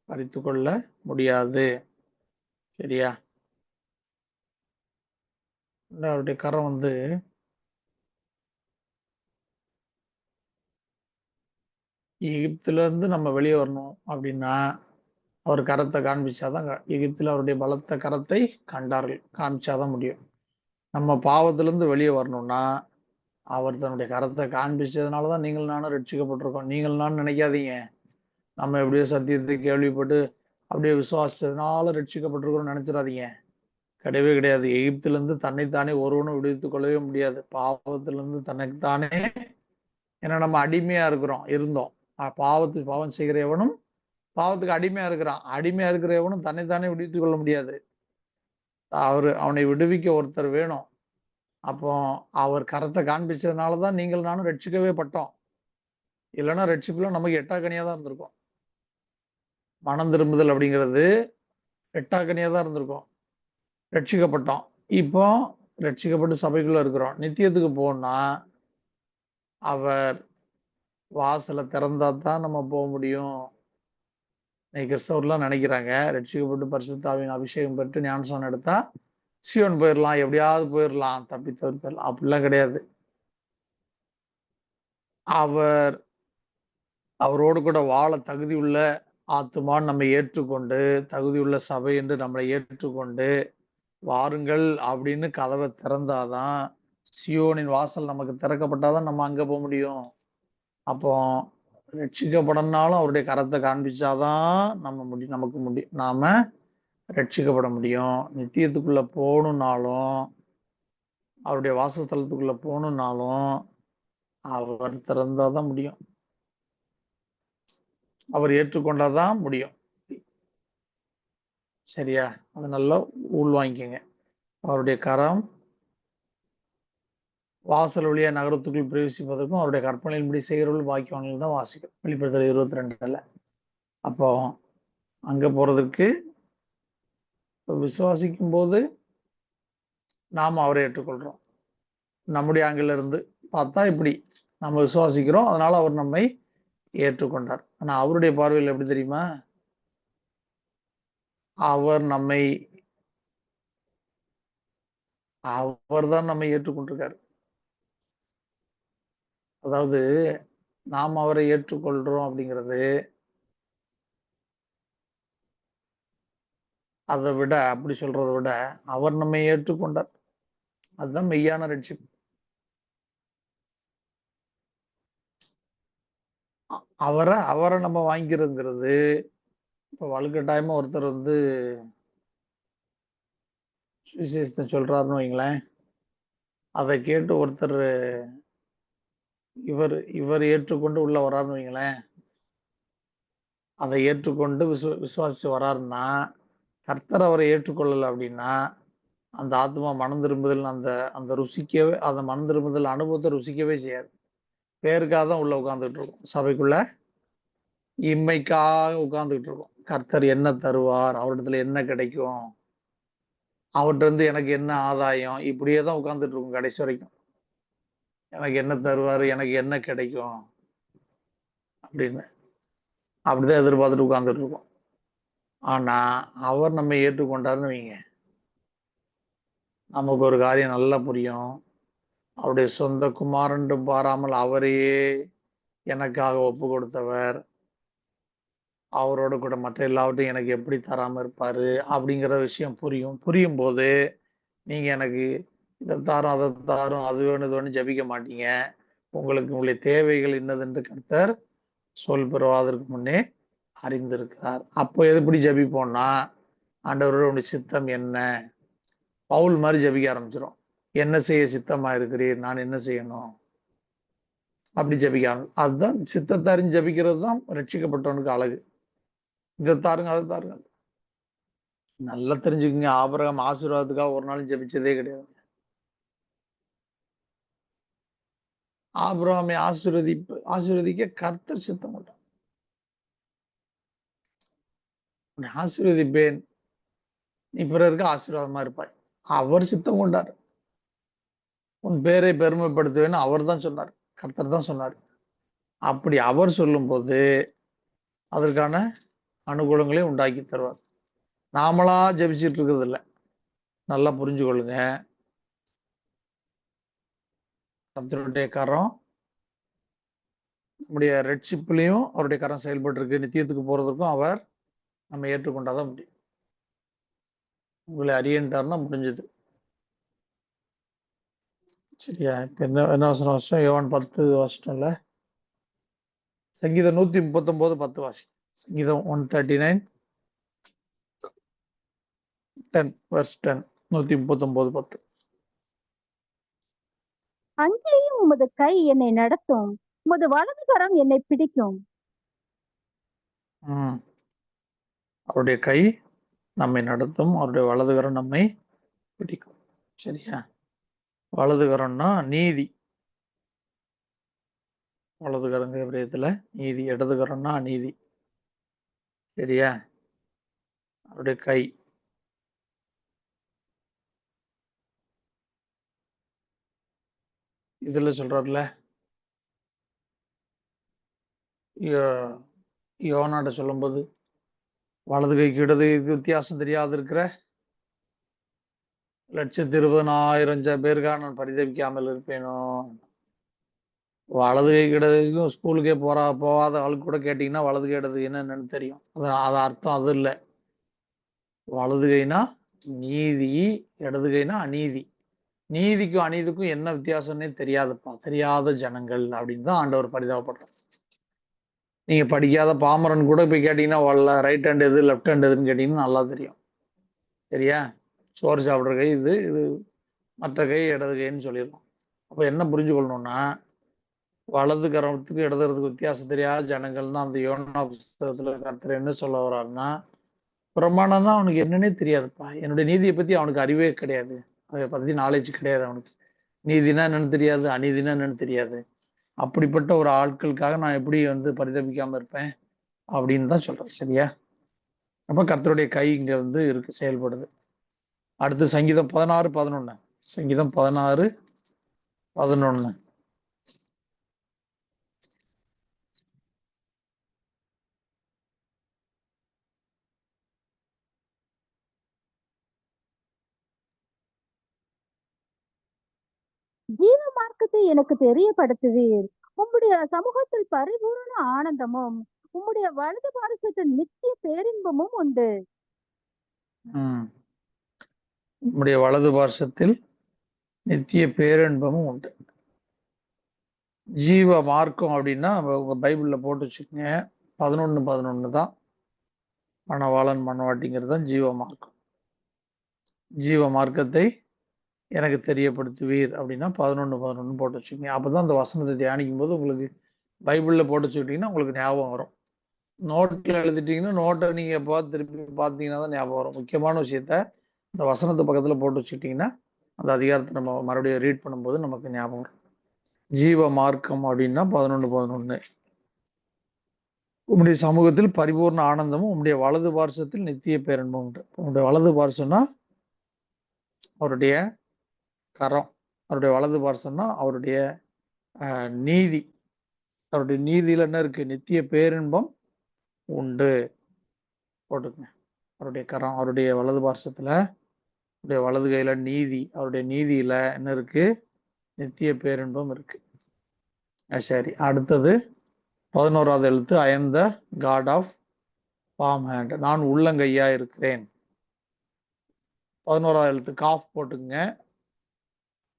[SPEAKER 1] பறித்து கொள்ள முடியாது. சரியா? அவருடைய கரம் எகிப்துல இருந்து நம்ம வெளியே வரணும் அப்படின்னா அவர் கரத்தை காண்பிச்சாதான். எகிப்துல அவருடைய பலத்த கரத்தை கண்டார்கள், காண்பிச்சாதான் முடியும். நம்ம பாவத்திலிருந்து வெளியே வரணும்னா அவர் தன்னுடைய கரத்தை காண்பிச்சதுனாலதான் நீங்கள் நானும் ரட்சிக்கப்பட்டிருக்கோம். நீங்கள் நானும் நினைக்காதீங்க நம்ம எப்படியோ சத்தியத்தை கேள்விப்பட்டு அப்படியே விசுவாசிச்சதுனால ரட்சிக்கப்பட்டிருக்கிறோம் நினைச்சிடாதீங்க. கிடையவே கிடையாது. எகிப்திலிருந்து தன்னைத்தானே ஒருவனும் விடுவித்துக் கொள்ளவே முடியாது. பாவத்திலிருந்து தன்னைத்தானே, ஏன்னா நம்ம அடிமையா இருந்தோம். பாவம் செய்கிற எவனும் பாவத்துக்கு அடிமையா இருக்கிறான். அடிமையா இருக்கிற எவனும் தன்னைத்தானே விடுவித்துக் கொள்ள முடியாது. அவனை விடுவிக்க ஒருத்தர் வேணும். அப்போ அவர் கரத்தை காண்பிச்சதுனாலதான் நீங்கள் நானும் ரட்சிக்கவே பட்டோம். இல்லைன்னா ரட்சிப்புல நமக்கு எட்டாக்கனியா தான் இருந்திருக்கும். மனம் திரும்புதல் அப்படிங்கிறது எட்டாக்கனியா தான் இருந்திருக்கும். ரட்சிக்கப்பட்டோம். இப்போ ரட்சிக்கப்பட்டு சபைக்குள்ள இருக்கிறோம். நித்தியத்துக்கு போனா அவர் வாசலை திறந்தா தான் நம்ம போக முடியும். இன்னைக்கு கிறிஸ்தவர்லாம் நினைக்கிறாங்க ரட்சிக்கப்பட்டு பரிசுத்த ஆவியின் அபிஷேகம் பெற்று ஞானஸ்நானம் எடுத்தா சியோன் போயிடலாம், எப்படியாவது போயிடலாம், தப்பி தவறி போயிடலாம். அப்படிலாம் கிடையாது. அவர் அவரோடு கூட வாழ தகுதியுள்ள ஆத்துமான்னு நம்ம ஏற்றுக்கொண்டு, தகுதியுள்ள சபை என்று நம்மளை ஏற்றுக்கொண்டு, வாருங்கள் அப்படின்னு கதவை திறந்தாதான், சியோனின் வாசல் நமக்கு திறக்கப்பட்டாதான் நம்ம அங்க போக முடியும். அப்போ ரட்சிக்கப்படனாலும் அவருடைய கரத்தை காண்பிச்சாதான் நாம ரட்சிக்கப்பட முடியும். நித்தியத்துக்குள்ள போகணும்னாலும், அவருடைய வாசஸ்தலத்துக்குள்ள போகணும்னாலும் அவர் திறந்தாதான் முடியும். அவர் ஏற்றுக்கொண்டாதான் முடியும். சரியா? அது நல்லா உள்வாங்கிக்கங்க. அவருடைய கரம் வாசல் வழியா நகரத்துக்குள் பிரவேசிப்பதற்கும் அவருடைய கற்பனையின்படி செய்கிறவர்கள் பாக்கியவான்கள் தான் வாசிக்கும். வெளிப்படுத்தல் 22 அப்போ அங்க போறதுக்கு விசுவாசிக்கும் போது நாம அவரை ஏற்றுக்கொள்றோம். நம்முடைய ஆங்கில இருந்து பார்த்தா இப்படி நம்ம விசுவாசிக்கிறோம், அதனால அவர் நம்மை ஏற்றுக்கொண்டார். ஆனா அவருடைய பார்வையில் எப்படி தெரியுமா? அவர் தான் நம்மை ஏற்றுக்கொண்டிருக்காரு. அதாவது நாம் அவரை ஏற்றுக்கொள்றோம் அப்படிங்கிறது அதை விட, அப்படி சொல்றதை விட அவர் நம்மை ஏற்றுக்கொண்டார். அதுதான் மெய்யான ரட்சிப்பு. அவரை நம்ம வாங்கிக்கிறதுங்கிறது, இப்ப வலுக்கட்டாயமா ஒருத்தர் சுவிசேஷத்தை சொல்றாருன்னு வைங்களேன், அதை கேட்டு ஒருத்தர் இவர் ஏற்றுக்கொண்டு உள்ள வராருன்னு வைங்களேன், அதை ஏற்றுக்கொண்டு விசுவாசிச்சு வராருன்னா, கர்த்தர் அவரை ஏற்றுக்கொள்ளல அப்படின்னா, அந்த ஆத்மா மனம் திரும்புதல் அந்த ருசிக்கவே, அந்த மனம் திரும்புதல் அனுபவத்தை ருசிக்கவே செய்யாது. பேருக்காக தான் உள்ள உட்கார்ந்துட்டு இருக்கும். சபைக்குள்ள இம்மைக்காக உட்கார்ந்துட்டு இருக்கும். கர்த்தர் என்ன தருவார், அவரிடத்துல என்ன கிடைக்கும், அவர்கிட்ட இருந்து எனக்கு என்ன ஆதாயம், இப்படியே தான் உட்கார்ந்துட்டு இருக்கும் கடைசி வரைக்கும். எனக்கு என்ன தருவாரு, எனக்கு என்ன கிடைக்கும் அப்படின்னு அப்படிதான் எதிர்பார்த்துட்டு உட்கார்ந்துட்டு இருக்கோம். ஆனா அவர் நம்மை ஏற்றுக்கொண்டாருன்னு வைங்க, நமக்கு ஒரு காரியம் நல்லா புரியும். அவருடைய சொந்த குமாரன் பாராமல் அவரையே எனக்காக ஒப்பு கொடுத்தவர், அவரோட கூட மற்ற எல்லாவற்றையும் எனக்கு எப்படி தராம இருப்பாரு அப்படிங்கிற விஷயம் புரியும் போது நீங்க எனக்கு இதை தாரும் அதை தாரும் அது வேணும் இது வேணும் ஜபிக்க மாட்டீங்க. உங்களுக்கு உங்களுடைய தேவைகள் என்னதென்று கர்த்தர் சொல் பெறுவதற்கு முன்னே அறிந்திருக்கிறார். அப்போ எப்படி ஜபிப்போம்னா, ஆண்டவரோட சித்தம் என்ன, பவுல் மாதிரி ஜபிக்க ஆரம்பிச்சிடும். என்ன செய்ய சித்தமா இருக்கிறீர், நான் என்ன செய்யணும், அப்படி ஜபிக்க அதுதான் சித்தத்தை அறிஞ்சு ஜபிக்கிறது தான் ரட்சிக்கப்பட்டவனுக்கு அழகு. இதை தாருங்க அதை தாருங்க. நல்லா தெரிஞ்சுக்குங்க, ஆபிரகாம் ஆசீர்வாதத்துக்காக ஒரு நாளும் ஜபிச்சதே கிடையாது. ஆபிரகாமை ஆசீர்வதிக்க கர்த்தர் சித்தம் கொண்டார். ஆசீர்வதிப்பேன், நீ பிறருக்கு ஆசீர்வாதமா இருப்பாய், அவர் சித்தம் கொண்டார். உன் பேரை பெருமைப்படுத்துவேன்னு அவர் தான் சொன்னார், கர்த்தர் தான் சொன்னார். அப்படி அவர் சொல்லும் போது அதற்கான அனுகூலங்களை உண்டாக்கி தருவார். நாமளா ஜபிச்சுட்டு இருக்கிறது இல்லை. நல்லா புரிஞ்சு கொள்ளுங்க, கர்த்தருடைய கரம் நம்முடைய ரட்சிப்புலையும் அவருடைய கரம் செயல்பட்டு இருக்கு. நித்தியத்துக்கு போறதுக்கும் அவர் நம்ம ஏற்றுக்கொண்டாதான் முடியும். உங்களை அறியன்ட்டாருன்னா முடிஞ்சது. சரியா? இப்ப என்ன வருஷம் யோவான் 10 வருஷம்ல, சங்கீதம் 139 10 வாசி. சங்கீதம் 139 10 verse 10 139 10.
[SPEAKER 3] அங்கேயும் உமது கை என்னை நடத்தும், உமது வலது கரம் என்னை பிடிக்கும்.
[SPEAKER 1] அவருடைய கை நம்மை நடத்தும், அவருடைய வலதுகரம் நம்மை பிடிக்கும். சரியா? வலதுகரம்னா நீதி, வலதுகரங்க விடயத்துல நீதி, இடதுகரம்னா அநீதி. சரியா? அவருடைய கை இதுல சொல்றாருல, யோனாட்ட சொல்லும்போது, வலது கைக்கு இடது கைக்கு வித்தியாசம் தெரியாது இருக்கிற 1,20,000 பேருக்காக நான் பரிதபிக்காமல் இருப்பேனோ. வலது கை இடதுக்கும் ஸ்கூலுக்கே போகாத ஆளுக்கு கூட கேட்டீங்கன்னா வலது கை இடது என்னன்னு தெரியும். அது அர்த்தம் அது இல்லை. வலது கைனா நீதி, இடது கைனா அநீதி. நீதிக்கும் அநீதிக்கும் என்ன வித்தியாசம்னே தெரியாதுப்பா, தெரியாத ஜனங்கள் அப்படின்னு தான் ஆண்டவர் பரிதாபப்படுறார். நீங்க படிக்காத பாமரன் கூட போய் கேட்டீங்கன்னா ரைட் ஹேண்ட் எது லெஃப்ட் ஹேண்ட் எதுன்னு கேட்டீங்கன்னா நல்லா தெரியும். சரியா? சோறு சாப்பிட்ற கை இது, இது மற்ற கை இடது கைன்னு சொல்லிடலாம். அப்ப என்ன புரிஞ்சுக்கொள்ளணும்னா, வலது கரத்துக்கு இடது கரத்துக்கு வித்தியாசம் தெரியாத ஜனங்கள்னா அந்த யோனா புஸ்தகத்துல கர்த்தர் என்ன சொல்ல வர்றாருன்னா, பிரமாணம் தான் அவனுக்கு என்னன்னே தெரியாதுப்பா. என்னுடைய நீதியை பத்தி அவனுக்கு அறிவே கிடையாது, அதை பத்தி நாலேஜ் கிடையாது அவனுக்கு. நீதினா என்னன்னு தெரியாது, அநீதினா என்னன்னு தெரியாது. அப்படிப்பட்ட ஒரு ஆட்களுக்காக நான் எப்படி பரிதபிக்காம இருப்பேன் அப்படின்னு தான் சொல்றேன். சரியா? அப்ப கர்த்தருடைய கை இங்க இருக்கு, செயல்படுது. அடுத்து சங்கீதம் 16:11. சங்கீதம் 16:11.
[SPEAKER 3] ஜீவ மார்க்கத்தை எனக்கு தெரியப்படுத்துவீர். உம்முடைய சமூகத்தில் பரிபூரண ஆனந்தமும் உம்முடைய வலது பாரசத்தில் நித்திய பேரின்பமும் உண்டு.
[SPEAKER 1] உம்முடைய வலது பார்சத்தில் நித்திய பேரின்பமும் உண்டு. ஜீவ மார்க்கம் அப்படின்னா உங்க பைபிள்ல போட்டு வச்சுக்கோங்க, 11:11 தான் மணவாளன் மணவாட்டிங்கிறது தான் ஜீவ மார்க்கம். ஜீவ மார்க்கத்தை எனக்கு தெரியப்படுத்துவீர் அப்படின்னா 11:11 போட்டு வச்சுக்கோங்க. அப்பதான் அந்த வசனத்தை தியானிக்கும் போது உங்களுக்கு பைபிள்ல போட்டு வச்சுக்கிட்டீங்கன்னா உங்களுக்கு ஞாபகம் வரும். நோட்ல எழுதிட்டீங்கன்னா நோட்டை நீங்க திருப்பி பார்த்தீங்கன்னா தான் ஞாபகம் வரும். முக்கியமான விஷயத்த இந்த வசனத்தை பக்கத்துல போட்டு வச்சுக்கிட்டீங்கன்னா அந்த அதிகாரத்தை நம்ம மறுபடியும் ரீட் பண்ணும்போது நமக்கு ஞாபகம் வரும். ஜீவ மார்க்கம் அப்படின்னா 11:11. உம்முடைய சமூகத்தில் பரிபூர்ண ஆனந்தமும் உம்முடைய வலது பார்சத்தில் நித்திய பேரன்பும் உண்டு. உங்களுடைய வலது பார்சம்னா அவருடைய கரம், அவருடைய வலது பார்சம்னா அவருடைய நீதி. அவருடைய நீதியில என்ன இருக்கு? நித்திய பேரின்பம் உண்டு போட்டுக்குங்க. அவருடைய கரம், அவருடைய வலது பார்சத்துல, அவருடைய வலது கையில நீதி, அவருடைய நீதியில என்ன இருக்கு? நித்திய பேரின்பம் இருக்கு. சரி, அடுத்தது 11வது எழுத்து. I am the God of palm hand. நான் உள்ளங்கையா இருக்கிறேன். 11வது எழுத்து காஃப் போட்டுக்குங்க.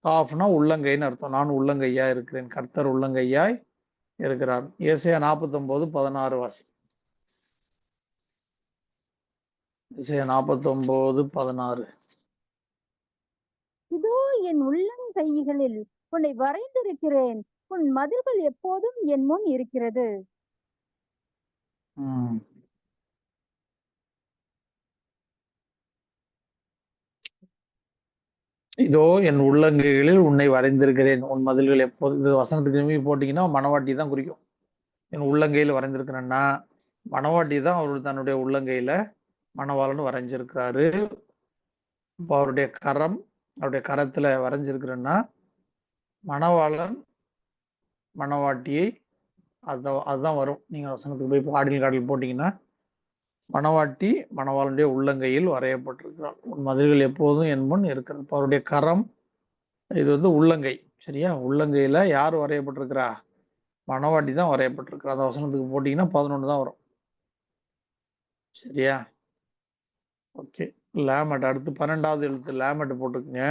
[SPEAKER 1] காஃப்னா உள்ளங்கைன்னு அர்த்தம். நான் உள்ளங்கையா இருக்கிறேன், கர்த்தர் உள்ளங்கையாய் இருக்கிறார். ஏசாயா 49:16 வாசி. ஏசாயா 49:16.
[SPEAKER 3] இதோ என் உள்ளங்கைகளில் உன்னை வரைந்திருக்கிறேன், உன் மதில்கள் எப்போதும் என் முன் இருக்கிறது.
[SPEAKER 1] இதோ என் உள்ளங்கைகளில் உன்னை வரைந்திருக்கிறேன், உன் மதில்கள் எப்போது. இது வசனத்துக்கு திரும்பி போட்டீங்கன்னா மணவாட்டி தான் குறிக்கும். என் உள்ளங்கையில் வரைந்திருக்கிறேன்னா மணவாட்டி தான் அவர் தன்னுடைய உள்ளங்கையில மணவாளன் வரைஞ்சிருக்கிறாரு. இப்போ அவருடைய கரம், அவருடைய கரத்துல வரைஞ்சிருக்கிறேன்னா மணவாளன் மணவாட்டியை அதுதான் வரும். நீங்க வசனத்துக்கு போய் பாடல் காடல் போட்டீங்கன்னா மணவாட்டி மணவாளனுடைய உள்ளங்கையில் வரையப்பட்டிருக்கிறார், உன் மதில்கள் எப்போதும் என் முன் இருக்கிறது. இப்போ அவருடைய கரம் இது உள்ளங்கை. சரியா? உள்ளங்கையில யார் வரையப்பட்டிருக்கிறா? மணவாட்டி தான் வரையப்பட்டிருக்கிறா. அந்த வசனத்துக்கு போட்டீங்கன்னா 11 தான் வரும். சரியா? ஓகே. லேமட். அடுத்து 12வது எழுத்து லேமட் போட்டுக்குங்க.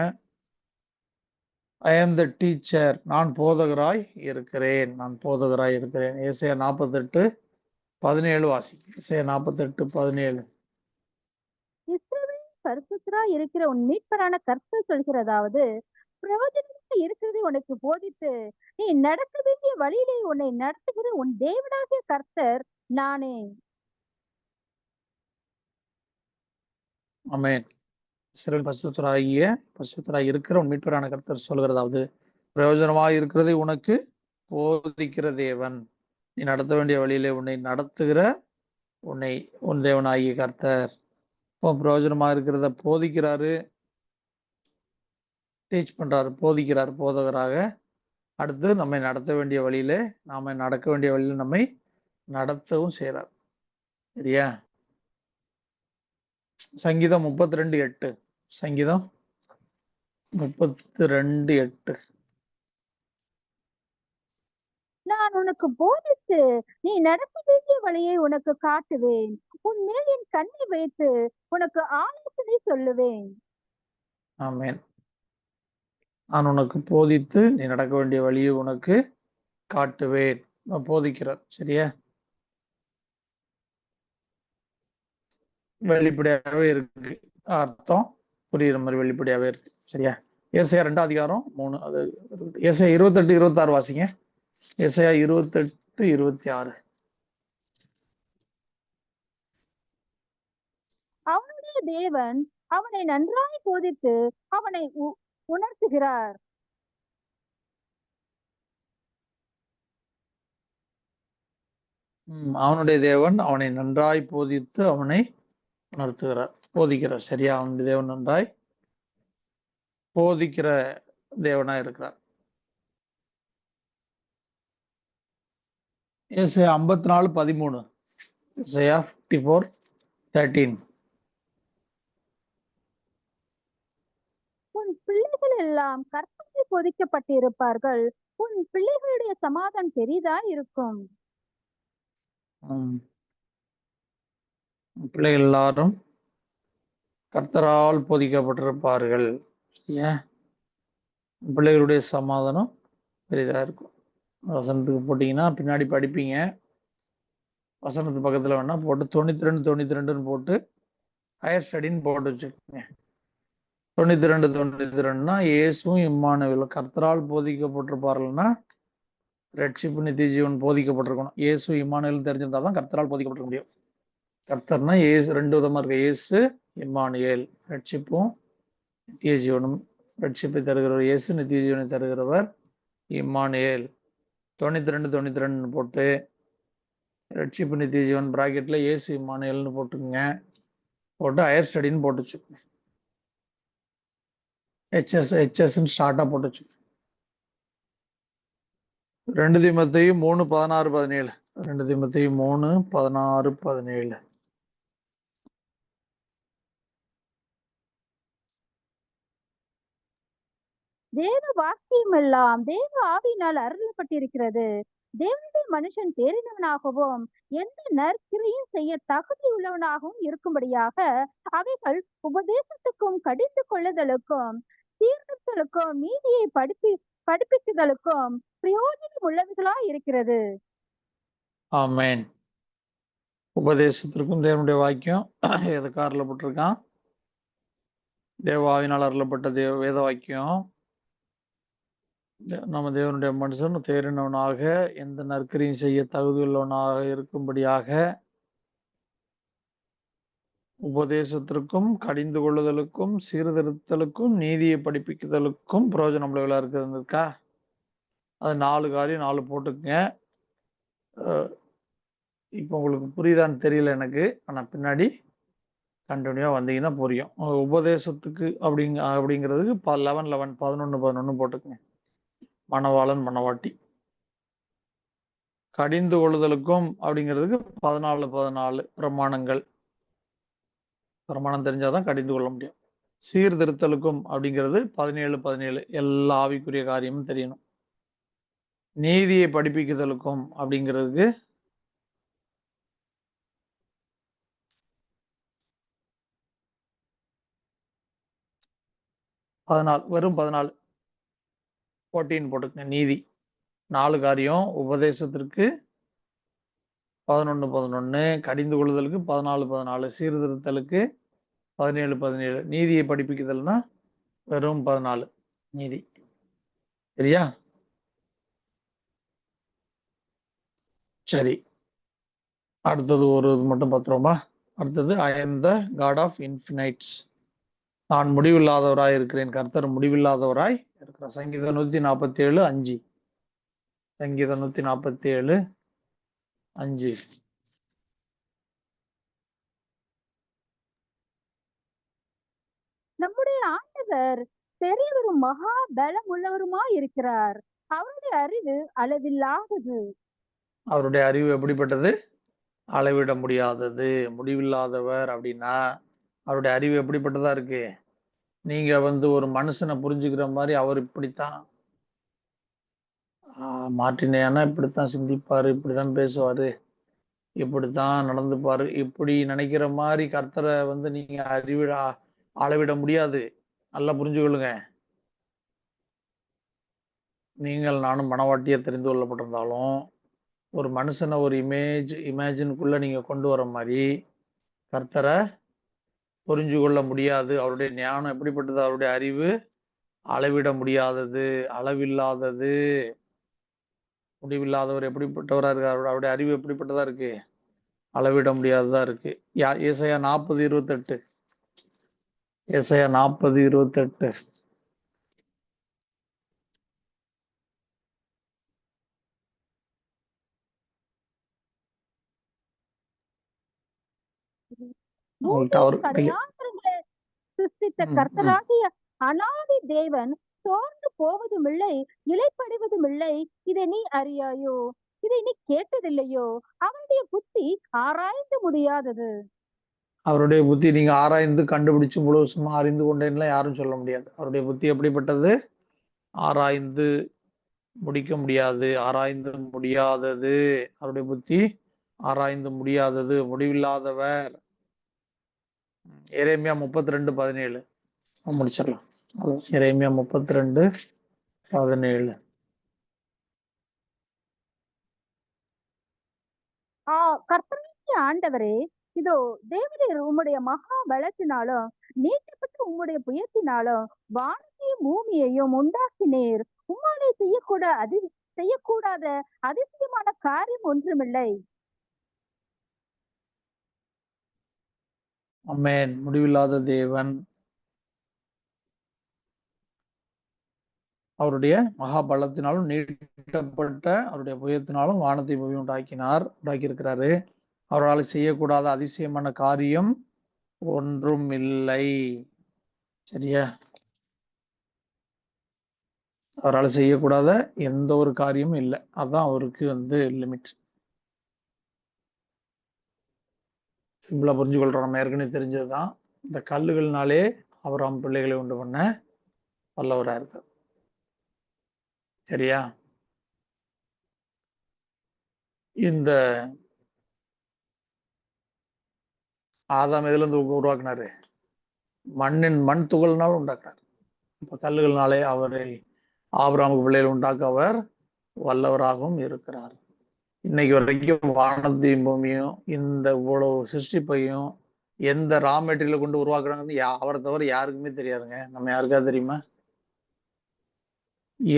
[SPEAKER 1] ஐ ஆம் த டீச்சர். நான் போதகராய் இருக்கிறேன், நான் போதகராய் இருக்கிறேன். ஏசாயா 48:17 வாசி. ஏசாயா 48:17.
[SPEAKER 3] இஸ்ரவேலின் பரிசுத்தராய் இருக்கிற உன் மீட்பரான கர்த்தர் சொல்கிறதாவது, பிரயோஜனமாக இருக்கிறதை உனக்கு போதித்து நீ நடக்க வேண்டிய வழியிலே உன்னை நடத்துகிற உன் தேவனாகிய கர்த்தர் நானே.
[SPEAKER 1] ஆமென். இஸ்ரவேல் பரிசுத்தராய் இருக்கிற உன் மீட்பரான கர்த்தர் சொல்கிறதாவது, பிரயோஜனமாக இருக்கிறதை உனக்கு போதிக்கிற தேவன், நீ நடத்த வேண்டிய வழியிலே உன்னை நடத்துகிற உன் தேவனாகிய கர்த்தர். பிரயோஜனமா இருக்கிறத போதிக்கிறாரு, டீச் பண்றாரு, போதிக்கிறார், போதகராக அடுத்து நம்மை நடத்த வேண்டிய வழியிலே நாம நடக்க வேண்டிய வழியில நம்மை நடத்தவும் செய்றார். சரியா? சங்கீதம் 32:8. சங்கீதம் 32:8.
[SPEAKER 3] நான் உனக்கு போதித்து நீ நடக்க வேண்டிய வழியை உனக்கு காட்டுவேன். உன் மேல் என் கண்ணை வைத்து உனக்கு ஆலோசனை சொல்லுவேன்.
[SPEAKER 1] ஆமென். நான் உனக்கு போதித்து நீ நடக்க வேண்டிய வழியை உனக்கு காட்டுவேன். போதிக்கிறார். சரியா? வெளிப்படையாவே இருக்கு. அர்த்தம் புரியுற மாதிரி வெளிப்படையாவே இருக்கு. சரியா? ஏசாயா 2 அதிகாரம் 3. அது ஏசாயா 28, 26 வாசிங்க. ஏசாயா 28, 26.
[SPEAKER 3] அவனுடைய தேவன் அவனை நன்றாய் போதித்து அவனை உணர்த்துகிறார்.
[SPEAKER 1] அவனுடைய தேவன் அவனை நன்றாய் போதித்து அவனை உணர்த்துகிறார், போதிக்கிறார். சரியா? அவனுடைய தேவன் நன்றாய் போதிக்கிற தேவனா இருக்கிறார். ஏசாயா 54:13. ஏசாயா 54:13.
[SPEAKER 3] உன் பிள்ளைகள் எல்லாம் கற்பனை போதிக்கப்பட்டிருப்பார்கள். உன் பிள்ளைகளுடைய சமாதானம் பெரிதா இருக்கும்.
[SPEAKER 1] பிள்ளைகள் எல்லாரும் கர்த்தரால் போதிக்கப்பட்டிருப்பார்கள். பிள்ளைகளுடைய சமாதானம் பெரிதா இருக்கும். வசனத்துக்கு போட்டீங்கன்னா பின்னாடி படிப்பீங்க. வசனத்து பக்கத்துல வேணா போட்டு 92 போட்டு ஹையர் ஸ்டடின்னு போட்டு வச்சுக்கோங்க. 92 இயேசுவும் இம்மானுவேலும் கர்த்தரால் போதிக்கப்பட்டிருப்பார்கள்னா ரட்சிப்பு நித்திய ஜீவன் போதிக்கப்பட்டிருக்கணும். இயேசு இம்மானுவேல் தெரிஞ்சிருந்தா தான் கர்த்தரால் போதிக்கப்பட்டிருக்க முடியும். கர்த்தர்னா இயேசு 2 விதமா இருக்கு. இயேசு, இம்மானுவேல். ரட்சிப்பும் நித்திய ஜீவனும். ரட்சிப்பை தருகிறவர் இயேசு, நித்திய ஜீவனை தருகிறவர் இம்மானுவேல். 92 போட்டு ரட்சிப்பு நித்திய ஜீவன் பிராக்கெட்ல இயேசு இம்மானுவேல்னு போட்டுங்க. போட்டு ஹையர் ஸ்டடின்னு போட்டு வச்சுக்கோங்க. ஹெச்எஸ்ன்னு ஸ்டார்ட்டா போட்டு வச்சுக்கோங்க. 2 தீமோத்தேயு 3:16-17. 2 தீமோத்தேயு 3:16-17.
[SPEAKER 3] தேவ வாக்கியம் எல்லாம் தேவ ஆவியினால் அருளப்பட்டிருக்கிறது. தேவனுடைய மனுஷன் தேறினவனாகவும் எந்த நற்கிரையும் செய்ய தகுதி உள்ளவனாகவும் இருக்கும்படியாக அவைகள் உபதேசத்துக்கும் கடிந்து கொள்ளுதலுக்கும் சீர்திருத்தலுக்கும் நீதியை படிப்பிக்குதலுக்கும் பிரயோஜனம் உள்ளவைகளாய் இருக்கிறது.
[SPEAKER 1] ஆமென். உபதேசத்திற்கும் தேவனுடைய வாக்கியம் எதுக்கு அருளப்பட்டிருக்கான்? தேவ ஆவியினால் அருளப்பட்ட வேத வாக்கியம். நம்ம தேவனுடைய மனுஷன் தேறினவனாக எந்த நற்கரியும் செய்ய தகுதியுள்ளவனாக இருக்கும்படியாக உபதேசத்திற்கும் கடிந்து கொள்ளுதலுக்கும் சீர்திருத்தலுக்கும் நீதியை படிப்பிக்குதலுக்கும் பிரயோஜனம் உள்ளவர்களா இருக்குதுக்கா. அது 4 காரியம் 4 போட்டுக்குங்க. இப்போ உங்களுக்கு புரியுதான்னு தெரியல எனக்கு. ஆனா பின்னாடி கண்டினியூவா வந்தீங்கன்னா புரியும். உபதேசத்துக்கு அப்படிங்கிறதுக்கு 11 போட்டுக்குங்க. மணவாளன் மணவாட்டி. கடிந்து கொள்ளுதலுக்கும் அப்படிங்கிறதுக்கு 14 பிரமாணங்கள். பிரமாணம் தெரிஞ்சாதான் கடிந்து கொள்ள முடியும். சீர்திருத்தலுக்கும் அப்படிங்கிறது 17 எல்லா ஆவிக்குரிய காரியமும் தெரியணும். நீதியை படிப்பிக்குதலுக்கும் அப்படிங்கிறதுக்கு 14, வெறும் 14 போட்டுக்கங்க. நீதி 4 காரியம். உபதேசத்திற்கு 11 கடிந்து கொள்ளுதலுக்கு 14 சீர்திருத்தலுக்கு 17 நீதியை படிப்பிக்குதல்னா வெறும் 14 நீதி. சரியா? சரி, அடுத்தது ஒரு இது மட்டும் பார்த்துருவோமா? அடுத்தது ஐ am the God of infinites. நான் முடிவில்லாதவராய் இருக்கிறேன். கர்த்தர் முடிவில்லாதவராய் இருக்கிறார். சங்கீதம் 147:5. சங்கீதம் 147:5.
[SPEAKER 3] நம்முடைய ஆண்டவர் பெரியவரும் மகா பலம் உள்ளவருமாய் இருக்கிறார். அவருடைய அறிவு அளவில்லாதது.
[SPEAKER 1] அவருடைய அறிவு எப்படிப்பட்டது? அளவிட முடியாதது. முடிவில்லாதவர் அப்படின்னா அவருடைய அறிவு எப்படிப்பட்டதா இருக்கு? நீங்க ஒரு மனுஷனை புரிஞ்சுக்கிற மாதிரி அவர் இப்படித்தான் மார்ட்டினேயானா இப்படித்தான் சிந்திப்பாரு, இப்படித்தான் பேசுவாரு, இப்படித்தான் நடந்துப்பாரு, இப்படி நினைக்கிற மாதிரி கர்த்தரை நீங்க அளவிட முடியாது. நல்லா புரிஞ்சுக்கொள்ளுங்க. நீங்கள் நானும் மனவாட்டியா தெரிந்து கொள்ளப்பட்டிருந்தாலும் ஒரு மனுஷனை ஒரு இமேஜினுக்குள்ள நீங்க கொண்டு வர மாதிரி கர்த்தரை புரிஞ்சு கொள்ள முடியாது. அவருடைய ஞானம் எப்படிப்பட்டது? அவருடைய அறிவு அளவிட முடியாதது, அளவில்லாதது. முடிவில்லாதவர் எப்படிப்பட்டவரா இருக்கார்? அவருடைய அறிவு எப்படிப்பட்டதா இருக்கு? அளவிட முடியாததா இருக்கு. ஏசாயா 40:28. ஏசாயா 40:28.
[SPEAKER 3] பூமியின் கடையாந்திரங்களை சிருஷ்டித்த கர்த்தராகிய அநாதி தேவன் சோர்ந்து போவதும் இல்லை, இலைப்படைவதும் இல்லை. இதை நீ அறியாயோ? இதை நீ கேட்டதில்லையோ? அவருடைய புத்தி ஆராய்ந்து முடியாதது.
[SPEAKER 1] அவருடைய புத்தி நீங்க ஆராய்ந்து கண்டுபிடிச்சு முழுவதுமா அறிந்து கொண்டேன்னா யாரும் சொல்ல முடியாது. அவருடைய புத்தி எப்படிப்பட்டது? ஆராய்ந்து முடிக்க முடியாது, ஆராய்ந்து முடியாதது. அவருடைய புத்தி ஆராய்ந்து முடியாதது, முடிவில்லாதவர். எரேமியா 32:17 முடிச்சிடலாம். எரேமியா 32:17.
[SPEAKER 3] கர்த்தராகிய ஆண்டவரே, இதோ தேவரீர் உம்முடைய மகா பலத்தினாலும் நீட்டப்பட்ட உம்முடைய புயத்தினாலும் வானத்தையும் பூமியையும் உண்டாக்கினீர். உம்மாலே செய்யக்கூடாத அதிசயமான காரியம் ஒன்றுமில்லை.
[SPEAKER 1] ஆமென். முடிவில்லாத தேவன் அவருடைய மகா பலத்தினாலும் நீட்டப்பட்ட அவருடைய புயத்தினாலும் வானத்தை பூமி உண்டாக்கி இருக்கிறாரு. அவரால் செய்யக்கூடாத அதிசயமான காரியம் ஒன்றும் இல்லை. சரியா? அவரால் செய்யக்கூடாத எந்த ஒரு காரியமும் இல்லை. அதான் அவருக்கு லிமிட். சிம்பிளா புரிஞ்சு கொள்றோம். நம்ம ஏற்கனவே தெரிஞ்சதுதான். இந்த கல்லுகள்னாலே ஆபிரகாம் பிள்ளைகளை உண்டு பண்ண வல்லவரா இருக்கார். சரியா? இந்த ஆதாம் எதுல இருந்து உருவாக்குனாரு? மண் துகள்னால உண்டாக்குனார். இப்ப கல்லுகள்னாலே அவரை ஆபிரகாமுக்கு பிள்ளைகள் உண்டாக்க அவர் வல்லவராகவும் இருக்கிறார். இன்னைக்கு வரைக்கும் வானத்தையும் பூமியும் இந்த இவ்வளவு சிருஷ்டிப்பையும் எந்த ரா மெட்டீரியலை கொண்டு உருவாக்குறாங்கன்னு அவரை தவிர யாருக்குமே தெரியாதுங்க. நம்ம யாருக்கா தெரியுமா?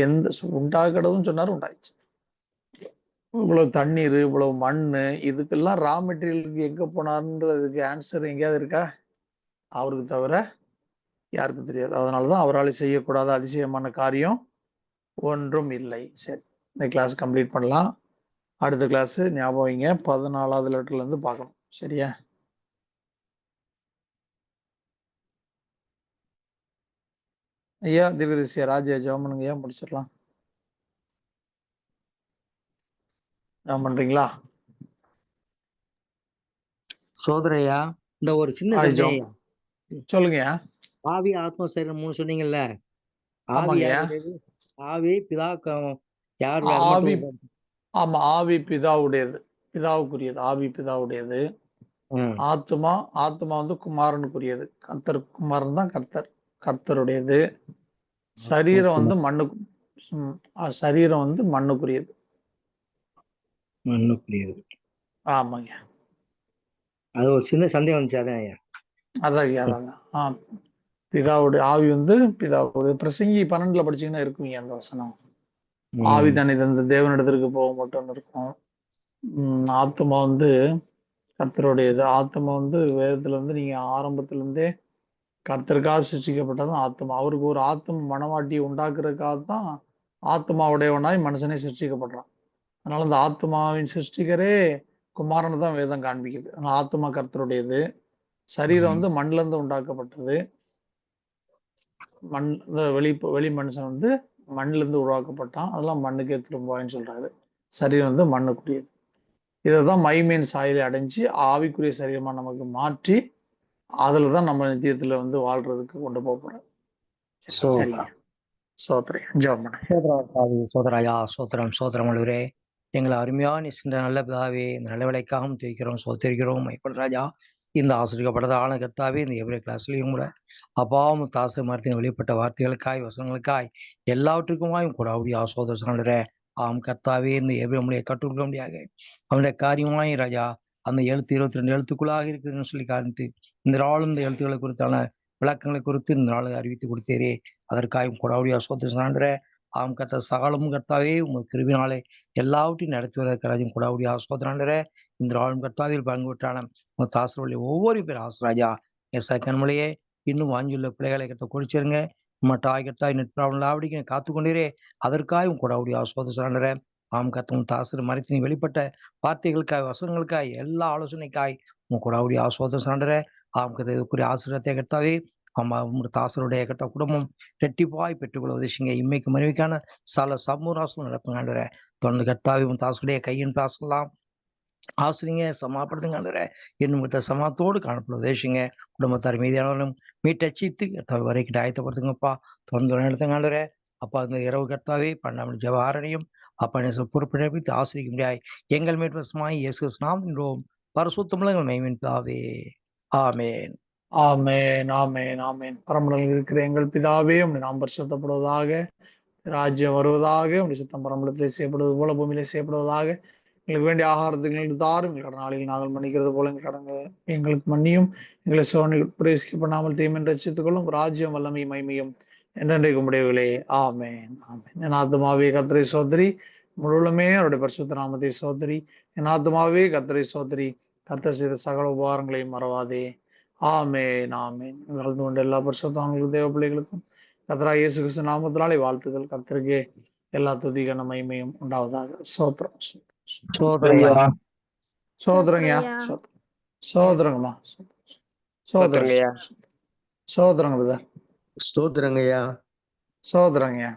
[SPEAKER 1] எந்த உண்டாக்கடவும் சொன்னாரு, உண்டாயிடுச்சு. இவ்வளவு தண்ணீர், இவ்வளவு மண்ணு, இதுக்கெல்லாம் ரா மெட்டீரியலுக்கு எங்க போனாருன்றதுக்கு ஆன்சர் எங்கேயாவது இருக்கா? அவருக்கு தவிர யாருக்கும் தெரியாது. அதனாலதான் அவரால் செய்யக்கூடாத அதிசயமான காரியம் ஒன்றும் இல்லை. சரி, இந்த கிளாஸ் கம்ப்ளீட் பண்ணலாம். அடுத்த கிளாஸ் ஞாபகம் வைங்க, 14வது லெட்டர்ல இருந்து பார்க்கணும். சரியா? ஐயா தீர்க்கதரிசி ராஜா ஜெபம் பண்ணுங்க ஐயா, முடிச்சிடலாம். ஜெபம் பண்றீங்களா?
[SPEAKER 2] சோதரையா, இந்த ஒரு சின்ன சந்தேகம்.
[SPEAKER 1] சொல்லுங்க.
[SPEAKER 2] ஆவி ஆத்மா சரீரம் 3 சொன்னீங்கல்ல. ஆவி
[SPEAKER 1] ஆமாங்க.
[SPEAKER 2] யாருடையது? ஆவி பிதா யார்?
[SPEAKER 1] ஆவி, ஆமா, ஆவி பிதாவுடையது, பிதாவுக்குரியது. ஆவி பிதாவுடையது. ஆத்மா குமாரனுக்குரியது. கர்த்தர் குமாரன் தான் கர்த்தருடையது. சரீரம் மண்ணுக்குரியது. ஆமாங்க.
[SPEAKER 2] அது ஒரு சின்ன சந்தேகம் வந்துச்சு, அதான் ஐயா.
[SPEAKER 1] அதான் பிதாவுடைய ஆவி பிதாவுடைய பிரசங்கி 12ல படிச்சீங்கன்னா இருக்குங்க அந்த வசனம். ஆவி தன்னை தந்த தேவனிடத்திற்கு போக மட்டும் இருக்கும். ஆத்மா கர்த்தருடையது. ஆத்மா வேதத்துல நீங்க ஆரம்பத்துல இருந்தே கர்த்தருக்காக சிருஷ்டிக்கப்பட்டதும் ஆத்மா. அவருக்கு ஒரு ஆத்மா மனவாட்டியை உண்டாக்குறதுக்காகத்தான் ஆத்மாவுடையவனாய் மனுஷனே சிருஷ்டிக்கப்படுறான். அதனால அந்த ஆத்மாவின் சிருஷ்டிகரே குமாரனை தான் வேதம் காண்பிக்குது. அதனால ஆத்மா கர்த்தருடையது. சரீரம் மண்ல இருந்து உண்டாக்கப்பட்டது. வெளி மனுஷன் மண்ணுல இருந்து உருவாக்கப்பட்டான், அதெல்லாம் மண்ணுக்கே திரும்புவான்னு சொல்றாரு. சரீரம் வந்து மண்ணுக்குரியது. இதைதான் மைமேன் சாயலை அடைஞ்சு ஆவிக்குரிய சரீரமா நமக்கு மாற்றி அதுலதான் நம்ம நித்தியத்துல வந்து வாழ்றதுக்கு கொண்டு போக போறோம். சரிங்க, சோத்திரம் ஜெபம் பண்ணுங்க.
[SPEAKER 2] சோதராயா சோத்திரம் சோத்திரம் அழுவரே எங்களை அருமையா நிற்கின்ற நல்ல பிதாவே, இந்த நல்ல வேலைக்காகவும் துதிக்கிறோம், சோத்தரிக்கிறோம். ராஜா, இந்த ஆசிரியப்பட்டதான கர்த்தாவே, இந்த எவ்வளோ கிளாஸ்லையும் கூட அப்பாவும் தாச மரத்தின் வெளிப்பட்ட வார்த்தைகளுக்காய் வசனங்களுக்காய் எல்லாவற்றுக்குமாயும் கூட அவருடைய ஆசோதர சொல்ற ஆம் கர்த்தாவே, இந்த எவ்வளோ கற்றுக்க முடியாது அவனுடைய காரியமாய் ராஜா, அந்த எழுத்து 22 எழுத்துக்குள்ளாக இருக்குதுன்னு சொல்லி காணித்து இந்த நாளும் இந்த எழுத்துக்களை குறித்தான விளக்கங்களை குறித்து இந்த நாள் அறிவித்து கொடுத்தேரே, அதற்காகவும் கொடாவுடைய சோதர சான்ற ஆம் கர்த்தா சகலமும் கர்த்தாவே உங்கள் கிருபினாலே எல்லாவற்றையும் நடத்தி வருவதற்காகவும் கொடாவுடைய ஆஸ்பத்திராண்டர இந்த நாளும் கர்த்தாவில் பங்கு விட்டான உங்கள் தாசருடைய ஒவ்வொரு பேர் ஆசராஜா என் சக்கன்மொழியே இன்னும் வாங்கியுள்ள பிள்ளைகளை கட்ட குடிச்சிருங்க மட்டாய் கட்டாய் நெற்றாவன் லாவடிக்கு காத்துக்கொண்டீரே, அதற்காகவும் கொடாவுடைய ஆஸ்பத்திர சாண்டர ஆம் கர்த்தம் தாசர் மறைத்தின் வெளிப்பட்ட வார்த்தைகளுக்காய் வசனங்களுக்காய் எல்லா ஆலோசனைக்காய் உங்க கொடாவுடைய ஆஸ்பத்திர சாண்டர ஆம் கர்த்தருக்குரிய ஆசிரியத்தை கட்டாவே ஆமா உங்க தாசருடைய கட்ட குடும்பம் ரெட்டிப்பாய் பெற்றுக்கொள்ள உதவிங்க. இம்மைக்கு மனைவிக்கான சல சமூராசம் நடப்புங்காண்டுற தொடர்ந்து கட்டாவி உன் தாசுடைய கையின் தாசெல்லாம் ஆசிரிங்க சமாப்படுத்துங்காண்டுற என்னும் கிட்ட சமாத்தோடு காணப்பட உதவிங்க. குடும்பத்தார் மீதியானாலும் மீட்டச்சித்து கட்டாவி வரைக்கிட்ட ஆயத்தப்படுத்துங்கப்பா. தொடர்ந்து நடத்துங்காண்டுற அப்பா அந்த இரவு கட்டாவே 12 ஜெப ஆரணையும் அப்பா பொறுப்பிடப்பித்து ஆசிரிக்க முடியாது எங்கள் மேற்பசமாய் இயேசு நாம் நின்றோம் பரிசுத்தமுள்ள எங்கள் மெய்மின்பாவே. ஆமேன்
[SPEAKER 1] ஆமேன் ஆமேன் ஆமேன். பரமண்டலில் இருக்கிற எங்கள் பிதாவே, உம்முடைய நாமம் பரிசுத்தப்படுவதாக, ராஜ்யம் வருவதாக, உம்முடைய சித்தம் பரமண்டலத்திலே செய்யப்படுவது போல பூமியிலே செய்யப்படுவதாக. எங்களுக்கு வேண்டிய ஆகாரத்தை எங்களுக்கு தாரும், எங்கள் நாளில் நாங்கள் மன்னிக்கிறது போல எங்கள் கடன்களை எங்களுக்கு மன்னியும், எங்களை சோதனையில் பிரவேசிக்கப்படாமல் தீமையை ரட்சித்துக் கொள்ளும். ராஜ்யம் வல்லமை மைமையும் என்றென்றைக்கு உடையவர்களே. ஆமேன் ஆமேன். என் ஆத்துமாவே கர்த்தரை சோதரி, முழுவதுமே அவருடைய பரிசுத்த நாமத்தை சோதரி. என் ஆத்துமாவே கர்த்தரை சோதரி, கர்த்தர் செய்த சகல உபகாரங்களையும் மறவாதே. ஆமேன் ஆமேன். கலந்து கொண்ட எல்லா பரிசுத்தவான்களுக்கும் தேவ பிள்ளைகளுக்கும் கர்த்தராகிய இயேசு கிறிஸ்து நாமத்தினாலே வாழ்த்துக்கள். கர்த்தருக்கே எல்லா துதிக்கான மகிமையும் உண்டாவதாக. சோத்திரம்
[SPEAKER 2] சோதரையா
[SPEAKER 1] சோதரங்கய்யா சோதரங்கம்மா சோதரங்க பிரதர்
[SPEAKER 5] ஸ்தோத்திரங்கய்யா.
[SPEAKER 1] சோதரங்கய்யா